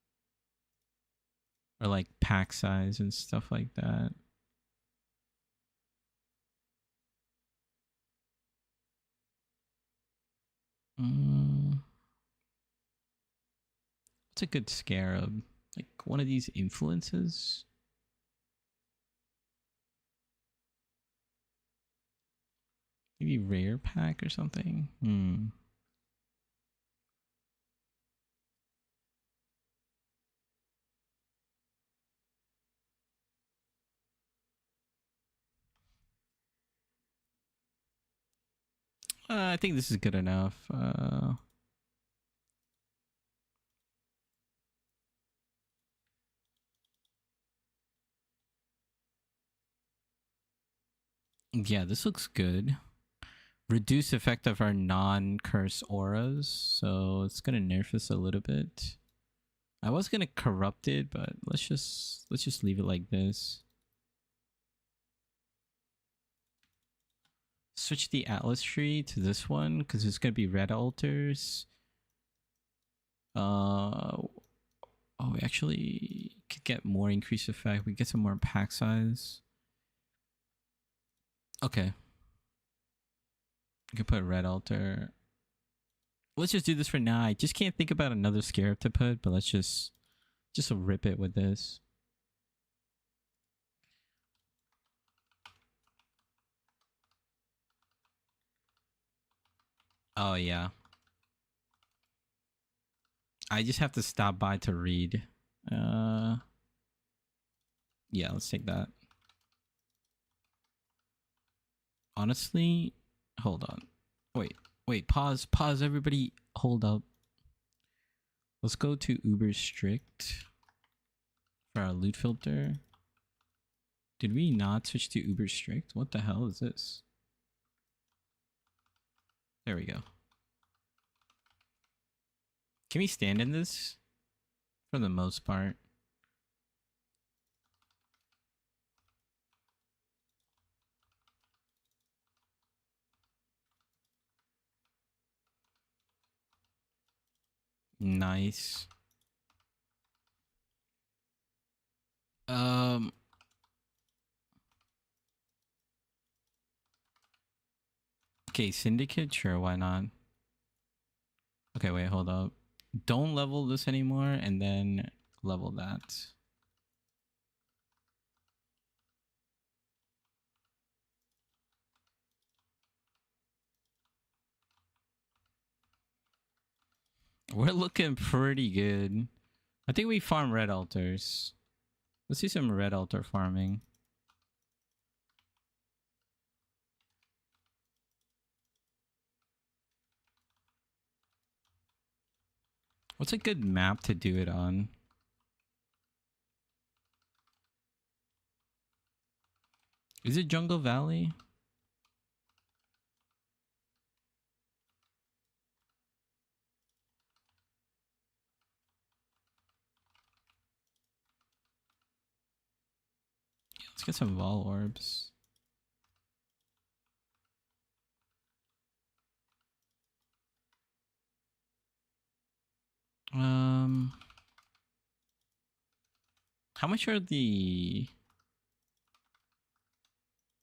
Or like pack size and stuff like that. What's a good Scarab? Like one of these influences? Maybe rare pack or something? I think this is good enough. Yeah, this looks good. Reduce effect of our non-curse auras, so it's gonna nerf us a little bit. I was gonna corrupt it, but let's just leave it like this. Switch the Atlas tree to this one because it's gonna be red altars. Oh, we actually could get more increased effect. We get some more pack size. Okay. We can put red altar. Let's just do this for now. I just can't think about another scarab to put, but let's just rip it with this. Oh yeah. I just have to stop by to read. Yeah, let's take that. Honestly, hold on. Wait, pause, everybody. Hold up. Let's go to Uber Strict for our loot filter. Did we not switch to Uber Strict? What the hell is this? There we go. Can we stand in this? For the most part. Nice. Okay, Syndicate? Sure, why not? Okay, wait, hold up. Don't level this anymore, and then level that. We're looking pretty good. I think we farm red altars. Let's see some red altar farming. What's a good map to do it on? Is it Jungle Valley? Let's get some Vol Orbs. How much are the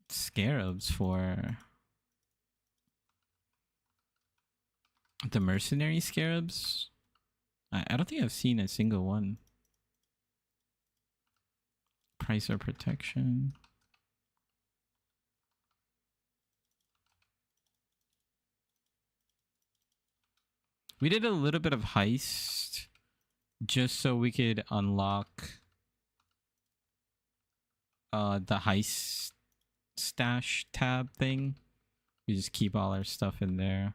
scarabs for? The mercenary scarabs? I don't think I've seen a single one. Price or protection. We did a little bit of heist just so we could unlock the heist stash tab thing. We just keep all our stuff in there.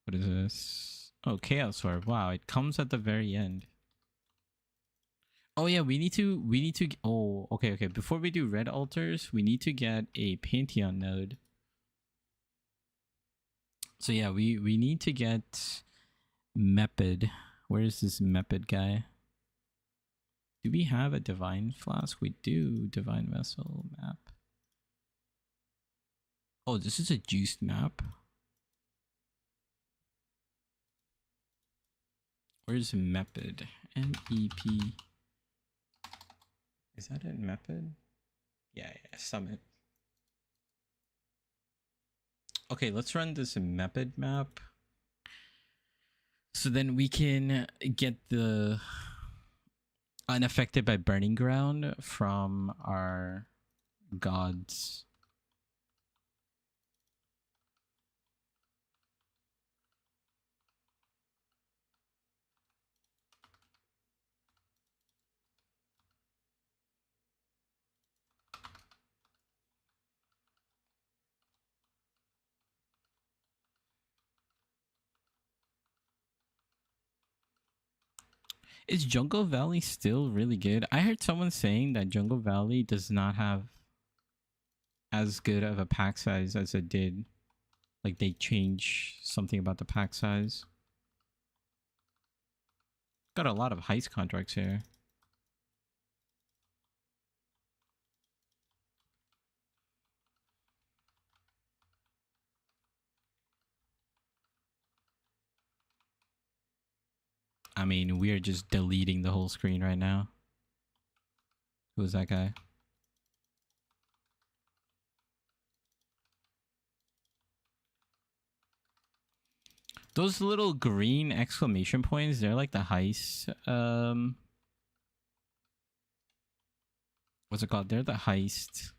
What is this? Oh, Chaos Orb. Wow, it comes at the very end. Oh yeah, we need to oh, okay. Before we do red altars, we need to get a Pantheon node. So yeah, we need to get Mepid. Where is this Mepid guy? Do we have a Divine Flask? We do. Divine Vessel map. Oh, this is a juiced map. Where's Mepid? M-E-P. Is that it, Mepid? Yeah, Summit. Okay, let's run this Mepid map. So then we can get the unaffected by burning ground from our gods. Is Jungle Valley still really good? I heard someone saying that Jungle Valley does not have as good of a pack size as it did. Like they changed something about the pack size. Got a lot of heist contracts here. I mean, we are just deleting the whole screen right now. Who is that guy? Those little green exclamation points, they're like the heist. What's it called? They're the heist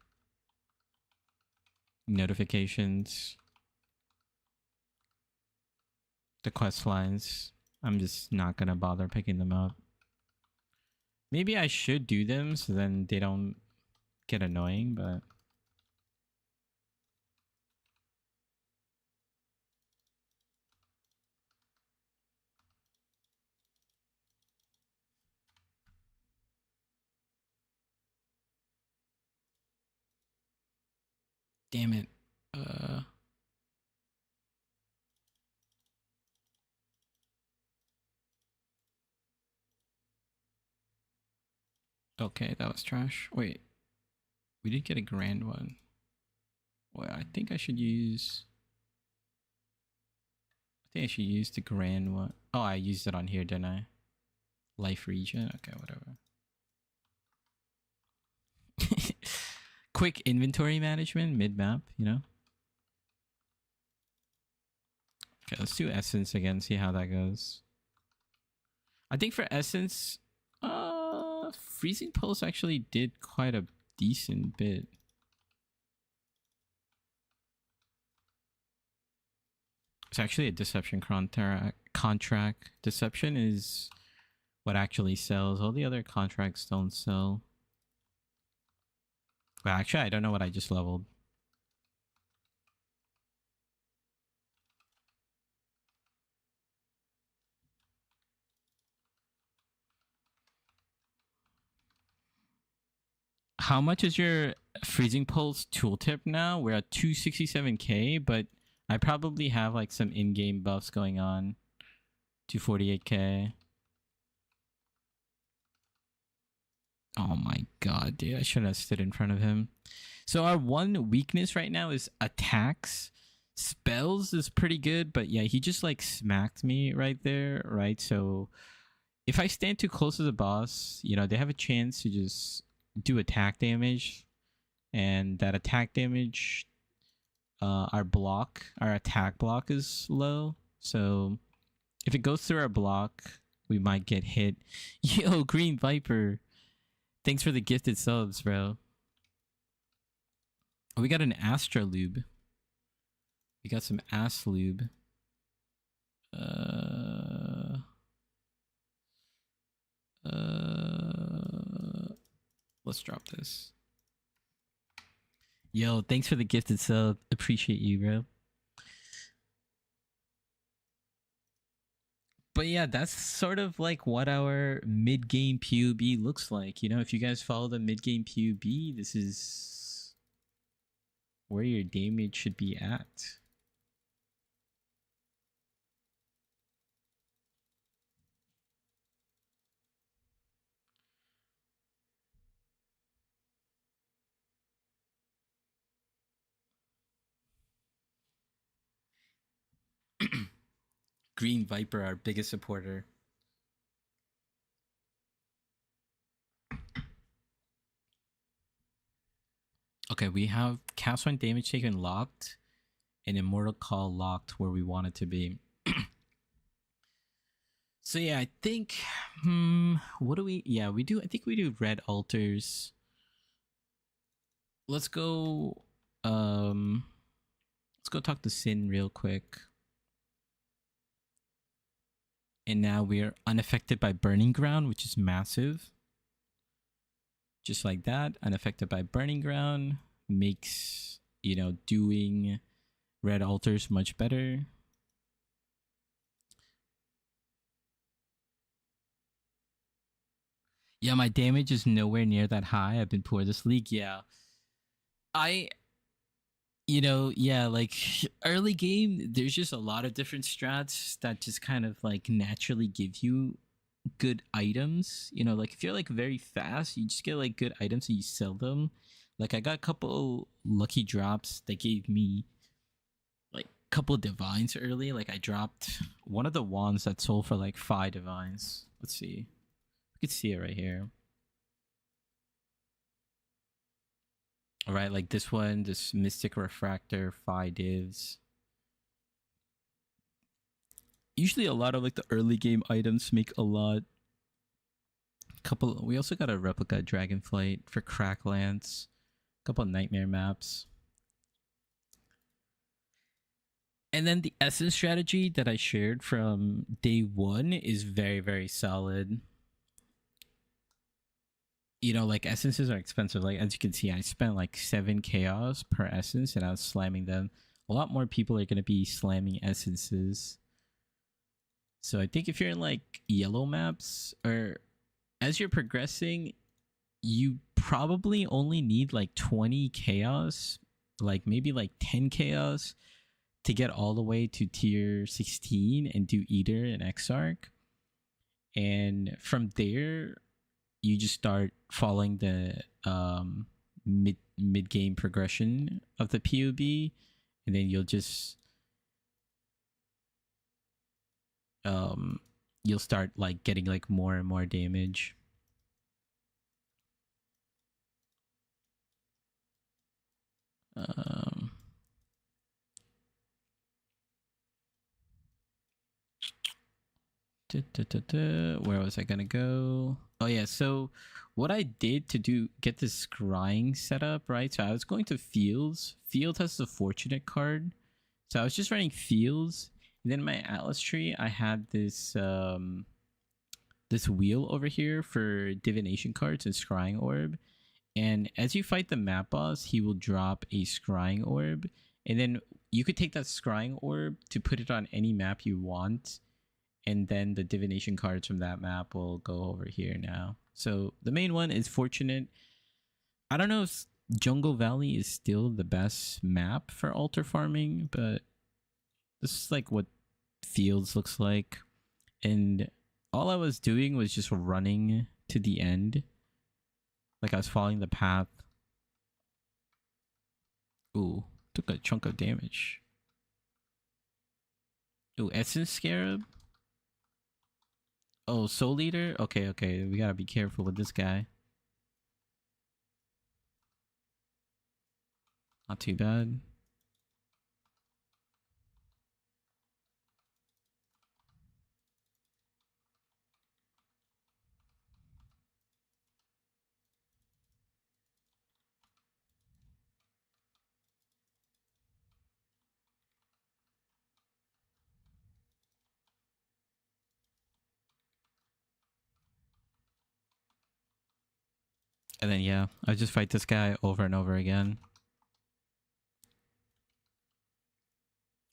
notifications. The quest lines. I'm just not gonna bother picking them up. Maybe I should do them so then they don't get annoying, but... Damn it. Okay, that was trash. Wait. We did get a grand one. Well, I think I should use... I think I should use the grand one. Oh, I used it on here, didn't I? Life region? Okay, whatever. Quick inventory management mid-map, you know? Okay, let's do Essence again, see how that goes. I think for Essence, Freezing Pulse actually did quite a decent bit. It's actually a deception contract. Deception is what actually sells. All the other contracts don't sell. Well, actually, I don't know what I just leveled. How much is your Freezing Pulse tooltip now? We're at 267k, but I probably have like some in-game buffs going on. 248k. Oh my god, dude. I shouldn't have stood in front of him. So our one weakness right now is attacks. Spells is pretty good, but yeah, he just like smacked me right there, right? So if I stand too close to the boss, you know, they have a chance to just do attack damage. And that attack damage, our attack block is low. So if it goes through our block, we might get hit. Yo, Green Viper. Thanks for the gifted subs, bro. Oh, we got an Astra Lube. We got some ass lube. Let's drop this. Yo, thanks for the gifted sub. Appreciate you, bro. But yeah, that's sort of like what our mid-game PUB looks like. You know, if you guys follow the mid-game PUB, this is where your damage should be at. Green Viper, our biggest supporter. Okay, we have cast one damage taken locked and Immortal Call locked where we want it to be. So yeah, I think what do we we do I think we do red altars. Let's go talk to Sin real quick. And now we're unaffected by Burning Ground, which is massive. Just like that, unaffected by Burning Ground makes, you know, doing red altars much better. Yeah, my damage is nowhere near that high. I've been poor this league. Yeah. Like early game, there's just a lot of different strats that just kind of like naturally give you good items. You know, like if you're like very fast, you just get like good items and you sell them. Like I got a couple lucky drops that gave me like a couple divines early. Like I dropped one of the wands that sold for like 5 divines. Let's see. You can see it right here. All right, like this one, this Mystic Refractor, 5 divs. Usually a lot of like the early game items make a lot. We also got a replica Dragonflight for Cracklands. A couple of nightmare maps. And then the essence strategy that I shared from day 1 is very, very solid. You know, like essences are expensive. Like as you can see, I spent like 7 chaos per essence and I was slamming them. A lot more people are going to be slamming essences. So I think if you're in like yellow maps or as you're progressing, you probably only need like 20 chaos, like maybe like 10 chaos to get all the way to tier 16 and do Eater and Exarch. And from there, you just start following the mid game progression of the PUB, and then you'll just you'll start like getting like more and more damage. Where was I gonna go? Oh yeah, so what I did to get this scrying set up, right? So I was going to Fields. Field has the Fortunate card. So I was just running Fields, And then my Atlas tree, I had this this wheel over here for divination cards and scrying orb. And as you fight the map boss, he will drop a scrying orb. And then you could take that scrying orb to put it on any map you want. And then the divination cards from that map will go over here now. So the main one is Fortunate. I don't know if Jungle Valley is still the best map for altar farming, but this is like what Fields looks like. And all I was doing was just running to the end. Like I was following the path. Ooh, took a chunk of damage. Ooh, Essence Scarab. Oh, Soul Eater? Okay, okay. We gotta be careful with this guy. Not too bad. And then, yeah, I just fight this guy over and over again.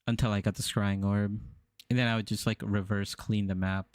Until I got the Scrying Orb. And then I would just like reverse clean the map.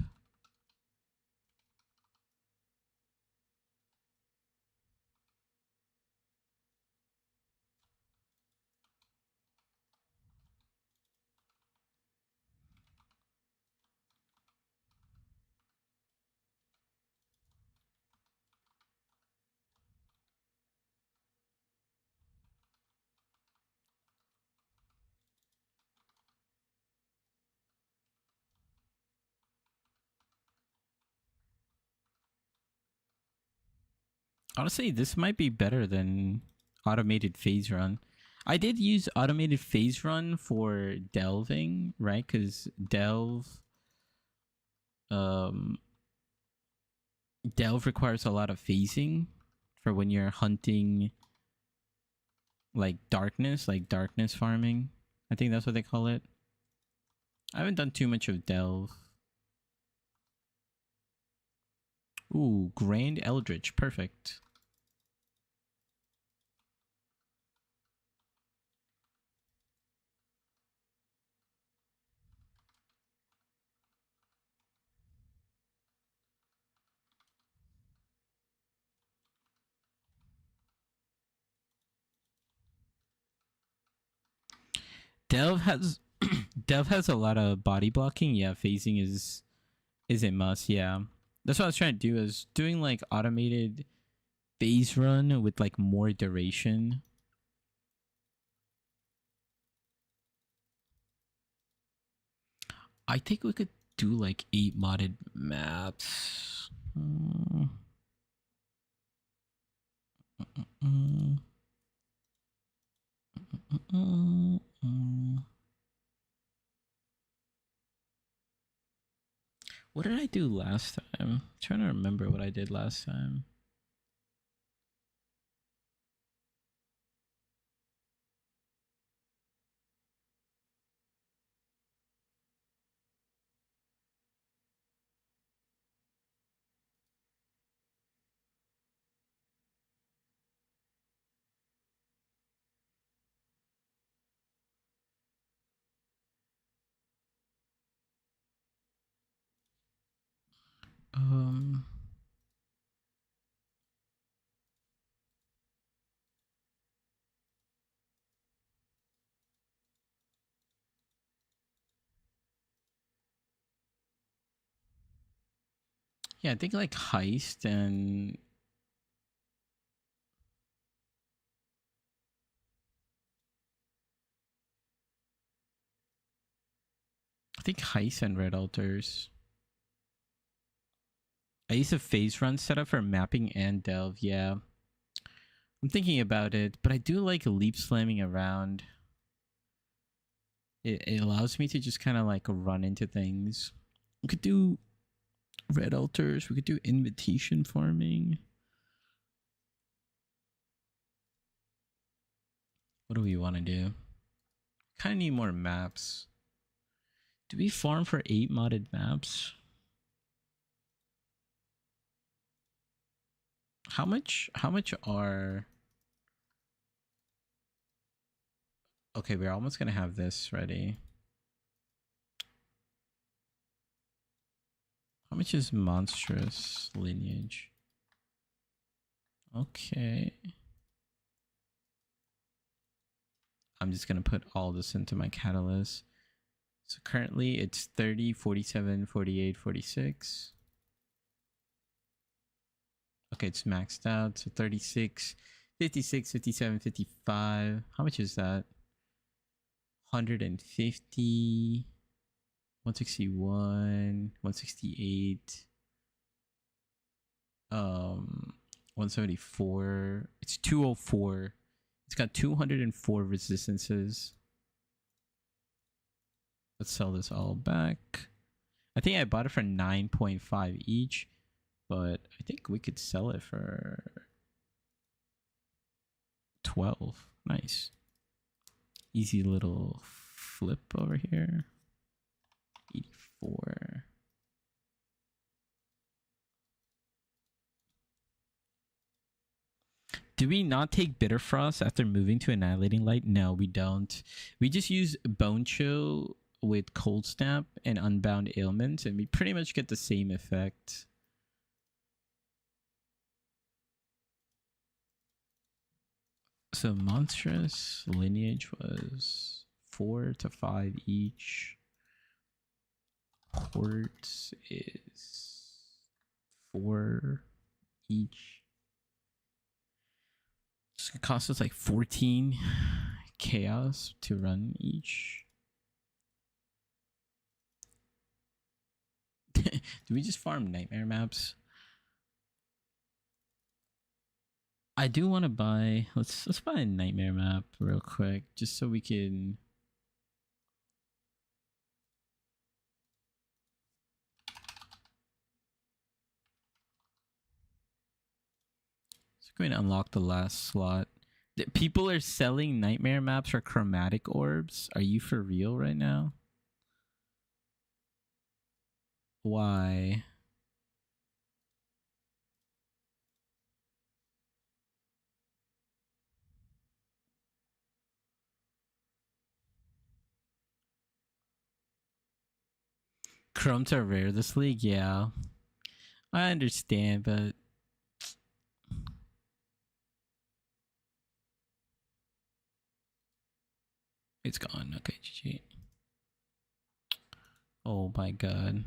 Honestly, this might be better than automated phase run. I did use automated phase run for delving, right? Because delve requires a lot of phasing for when you're hunting like darkness farming. I think that's what they call it. I haven't done too much of delve. Ooh, Grand Eldritch, perfect. Delve has Delve has a lot of body blocking. Yeah, phasing is a must. Yeah, that's what I was trying to do. Is doing like automated phase run with like more duration. I think we could do like 8 modded maps. What did I do last time? I'm trying to remember what I did last time. Um, yeah, I think like heist and red altars. I used a phase run setup for mapping and delve. Yeah, I'm thinking about it, but I do like leap slamming around. It allows me to just kind of like run into things. We could do red altars. We could do invitation farming. What do we want to do? Kind of need more maps. Do we farm for 8 modded maps? How much are... Okay, we're almost gonna have this ready. How much is monstrous lineage? Okay. I'm just gonna put all this into my catalyst. So currently it's 30, 47, 48, 46. Okay, it's maxed out. So 36, 56, 57, 55. How much is that? 150, 161, 168, 174. It's 204. It's got 204 resistances. Let's sell this all back. I think I bought it for 9.5 each, but I think we could sell it for 12. Nice. Easy little flip over here. 84. Do we not take Bitter Frost after moving to Annihilating Light? No, we don't. We just use Bone Chill with Cold Snap and Unbound Ailment, and we pretty much get the same effect. So monstrous lineage was 4 to 5 each. Quartz is 4 each. It's gonna cost us like 14 chaos to run each. Do we just farm nightmare maps? I do want to buy. Let's buy a nightmare map real quick, just so we can. So we're going to unlock the last slot. People are selling nightmare maps for chromatic orbs. Are you for real right now? Why? Chromes are rare this league? Yeah. I understand, but... It's gone. Okay, GG. Oh my god.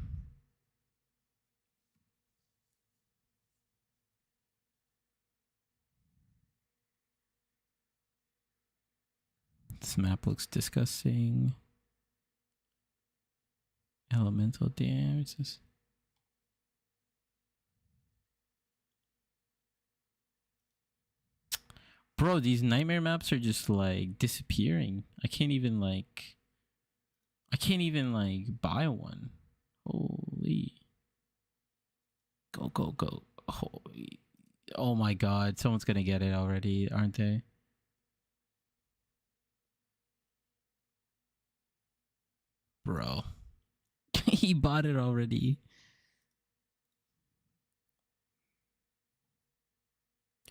This map looks disgusting. Elemental damage. Bro, these nightmare maps are just like disappearing. I can't even like buy one. Holy. Go, go, go. Holy. Oh my god, someone's gonna get it already, aren't they? Bro. He bought it already.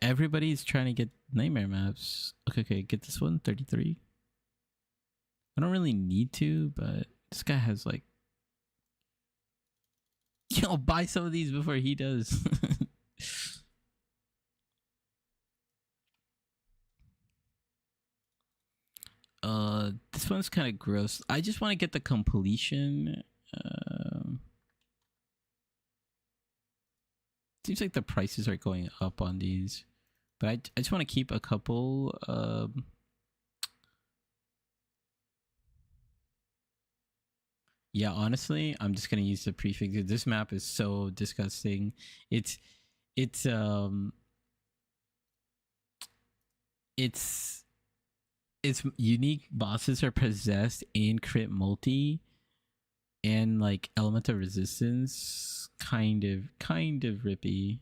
Everybody's trying to get nightmare maps. Okay, get this one, 33. I don't really need to, but this guy has like... Yo, buy some of these before he does. This one's kind of gross. I just want to get the completion. Seems like the prices are going up on these, but I just want to keep a couple. Yeah, honestly, I'm just gonna use the prefix. This map is so disgusting. Its unique bosses are possessed in crit multi and like elemental resistance. Kind of rippy.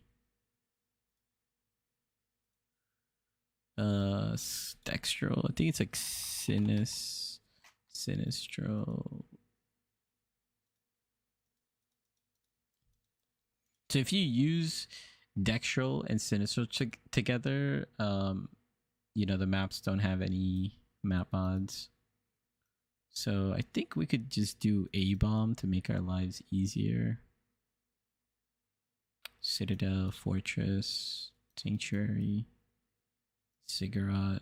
Dextral. I think it's like Sinistro. So if you use Dextral and Sinistral together, you know, the maps don't have any map mods. So I think we could just do A-Bomb to make our lives easier. Citadel, Fortress, Sanctuary, Ziggurat,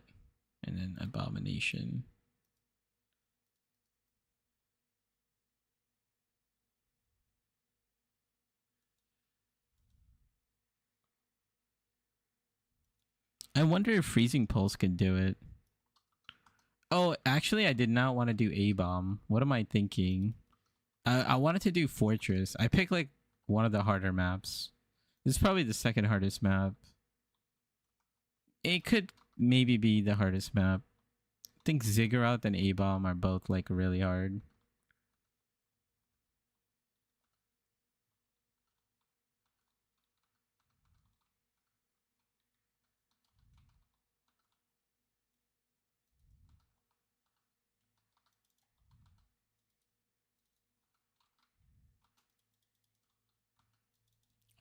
and then Abomination. I wonder if Freezing Pulse could do it. Oh, actually, I did not want to do A-Bomb. What am I thinking? I wanted to do Fortress. I picked like one of the harder maps. This is probably the second hardest map. It could maybe be the hardest map. I think Ziggurat and A-Bomb are both like really hard.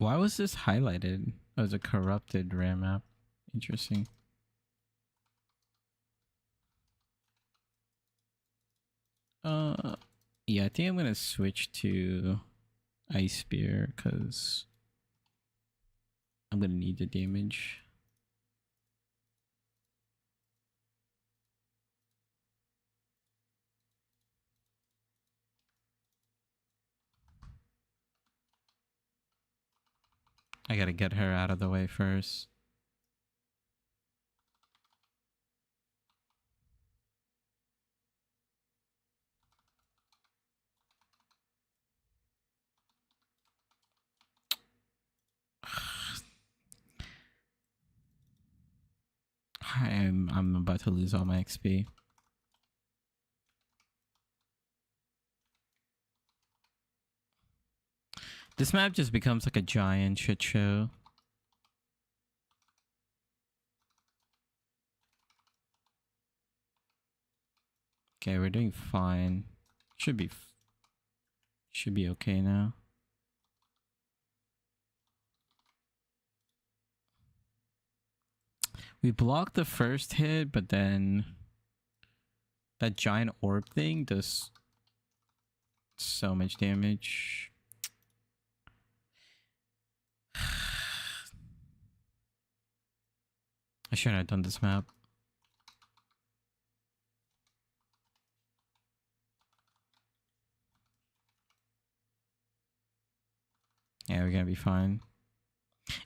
Why was this highlighted? Oh, it was a corrupted rare map. Interesting. Yeah, I think I'm gonna switch to Ice Spear because I'm gonna need the damage. I gotta get her out of the way first. I'm about to lose all my XP. This map just becomes like a giant shit show. Okay, we're doing fine. Should be okay now. We blocked the first hit, but then that giant orb thing does so much damage. I shouldn't have done this map. Yeah, we're gonna be fine.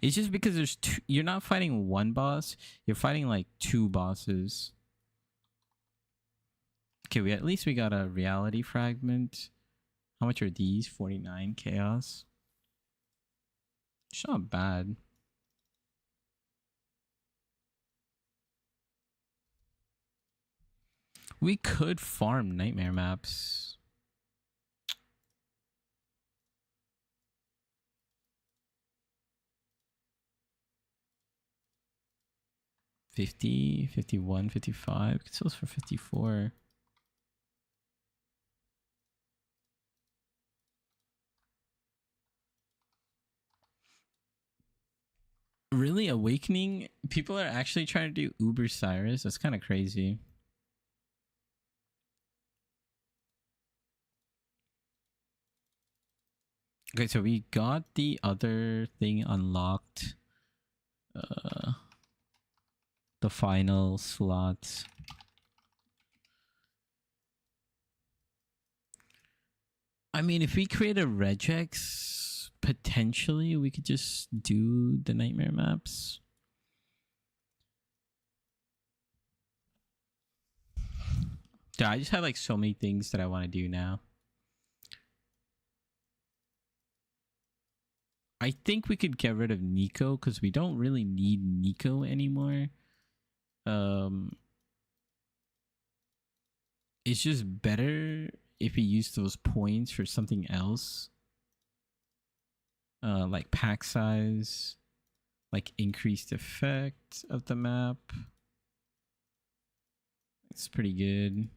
It's just because there's two, you're not fighting one boss, you're fighting like two bosses. Okay, at least we got a reality fragment. How much are these? 49 chaos. It's not bad. We could farm nightmare maps. $50, $51, $55. It sells for $54. Really, Awakening? People are actually trying to do Uber Cyrus? That's kind of crazy. Okay, so we got the other thing unlocked. The final slot. I mean, if we create a regex, potentially we could just do the nightmare maps. Dude, I just have like so many things that I want to do now. I think we could get rid of Nico because we don't really need Nico anymore. It's just better if we use those points for something else. Like pack size, like increased effect of the map. It's pretty good.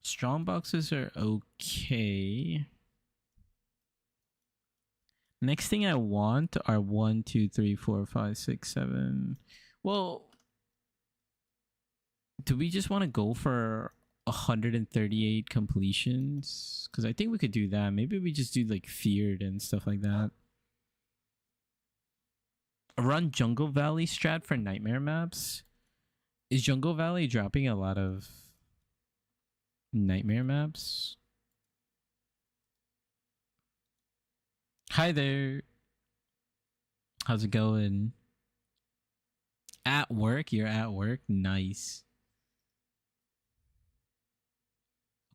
Strong boxes are okay. Next thing I want are 1, 2, 3, 4, 5, 6, 7. Well, do we just want to go for 138 completions? Because I think we could do that. Maybe we just do like feared and stuff like that. Run Jungle Valley strat for nightmare maps. Is Jungle Valley dropping a lot of nightmare maps? Hi there. How's it going? At work? You're at work? Nice.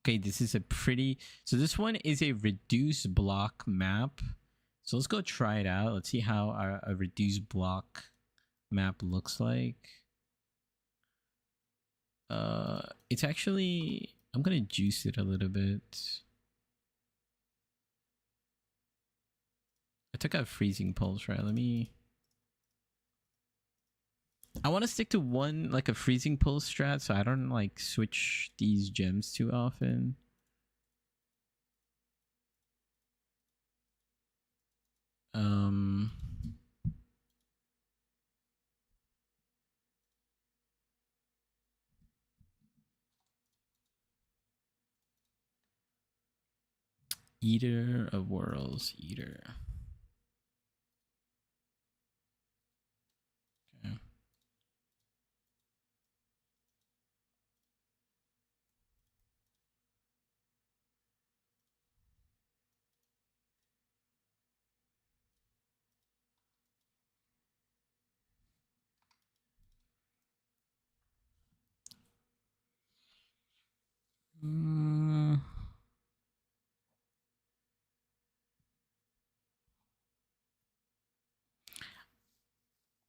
Okay, this is a pretty... So this one is a reduced block map. So let's go try it out. Let's see how a reduced block map looks like. It's actually... I'm gonna juice it a little bit. I took out freezing pulse, right? Let me... I want to stick to one, like a freezing pulse strat, so I don't like switch these gems too often. Eater of Worlds, Eater. Okay.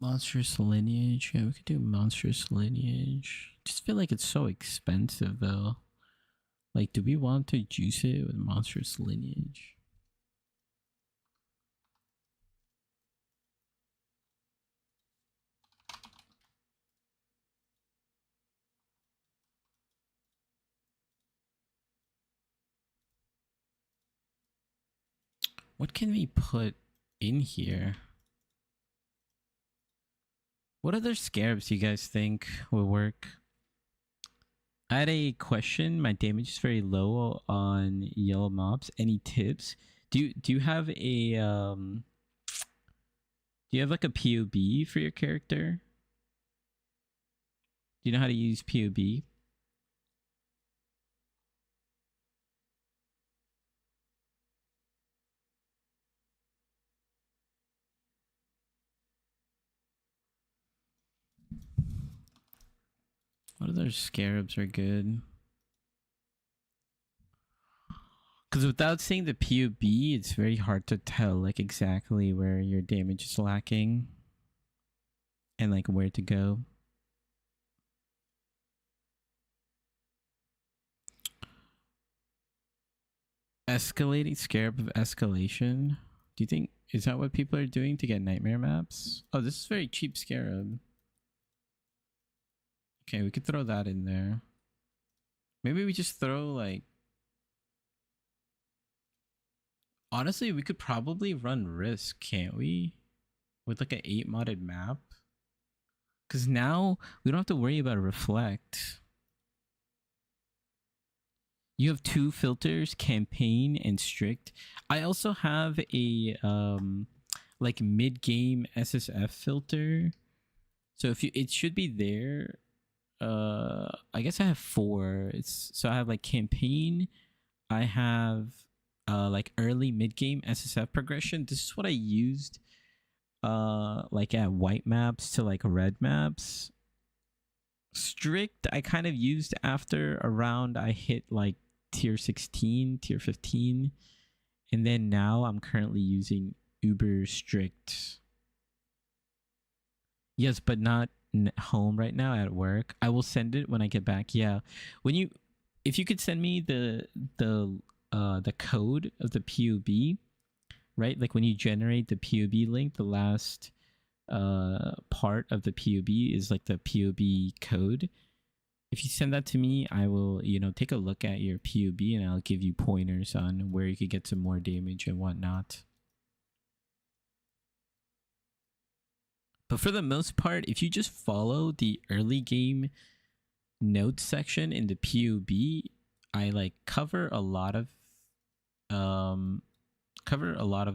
Monstrous Lineage. Yeah, we could do Monstrous Lineage. Just feel like it's so expensive though. Like, do we want to juice it with Monstrous Lineage? What can we put in here? What other scarabs do you guys think will work? I had a question. My damage is very low on yellow mobs. Any tips? Do you have a do you have like a PoB for your character? Do you know how to use PoB? What other scarabs are good? Because without seeing the PoB, it's very hard to tell like exactly where your damage is lacking and like where to go. Escalating Scarab of Escalation. Do you think, is that what people are doing to get nightmare maps? Oh, this is very cheap Scarab. Okay, we could throw that in there. Maybe we just throw like... Honestly, we could probably run Risk, can't we? With like an 8 modded map. Because now we don't have to worry about Reflect. You have 2 filters, campaign and strict. I also have a like mid-game SSF filter. So if you, it should be there. I guess I have 4. It's so I have like campaign. I have like early mid-game SSF progression. This is what I used like at white maps to like red maps. Strict I kind of used after around I hit like tier 16, tier 15, and then now I'm currently using uber strict. Yes, but not home right now, at work. I will send it when I get back. Yeah, when you, if you could send me the code of the PoB, right? Like when you generate the PoB link, the last part of the PoB is like the PoB code. If you send that to me, I will, you know, take a look at your PoB and I'll give you pointers on where you could get some more damage and whatnot. But for the most part, if you just follow the early game notes section in the PUB, I like cover a lot of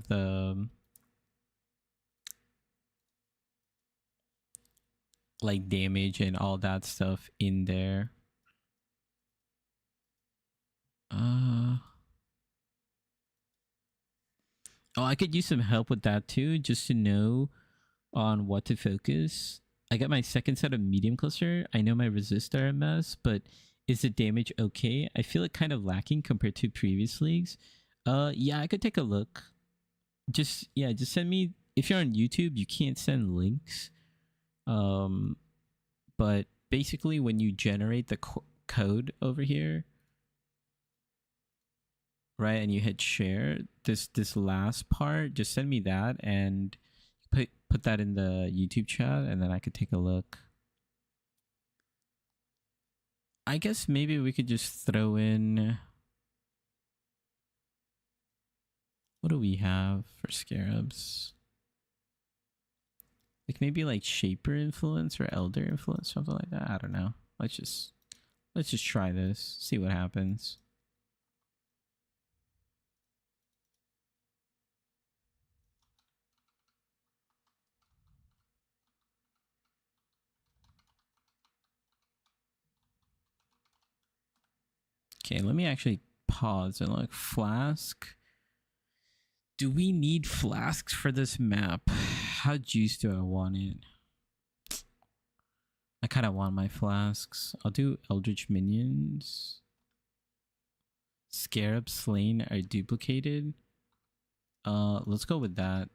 the like damage and all that stuff in there. Oh, I could use some help with that too, just to know on what to focus. I got my second set of medium cluster. I know my resist are a mess, but is the damage okay? I feel it kind of lacking compared to previous leagues. Yeah, I could take a look. Just send me. If you're on YouTube, you can't send links. But basically, when you generate the code over here, right, and you hit share, this last part, just send me that and put that in the YouTube chat, and then I could take a look. I guess maybe we could just throw in, what do we have for scarabs? Like maybe like Shaper influence or Elder influence, something like that. I don't know. Let's just try this, see what happens. Okay, let me actually pause and look. Flask. Do we need flasks for this map? How juiced do I want it? I kind of want my flasks. I'll do Eldritch Minions. Scarab Slain are duplicated. Let's go with that.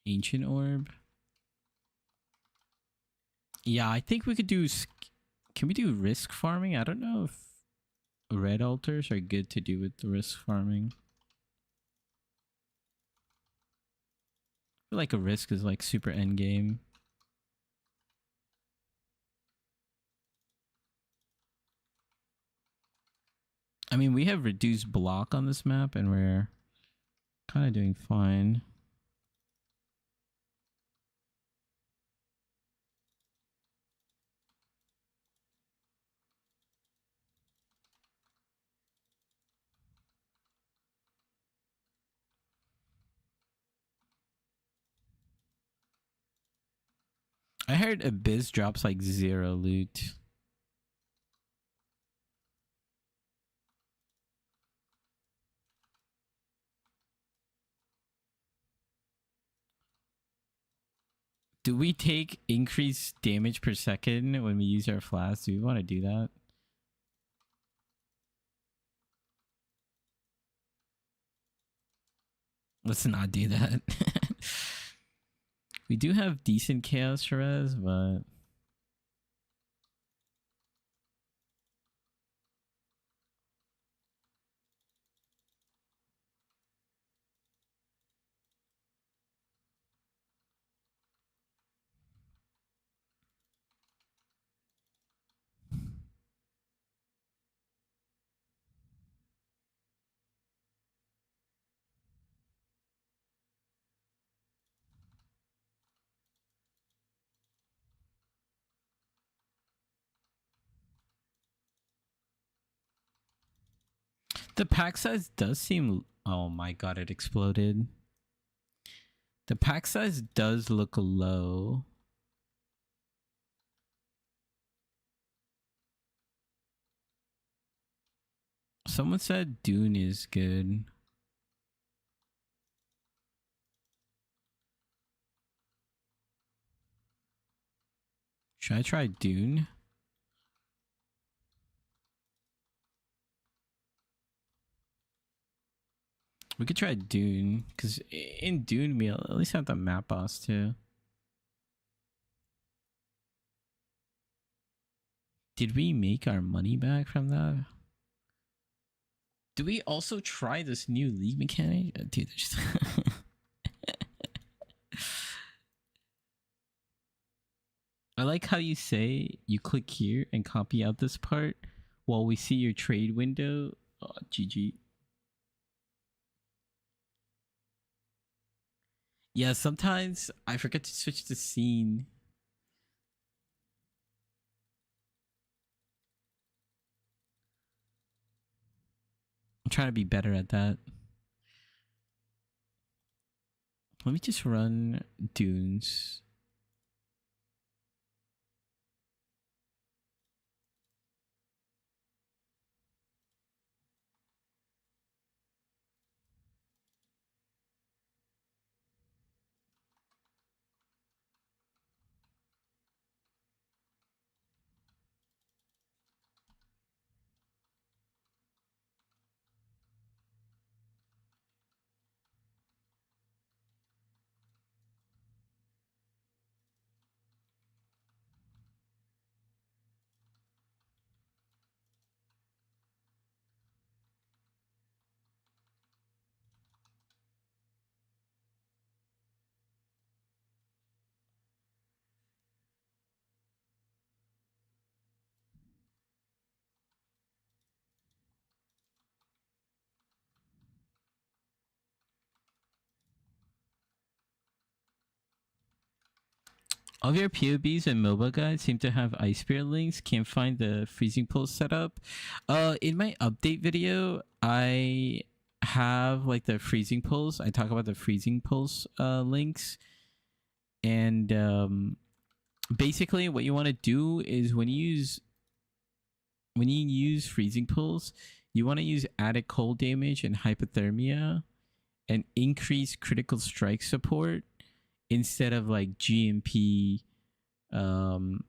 Ancient Orb. Yeah, I think we could do... Can we do risk farming? I don't know if red altars are good to do with the risk farming. I feel like a risk is like super endgame. I mean, we have reduced block on this map and we're kind of doing fine. I heard Abyss drops like 0 loot. Do we take increased damage per second when we use our flask? Do we want to do that? Let's not do that. We do have decent chaos res, but... The pack size does seem... Oh my god, it exploded. The pack size does look low. Someone said Dune is good. Should I try Dune? We could try Dune, because in Dune we at least have the map boss too. Did we make our money back from that? Do we also try this new league mechanic? Dude, just I like how you say you click here and copy out this part while we see your trade window. Oh, GG. Yeah, sometimes I forget to switch the scene. I'm trying to be better at that. Let me just run dunes. All of your POBs and MOBA guides seem to have Ice Spirit links. Can't find the freezing pulse setup. In my update video, I have like the freezing pulse. I talk about the freezing pulse links, and basically what you want to do is when you use freezing pulse, you want to use added cold damage and hypothermia, and increase critical strike support instead of like GMP and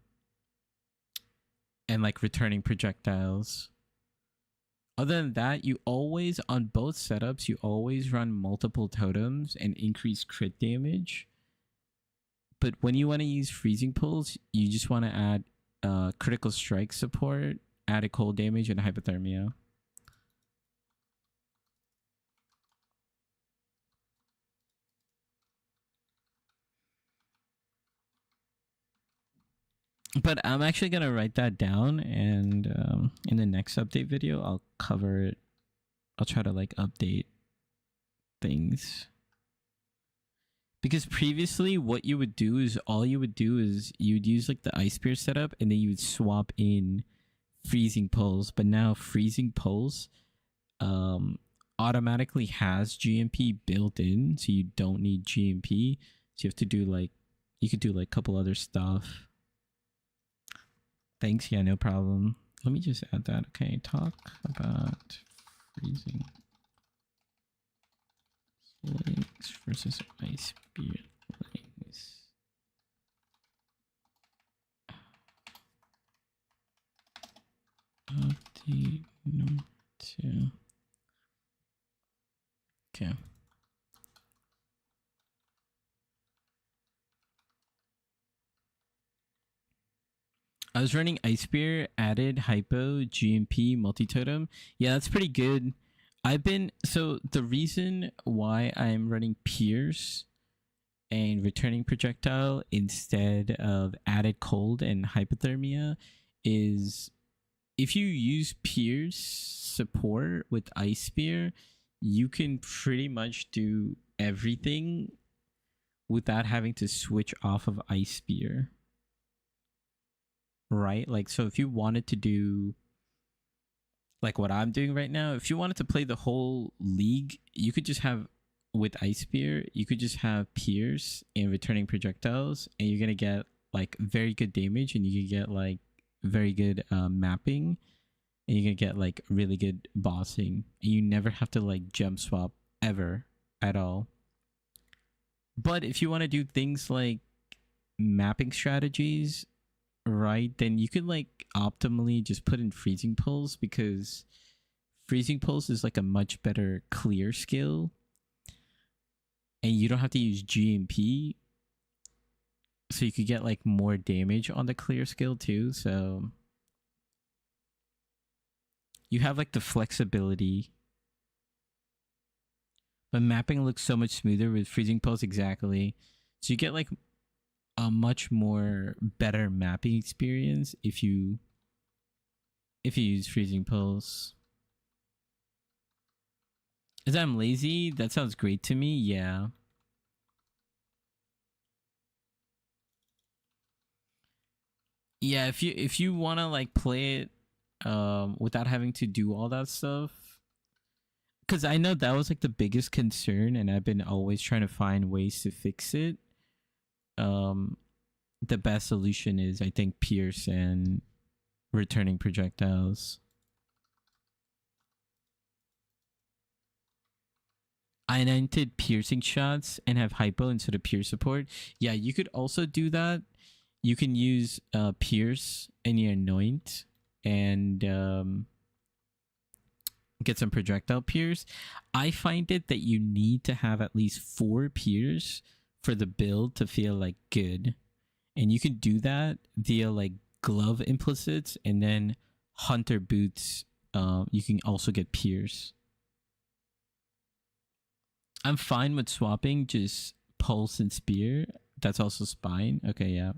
like returning projectiles. Other than that, you always, on both setups, you always run multiple totems and increase crit damage. But when you want to use freezing pulse, you just want to add critical strike support, added cold damage, and hypothermia. But I'm actually gonna write that down, and in the next update video, I'll cover it. I'll try to like update things, because previously what you would do is you'd use like the Ice Spear setup, and then you would swap in freezing pulse. But now freezing pulse automatically has GMP built in, so you don't need GMP. So you have to do like, you could do like a couple other stuff. Thanks. Yeah, no problem. Let me just add that. Okay, talk about freezing links versus Ice Spear links. Update number 2. Okay. I was running Ice Spear, added hypo, GMP, multi-totem. Yeah, that's pretty good. So the reason why I'm running Pierce and returning projectile instead of added cold and hypothermia is, if you use Pierce support with Ice Spear, you can pretty much do everything without having to switch off of Ice Spear. Right? Like, so if you wanted to do like what I'm doing right now, if you wanted to play the whole league, you could just have, with Ice Spear, you could just have Pierce and returning projectiles, and you're gonna get like very good damage, and you can get like very good mapping, and you're gonna get like really good bossing, and you never have to like jump swap ever at all. But if you want to do things like mapping strategies, right, then you could like optimally just put in freezing pulse, because freezing pulse is like a much better clear skill, and you don't have to use GMP, so you could get like more damage on the clear skill too. So you have like the flexibility, but mapping looks so much smoother with freezing pulse. Exactly. So you get like a much more better mapping experience if you use freezing pulse. Is I'm lazy? That sounds great to me. Yeah. Yeah, if you want to like play it without having to do all that stuff, because I know that was like the biggest concern, and I've been always trying to find ways to fix it. Um, the best solution is, I think, Pierce and returning projectiles. I entered piercing shots and have hypo instead of pierce support. Yeah, you could also do that. You can use pierce and your anoint and get some projectile pierce. I find it that you need to have at least 4 pierce for the build to feel like good. And you can do that via like glove implicits and then hunter boots. You can also get pierce. I'm fine with swapping just pulse and spear. That's also spine. Okay, yeah.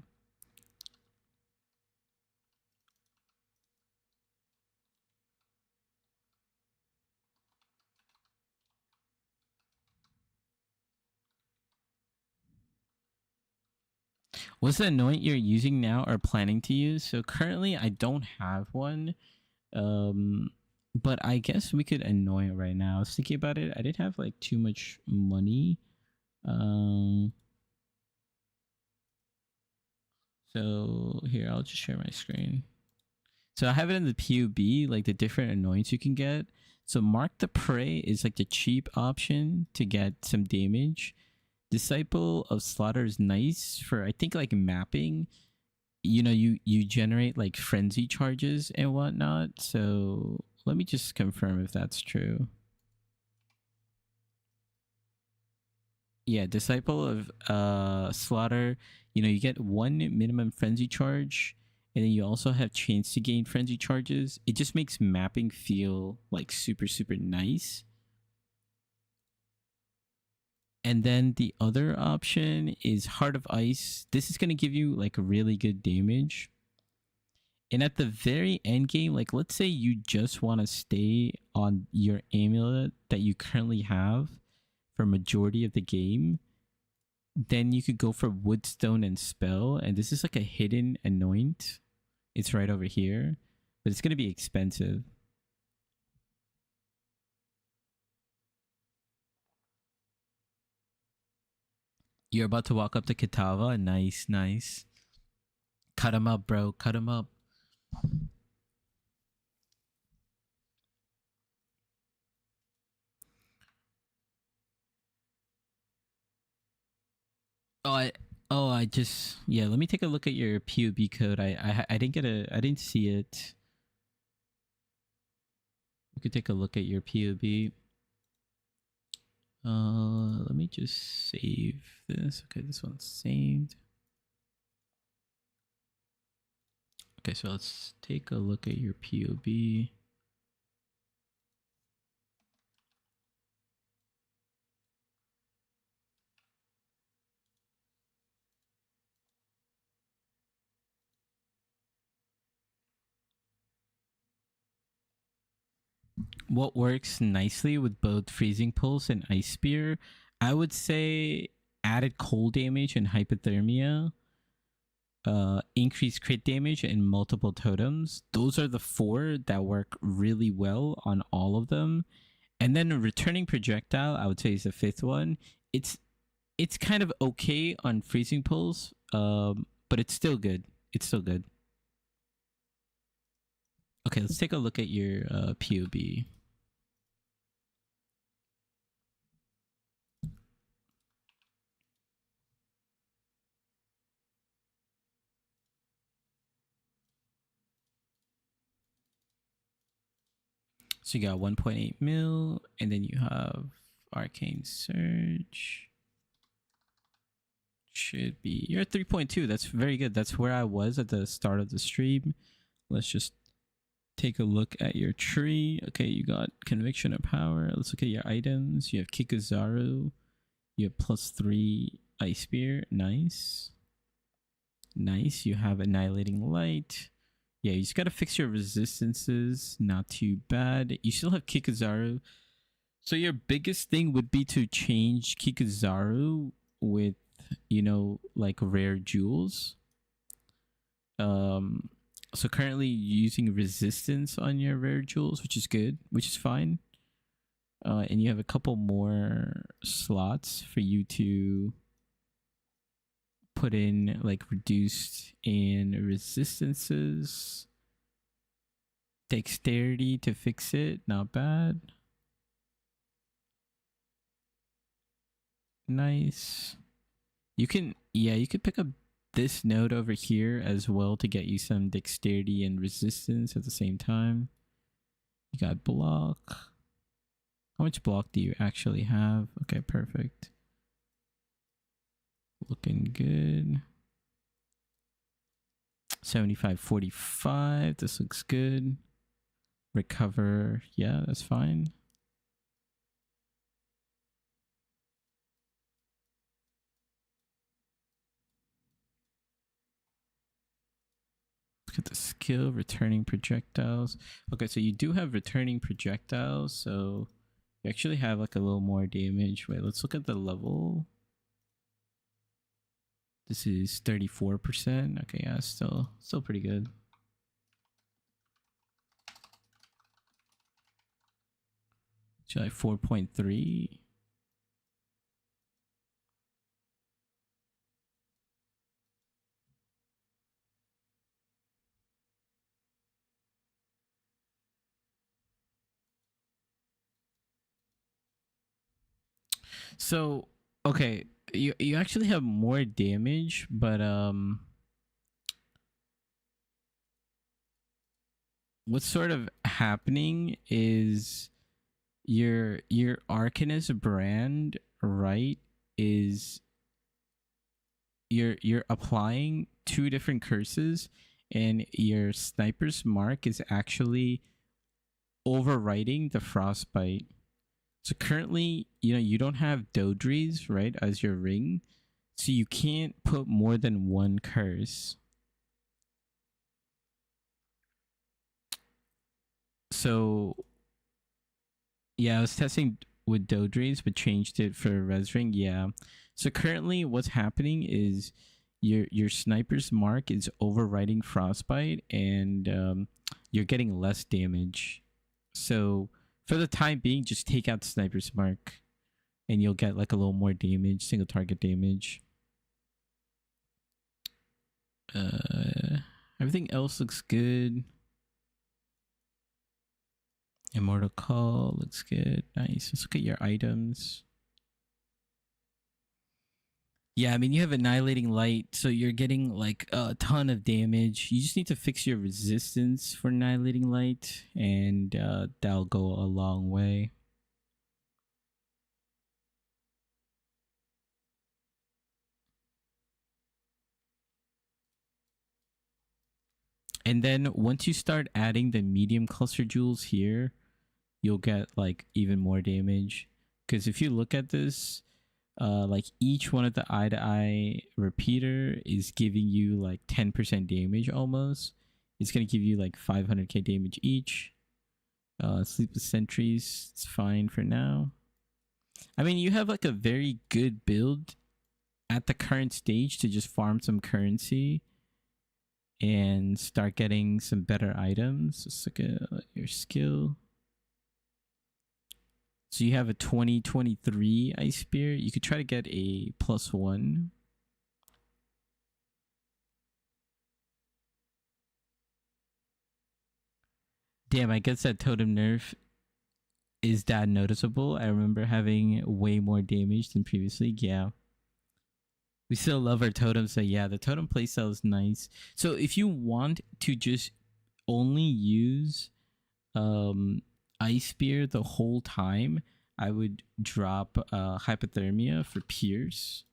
What's the anoint you're using now or planning to use? So currently I don't have one. But I guess we could anoint right now. I was thinking about it. I didn't have like too much money. Um so here, I'll just share my screen. So I have it in the PUB, like the different anoints you can get. So Mark the Prey is like the cheap option to get some damage. Disciple of Slaughter is nice for, I think, like mapping. You know, you generate like frenzy charges and whatnot. So let me just confirm if that's true. Yeah, Disciple of Slaughter, you know, you get 1 minimum frenzy charge, and then you also have chance to gain frenzy charges. It just makes mapping feel like super nice. And then the other option is Heart of Ice. This is going to give you like really good damage. And at the very end game, like let's say you just want to stay on your amulet that you currently have for majority of the game, then you could go for Woodstone and Spell. And this is like a hidden anoint. It's right over here, but it's going to be expensive. You're about to walk up to Kitava. Nice, nice. Cut him up, bro. Cut him up. Oh, I just, yeah. Let me take a look at your PUB code. I didn't get I didn't see it. We could take a look at your PUB. Let me just save this. Okay, this one's saved. Okay, so let's take a look at your PUB. What works nicely with both Freezing Pulse and Ice Spear? I would say added cold damage and hypothermia, increased crit damage, and multiple totems. Those are the 4 that work really well on all of them. And then a returning projectile, I would say, is the 5th one. It's kind of okay on Freezing Pulse, but it's still good. It's still good. Okay, let's take a look at your POB. So you got 1.8 mil, and then you have Arcane Surge. Should be, you're at 3.2. That's very good. That's where I was at the start of the stream. Let's just take a look at your tree. Okay, you got Conviction of Power. Let's look at your items. You have Kikuzaru. You have +3 Ice Spear. Nice. Nice. You have Annihilating Light. Yeah, you just gotta fix your resistances. Not too bad. You still have Kikuzaru. So your biggest thing would be to change Kikuzaru with, you know, like rare jewels. So currently using resistance on your rare jewels, which is good, which is fine. And you have a couple more slots for you to put in like reduced in resistances, dexterity to fix it, not bad. Nice. You can, yeah, you could pick up this node over here as well to get you some dexterity and resistance at the same time. You got block. How much block do you actually have? Okay, perfect. Looking good. 75-45. This looks good. Recover. Yeah, that's fine. Look at the skill. Returning projectiles. Okay, so you do have returning projectiles. So you actually have like a little more damage. Wait, let's look at the level. This is 34%. Okay, yeah, still pretty good. So like 4.3. So okay, you actually have more damage, but what's sort of happening is your Arcanist brand, right, is you're applying two different curses, and your sniper's mark is actually overriding the frostbite. So currently, you don't have Dodries, right, as your ring, so you can't put more than one curse. So yeah, I was testing with Dodries, but changed it for Res Ring. Yeah. So currently, what's happening is your sniper's mark is overriding frostbite, and you're getting less damage. So for the time being, just take out the sniper's mark, and you'll get like a little more damage, single target damage. Everything else looks good. Immortal Call looks good. Nice. Let's look at your items. Yeah, I mean, you have Annihilating Light, so you're getting like a ton of damage. You just need to fix your resistance for Annihilating Light, and that'll go a long way. And then once you start adding the medium cluster jewels here, you'll get like even more damage. Because if you look at this, like each one of the eye to eye repeater is giving you like 10% damage almost. It's gonna give you like 500k damage each. Sleepless Sentries, it's fine for now. I mean, you have like a very good build at the current stage to just farm some currency and start getting some better items. Let's look at your skill. So you have a 2023 Ice Spear. You could try to get a +1. Damn, I guess that totem nerf is that noticeable. I remember having way more damage than previously. Yeah. We still love our totems, so yeah, the totem playstyle is nice. So if you want to just only use Ice Spear the whole time, I would drop Hypothermia for Pierce.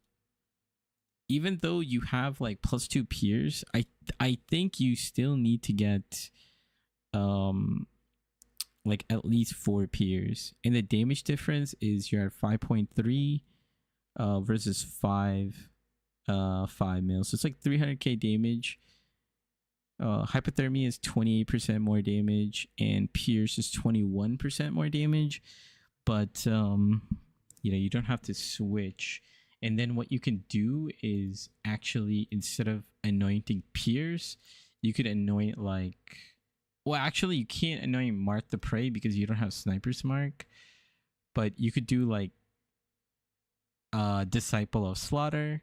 Even though you have like +2 Pierce, I think you still need to get like at least 4 Pierce. And the damage difference is you're at 5.3 versus 5 mil. So it's like 300k damage. Hypothermia is 28% more damage, and Pierce is 21% more damage. But you don't have to switch. And then what you can do is actually, instead of anointing peers, you could anoint like, well, actually, you can't anoint Mark the Prey because you don't have Sniper's Mark, but you could do like Disciple of Slaughter,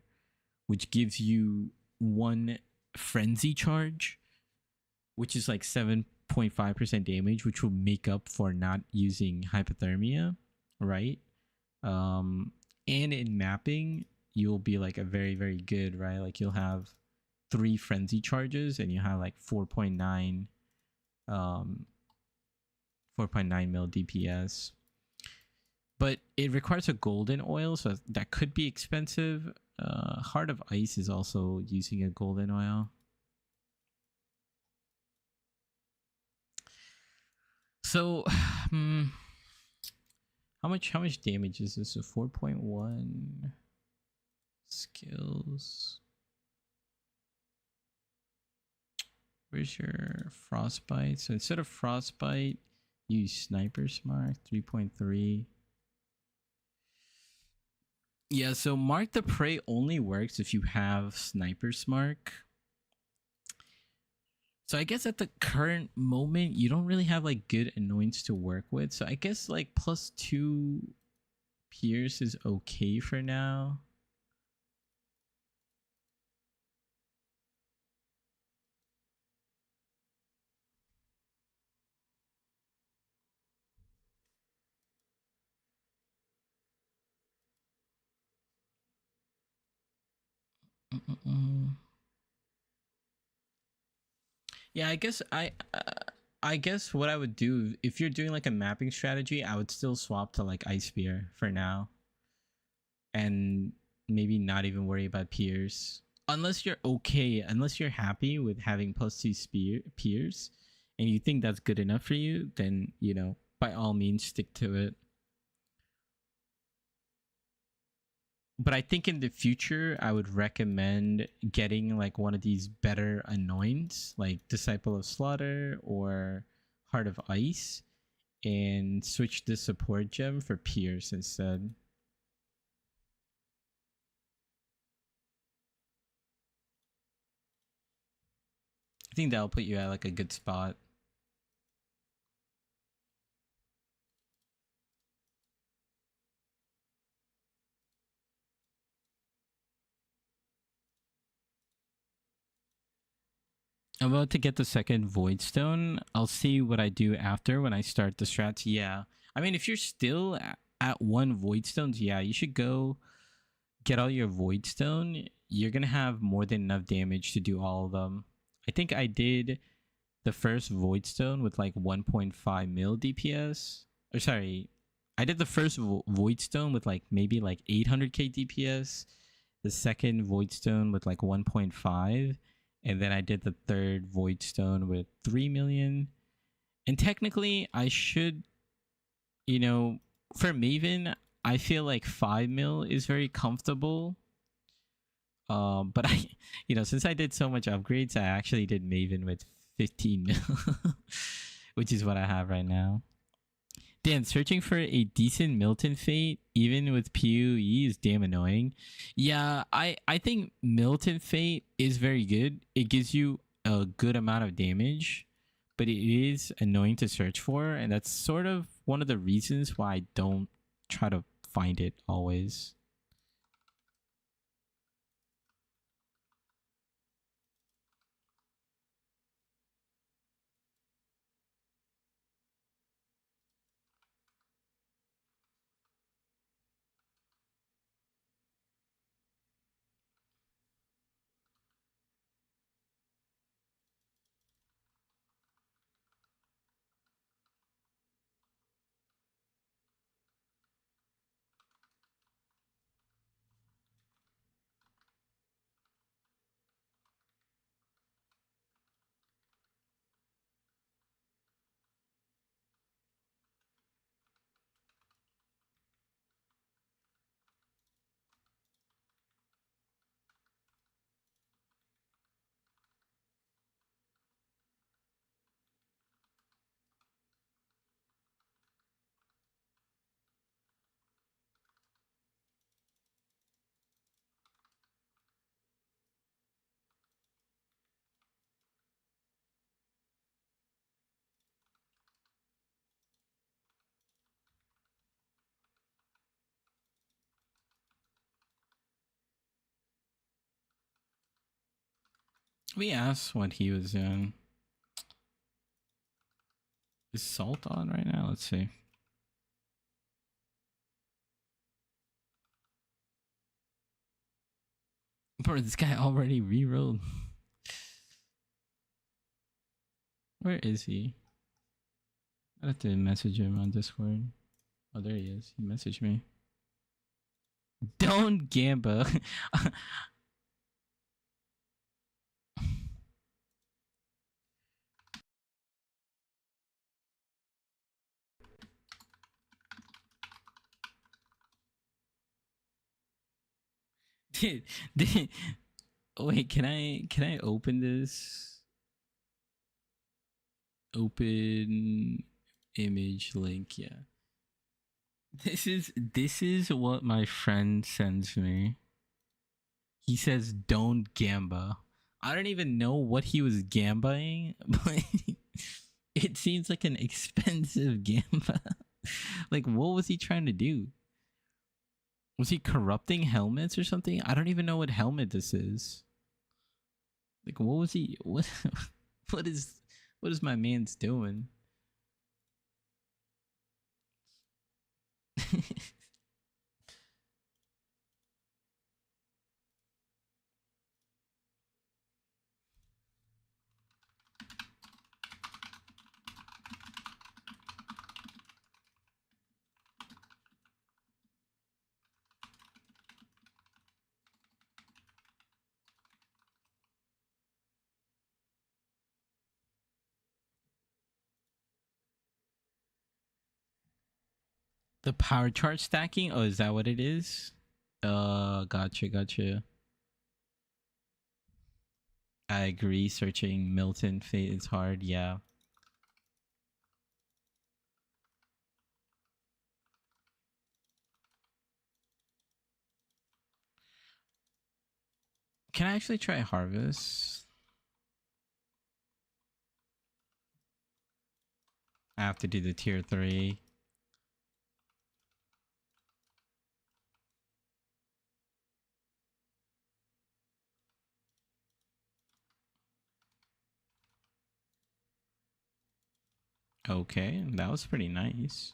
which gives you one frenzy charge, which is like 7.5% damage, which will make up for not using hypothermia, right? And in mapping, you'll be like a very, very good, right? Like you'll have 3 frenzy charges and you have like 4.9 mil DPS. But it requires a golden oil, so that could be expensive. Heart of Ice is also using a golden oil. So, how much damage is this? So 4.1 skills. Where's your Frostbite? So instead of Frostbite, use Sniper's Mark 3.3. Yeah, so Mark the Prey only works if you have Sniper's Mark. So I guess at the current moment, you don't really have like good annoyance to work with. So I guess like +2 Pierce is okay for now. Yeah, I guess what I would do if you're doing like a mapping strategy, I would still swap to like Ice Spear for now, and maybe not even worry about Pierce unless you're okay, unless you're happy with having +2 Pierce, and you think that's good enough for you. Then by all means stick to it. But I think in the future, I would recommend getting like one of these better anoints, like Disciple of Slaughter or Heart of Ice, and switch the support gem for Pierce instead. I think that'll put you at like a good spot. I'm about to get the second Void Stone. I'll see what I do after when I start the strats. Yeah. I mean, if you're still at 1 Void Stones, yeah, you should go get all your Void Stone. You're going to have more than enough damage to do all of them. I think I did the first Void Stone with like 1.5 mil DPS. Or sorry, I did the first Void Stone with like maybe like 800k DPS. The second Void Stone with like 1.5. And then I did the third Void Stone with 3 million. And technically, I should, for Maven, I feel like 5 mil is very comfortable. But since I did so much upgrades, I actually did Maven with 15 mil, which is what I have right now. Damn, searching for a decent Milton Fate, even with PoE, is damn annoying. Yeah, I think Milton Fate is very good. It gives you a good amount of damage, but it is annoying to search for, and that's sort of one of the reasons why I don't try to find it always. We asked what he was doing. Is Salt on right now? Let's see. Bro, this guy already rerolled. Where is he? I have to message him on Discord. Oh, there he is. He messaged me. Don't gamble. did, wait, can I open this? Open image link, yeah. This is what my friend sends me. He says don't gamba. I don't even know what he was gambaing, but it seems like an expensive gamba. Like, what was he trying to do? Was he corrupting helmets or something? I don't even know what helmet this is. Like, what was he? What? What is my man's doing? The power charge stacking? Oh, is that what it is? Gotcha. I agree. Searching Milton Fate is hard. Yeah. Can I actually try Harvest? I have to do the tier 3. Okay, that was pretty nice.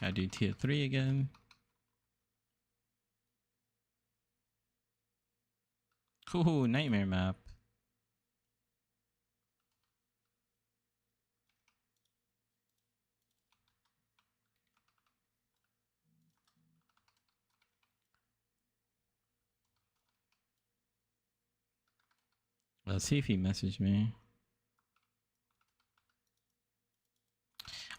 Gotta do tier 3 again. Ooh, nightmare map. Let's see if he messaged me.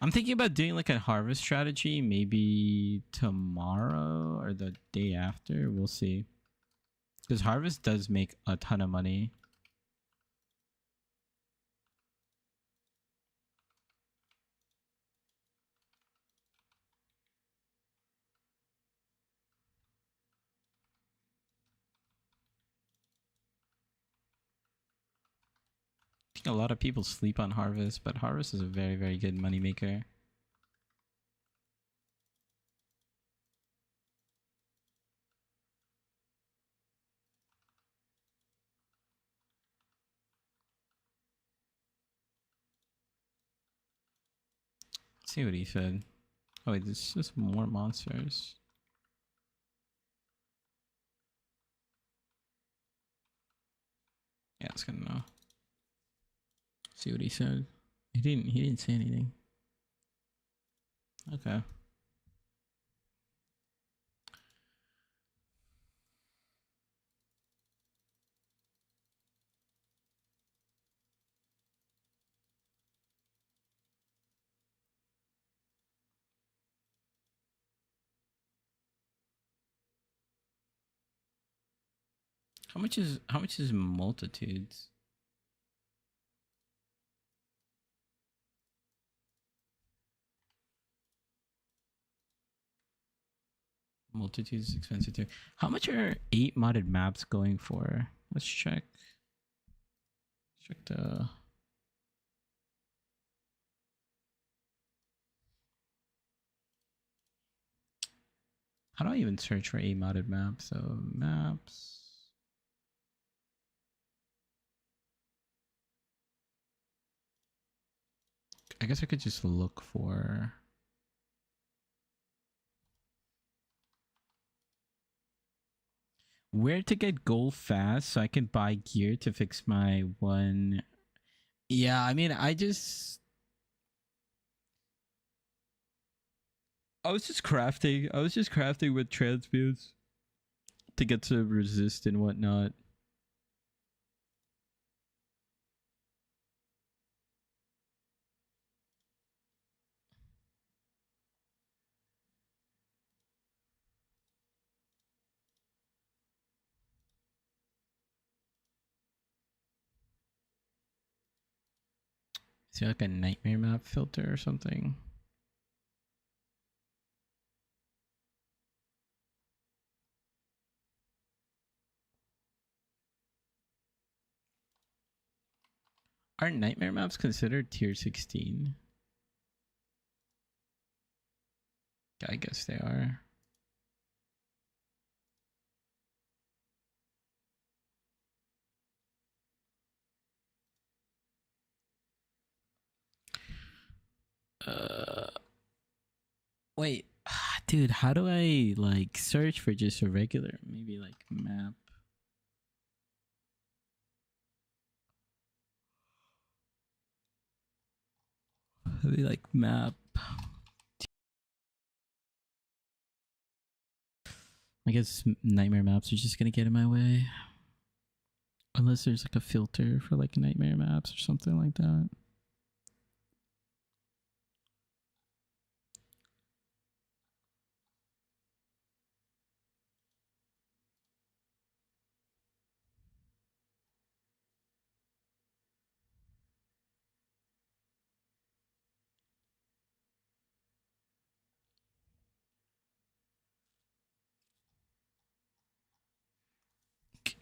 I'm thinking about doing like a harvest strategy maybe tomorrow or the day after. We'll see. Because harvest does make a ton of money. I think a lot of people sleep on harvest, but harvest is a very, very good money maker. Let's see what he said. Oh wait, this is just more monsters. Yeah, it's gonna know. See what he said. He didn't say anything. Okay. How much is multitudes? Multitudes is expensive too. How much are 8 modded maps going for? Let's check. Check the. How do I even search for 8 modded maps? So maps. I guess I could just look for where to get gold fast so I can buy gear to fix my one. Yeah, I mean, I was just crafting. I was just crafting with transmutes to get to resist and whatnot. Is there like a nightmare map filter or something? Aren't nightmare maps considered tier 16? I guess they are. Wait, dude, how do I like search for just a regular, maybe like map? Maybe like map. I guess nightmare maps are just gonna get in my way. Unless there's like a filter for like nightmare maps or something like that.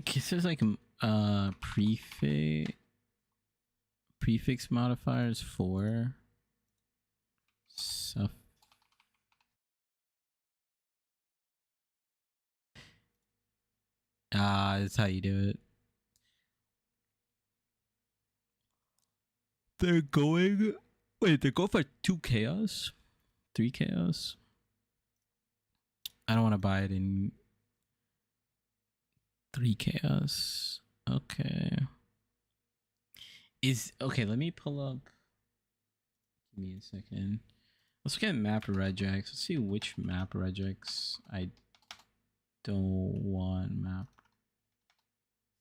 Guess there's like prefix modifiers for stuff. That's how you do it. They're going. Wait, they're going for 2 chaos, 3 chaos. I don't want to buy it in 3 chaos. Okay. Okay, let me pull up. Give me a second. Let's look at map regex. Let's see which map regex I don't want. Map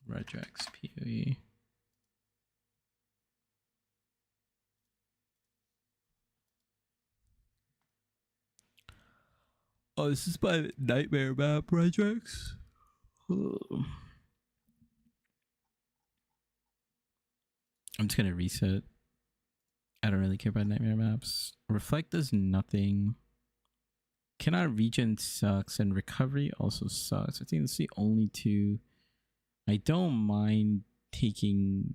regex PoE. Oh, this is my nightmare map regex. I'm just gonna reset. I don't really care about nightmare maps. Reflect does nothing. Cannot regen sucks, and recovery also sucks. I think that's the only two. I don't mind taking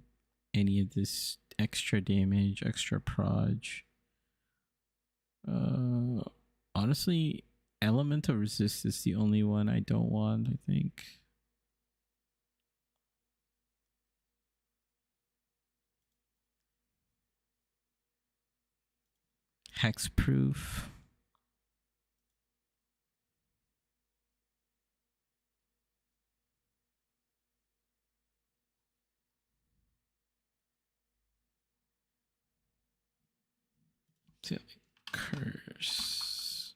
any of this extra damage, extra proj. Honestly, elemental resist is the only one I don't want, I think. Hexproof. Curse.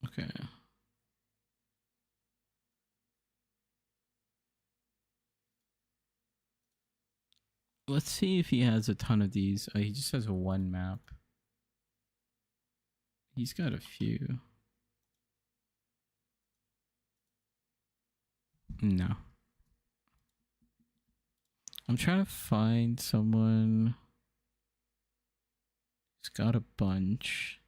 Okay. Let's see if he has a ton of these. He just has one map. He's got a few. No. I'm trying to find someone who's got a bunch.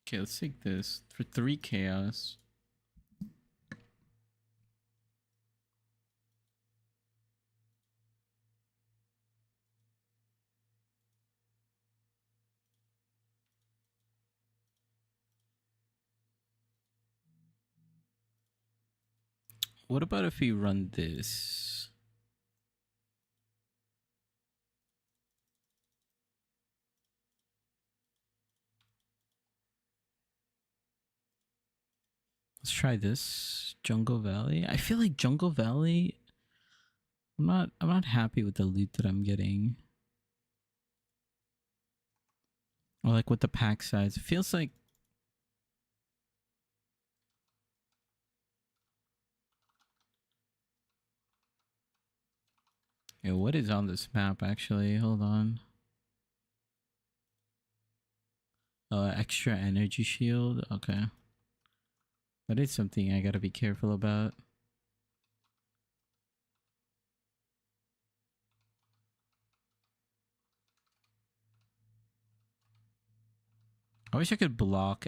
Okay, let's take this for 3 chaos. What about if we run this? Let's try this. Jungle Valley. I feel like Jungle Valley, I'm not happy with the loot that I'm getting. Or like with the pack size. It feels like yeah, what is on this map actually? Hold on. Extra energy shield. Okay. That is something I gotta be careful about. I wish I could block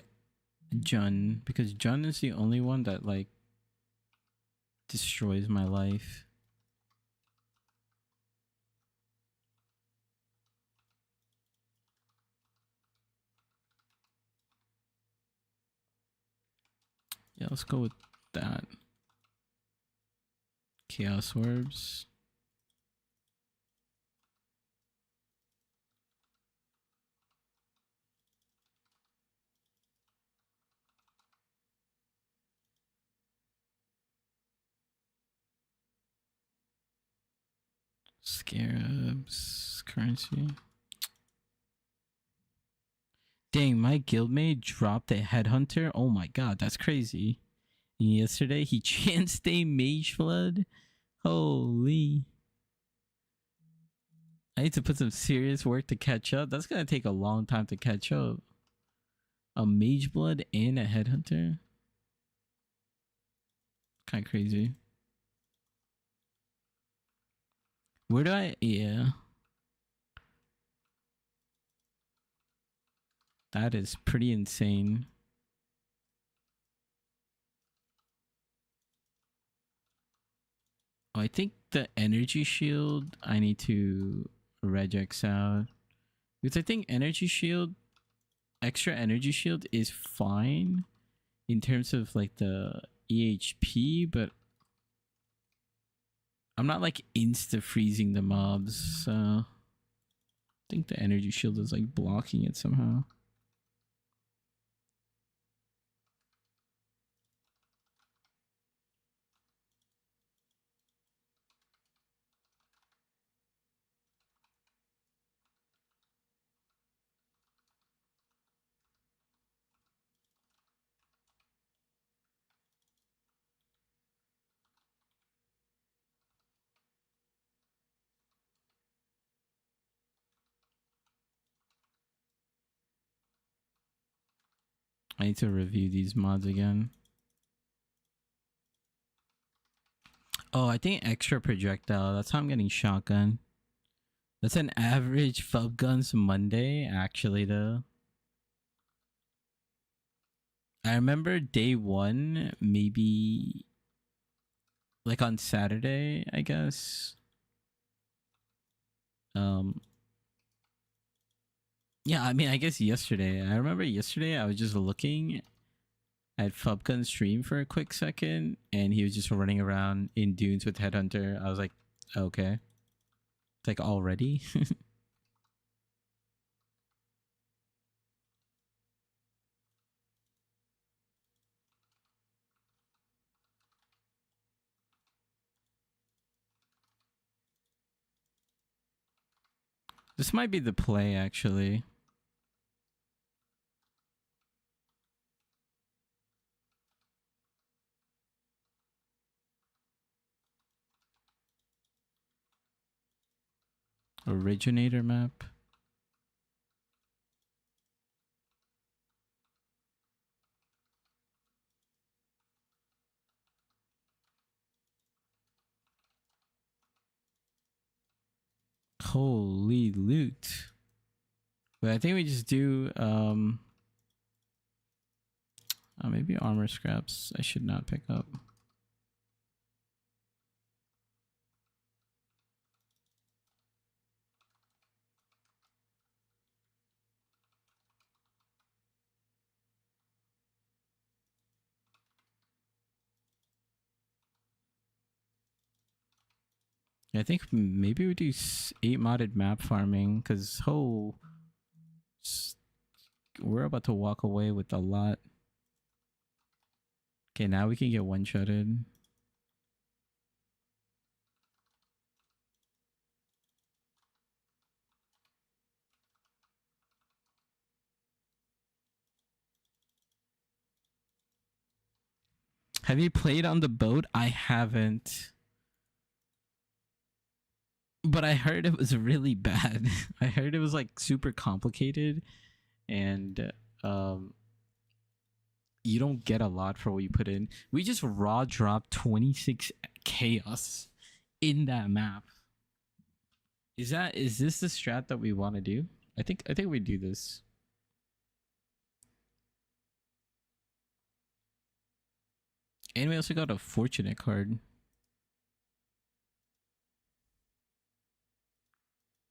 Jun, because Jun is the only one that like destroys my life. Yeah, let's go with that. Chaos orbs. Scarabs. Currency. Dang, my guildmate dropped a headhunter. Oh my god, that's crazy. Yesterday he chanced a mage flood. Holy. I need to put some serious work to catch up. That's gonna take a long time to catch up. A mage blood and a headhunter? Kind of crazy. Where do I... Yeah. That is pretty insane. Oh, I think the energy shield I need to regex out. Because I think energy shield, extra energy shield is fine in terms of like the EHP, but I'm not like insta freezing the mobs, so I think the energy shield is like blocking it somehow. I need to review these mods again. Oh, I think extra projectile. That's how I'm getting shotgun. That's an average Fub Guns Monday, actually, though. I remember day one, maybe like on Saturday, I guess. Yeah, I mean, I guess yesterday. I remember yesterday I was just looking at Fubgun's stream for a quick second, and he was just running around in dunes with Headhunter. I was like, okay. It's like already? This might be the play, actually. Originator map. Holy loot. But I think we just do maybe armor scraps I should not pick up. I think maybe we do 8 modded map farming because we're about to walk away with a lot. Okay, now we can get one-shotted. Have you played on the boat? I haven't. But I heard it was really bad. I heard it was like super complicated and you don't get a lot for what you put in. We just raw dropped 26 chaos in that map. Is this the strat that we want to do? I think we do this. And we also got a fortunate card.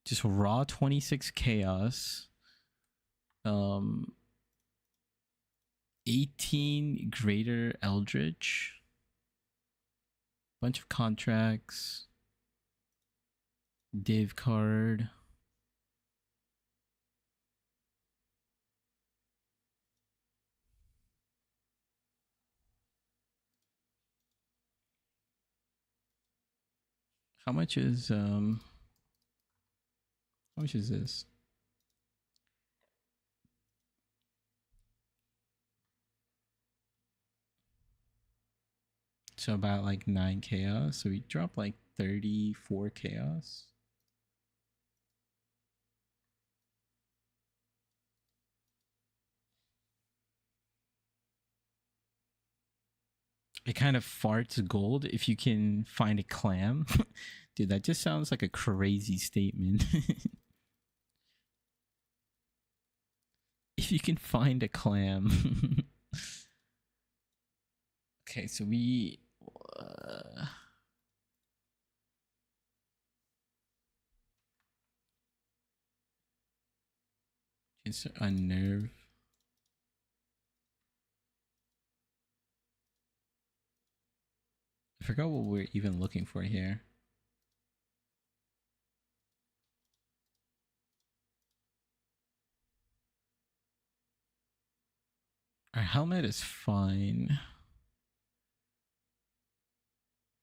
Just raw 26 chaos. 18 greater eldritch. Bunch of contracts. Div card. How much is this? So about like 9 chaos. So we drop like 34 chaos. It kind of farts gold if you can find a clam. Dude, that just sounds like a crazy statement. If you can find a clam. Okay, so we... it's a nerve. I forgot what we're even looking for here. Our helmet is fine.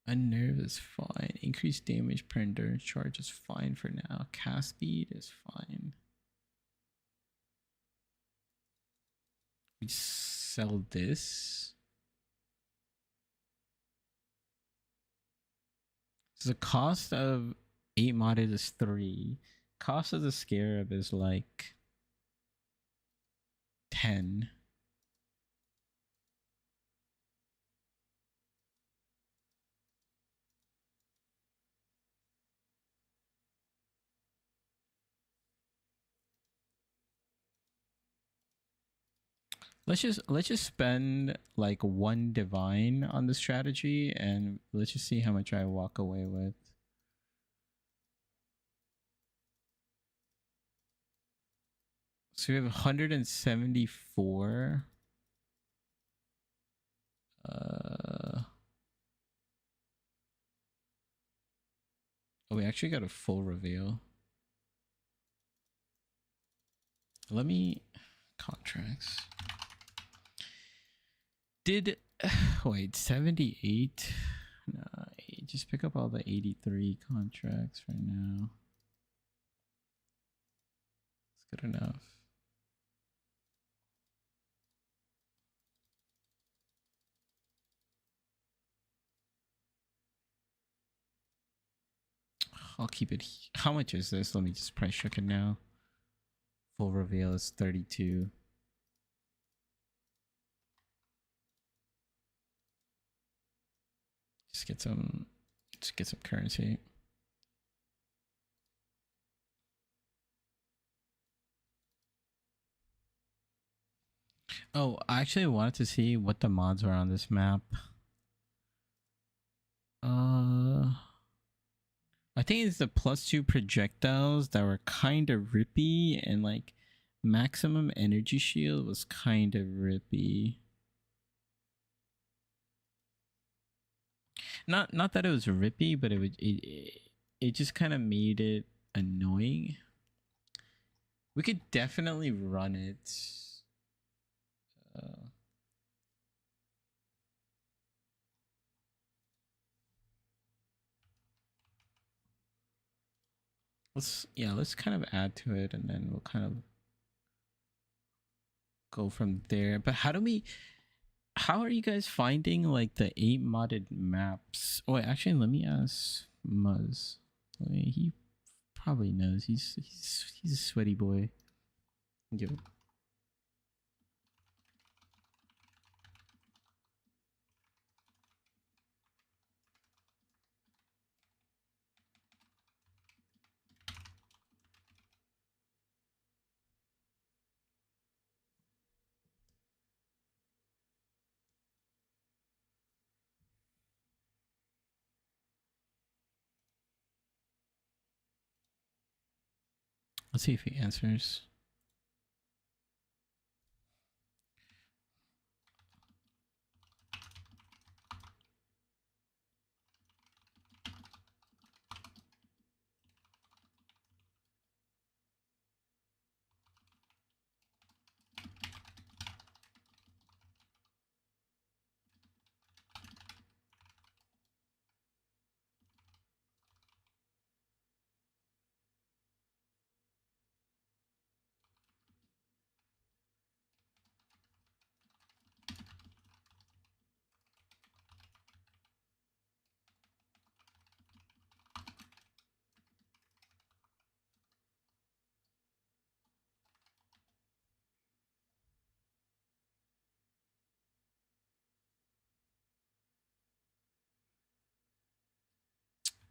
Unnerve is fine. Increased damage per endurance charge is fine for now. Cast speed is fine. We sell this. So the cost of 8 modded is 3. Cost of the scarab is like 10. Let's just spend like 1 divine on the strategy and let's just see how much I walk away with. So we have 174. Oh, we actually got a full reveal. Let me contracts. Did wait 78? Nah, just pick up all the 83 contracts for now. It's good enough. I'll keep it. How much is this? Let me just price check it now. Full reveal is 32. Just get some currency. Oh, I actually wanted to see what the mods were on this map. I think it's the +2 projectiles that were kind of rippy, and like maximum energy shield was kind of rippy. Not that it was rippy, but it it just kind of made it annoying. We could definitely run it. Uh, let's kind of add to it, and then we'll kind of go from there. But how are you guys finding like the 8 modded maps? Oh wait, actually let me ask Muzz. He probably knows. He's a sweaty boy. Yo. Let's see if he answers.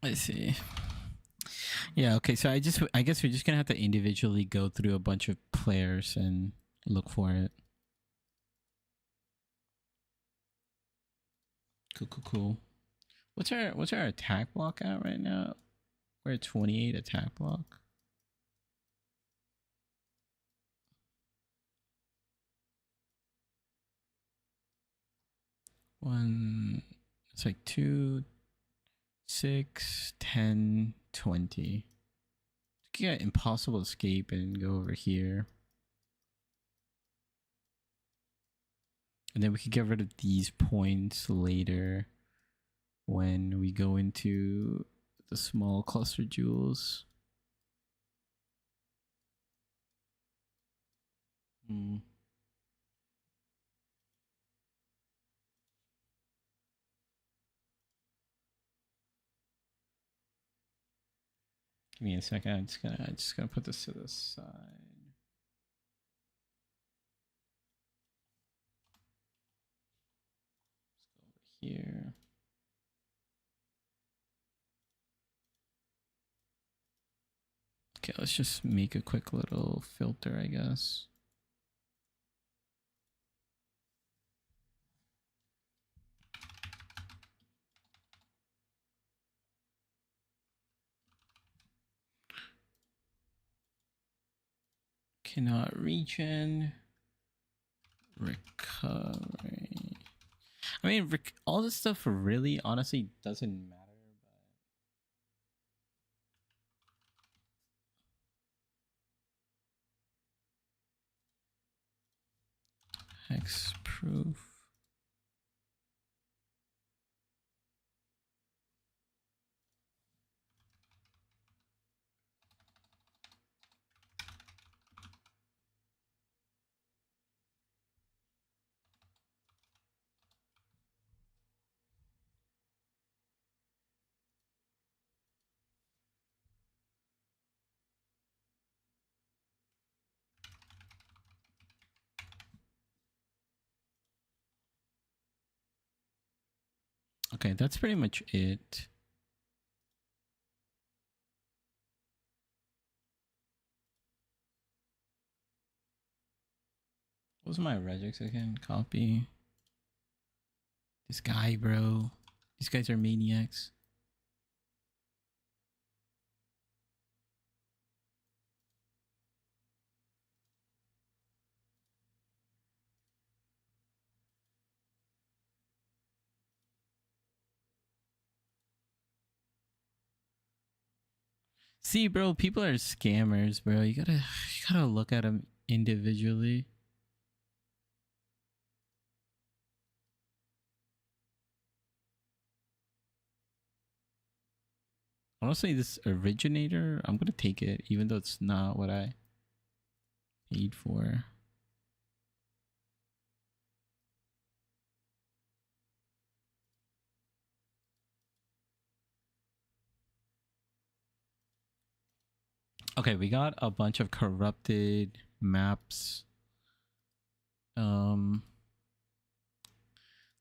I see. Yeah, okay. So I guess we're just gonna have to individually go through a bunch of players and look for it. Cool. What's our attack block at right now? We're at 28 attack block. It's like 2, 6, 10, 20. Get impossible escape and go over here. And then we could get rid of these points later when we go into the small cluster jewels. Give me a second. I'm just gonna put this to the side. Let's go over here. Okay, let's just make a quick little filter, I guess. Cannot regen. Recovery. I mean, all this stuff really, honestly, doesn't matter. But hexproof. Okay, that's pretty much it. What was my regex again? Copy. This guy, bro. These guys are maniacs. See, bro, people are scammers, bro. You gotta look at them individually. Honestly, this originator, I'm gonna take it, even though it's not what I paid for. Okay, we got a bunch of corrupted maps.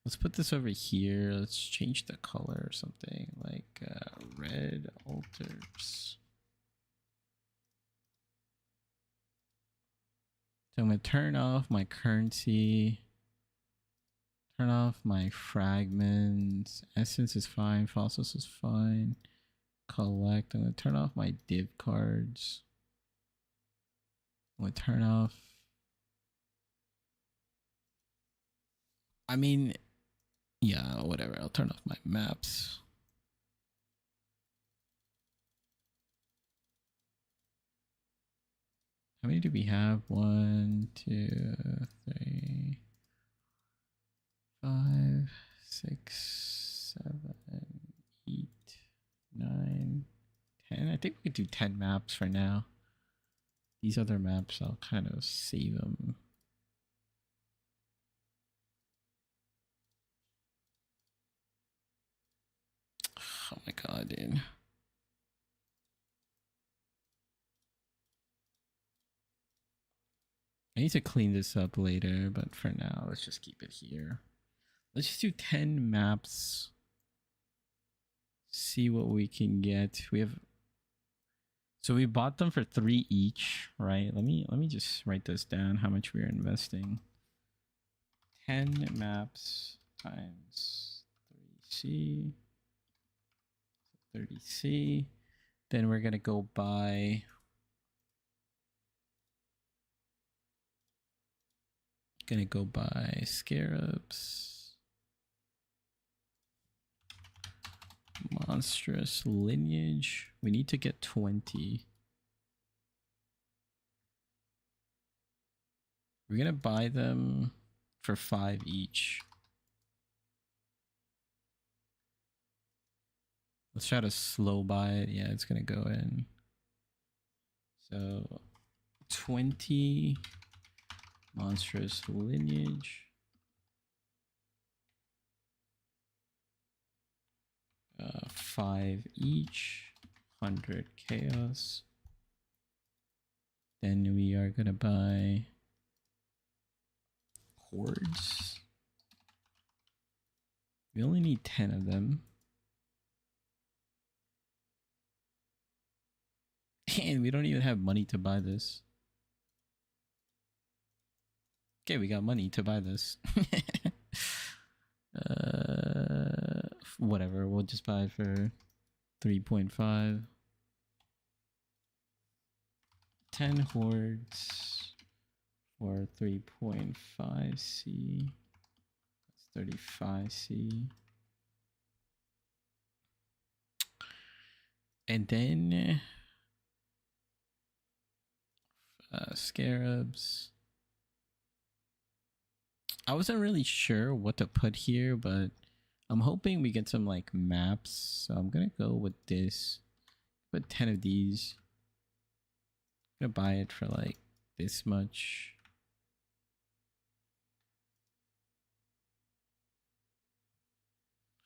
Let's put this over here. Let's change the color or something like red alters. So I'm gonna turn off my currency. Turn off my fragments. Essence is fine. Fossils is fine. Collect. I'm gonna turn off my div cards. I'm gonna turn off. I mean, yeah, whatever. I'll turn off my maps. How many do we have? 1, 2, 3, 5, 6, 7, 8, 9, 10. I think we could do 10 maps for now. These other maps, I'll kind of save them. Oh my god, dude. I need to clean this up later, but for now, let's just keep it here. Let's just do 10 maps. See what we can get. We have... So we bought them for 3 each, right? Let me just write this down, how much we are investing. 10 maps times 3C. 30C. Then we're gonna go buy... Gonna go buy scarabs. Monstrous lineage. We need to get 20. We're gonna buy them for 5 each. Let's try to slow buy it. Yeah, it's gonna go in. So 20 monstrous lineage. 5 each. 100 chaos. Then we are gonna buy hordes. We only need 10 of them. And we don't even have money to buy this. Okay, we got money to buy this. Whatever, we'll just buy it for 3.5. 10 hordes for 3.5C. That's 35C. And then scarabs. I wasn't really sure what to put here, but I'm hoping we get some like maps. So I'm gonna go with this. Put 10 of these. I'm gonna buy it for like this much.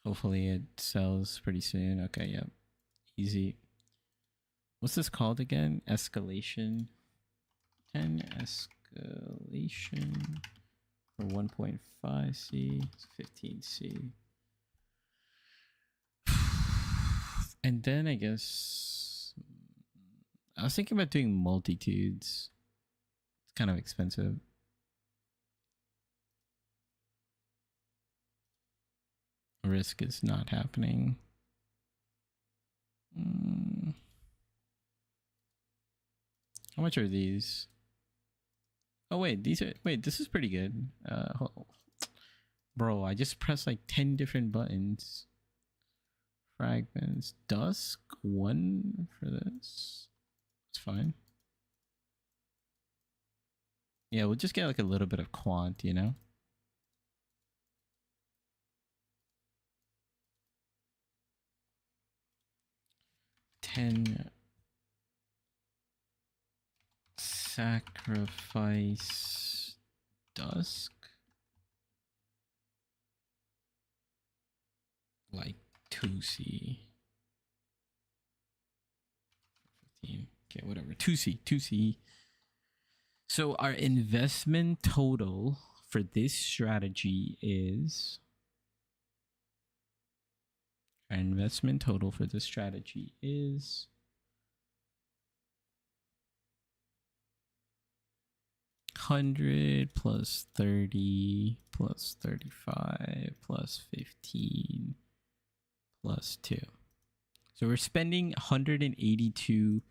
Hopefully it sells pretty soon. Okay, yep. Easy. What's this called again? Escalation. 10 escalation for 1.5C. 15C. And then I guess I was thinking about doing multitudes. It's kind of expensive. Risk is not happening. How much are these? Oh wait, these are this is pretty good. Bro, I just pressed like 10 different buttons fragments. Dusk 1 for this. It's fine. Yeah, we'll just get like a little bit of quant, you know? $10 sacrifice dusk. Like 2C. 15. Okay, whatever. 2C. 2C. So our investment total for this strategy is... Our investment total for this strategy is... 100 plus 30 plus 35 plus 15 plus 2. So we're spending 182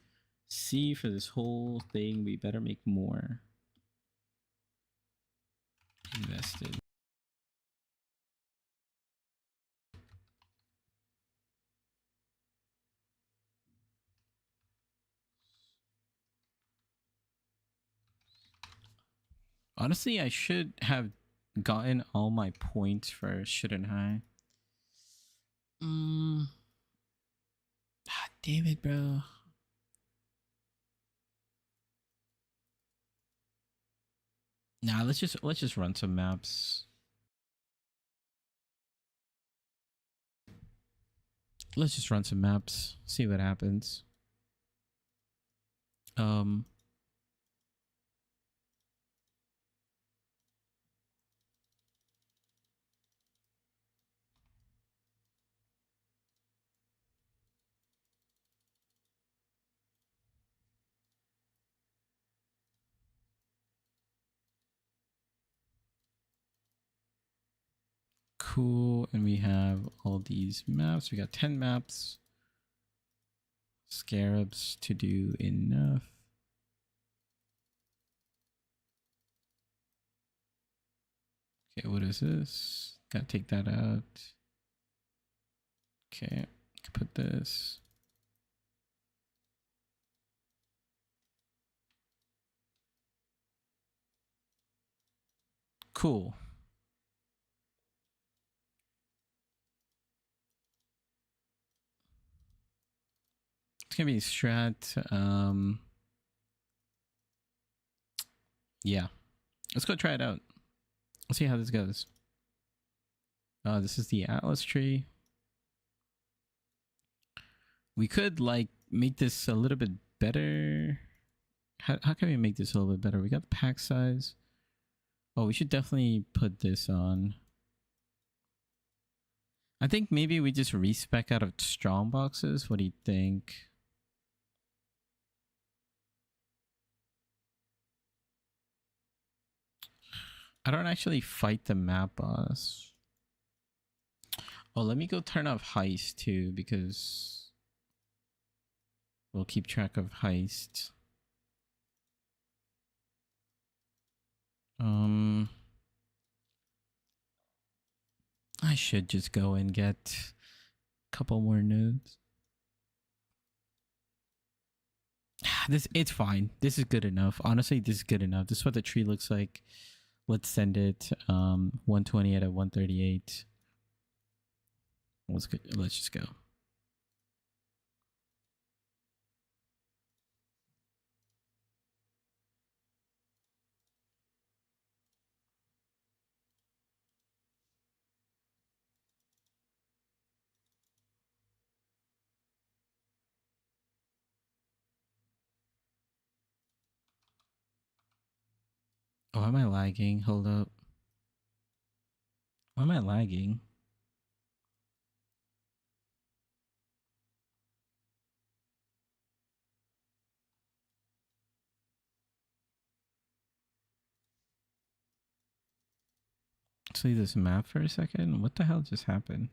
C for this whole thing. We better make more. Invested. Honestly, I should have gotten all my points first, shouldn't I? Damn it, bro. Nah, let's just run some maps. Let's just run some maps. See what happens. Cool, and we have all these maps. We got 10 maps. Scarabs to do enough. Okay, what is this? Gotta take that out. Okay, put this. Cool. It's gonna be strat. Yeah, let's go try it out. Let's see how this goes. This is the Atlas tree. We could like make this a little bit better. How can we make this a little bit better? We got the pack size. Oh, we should definitely put this on. I think maybe we just respec out of strong boxes. What do you think? I don't actually fight the map boss. Oh, let me go turn off heist too, because we'll keep track of heist. I should just go and get a couple more nodes. It's fine. This is good enough. Honestly, this is good enough. This is what the tree looks like. Let's send it 120 out of 138. Let's just go. Oh, am I lagging? Hold up. Why am I lagging? Let's leave this map for a second. What the hell just happened?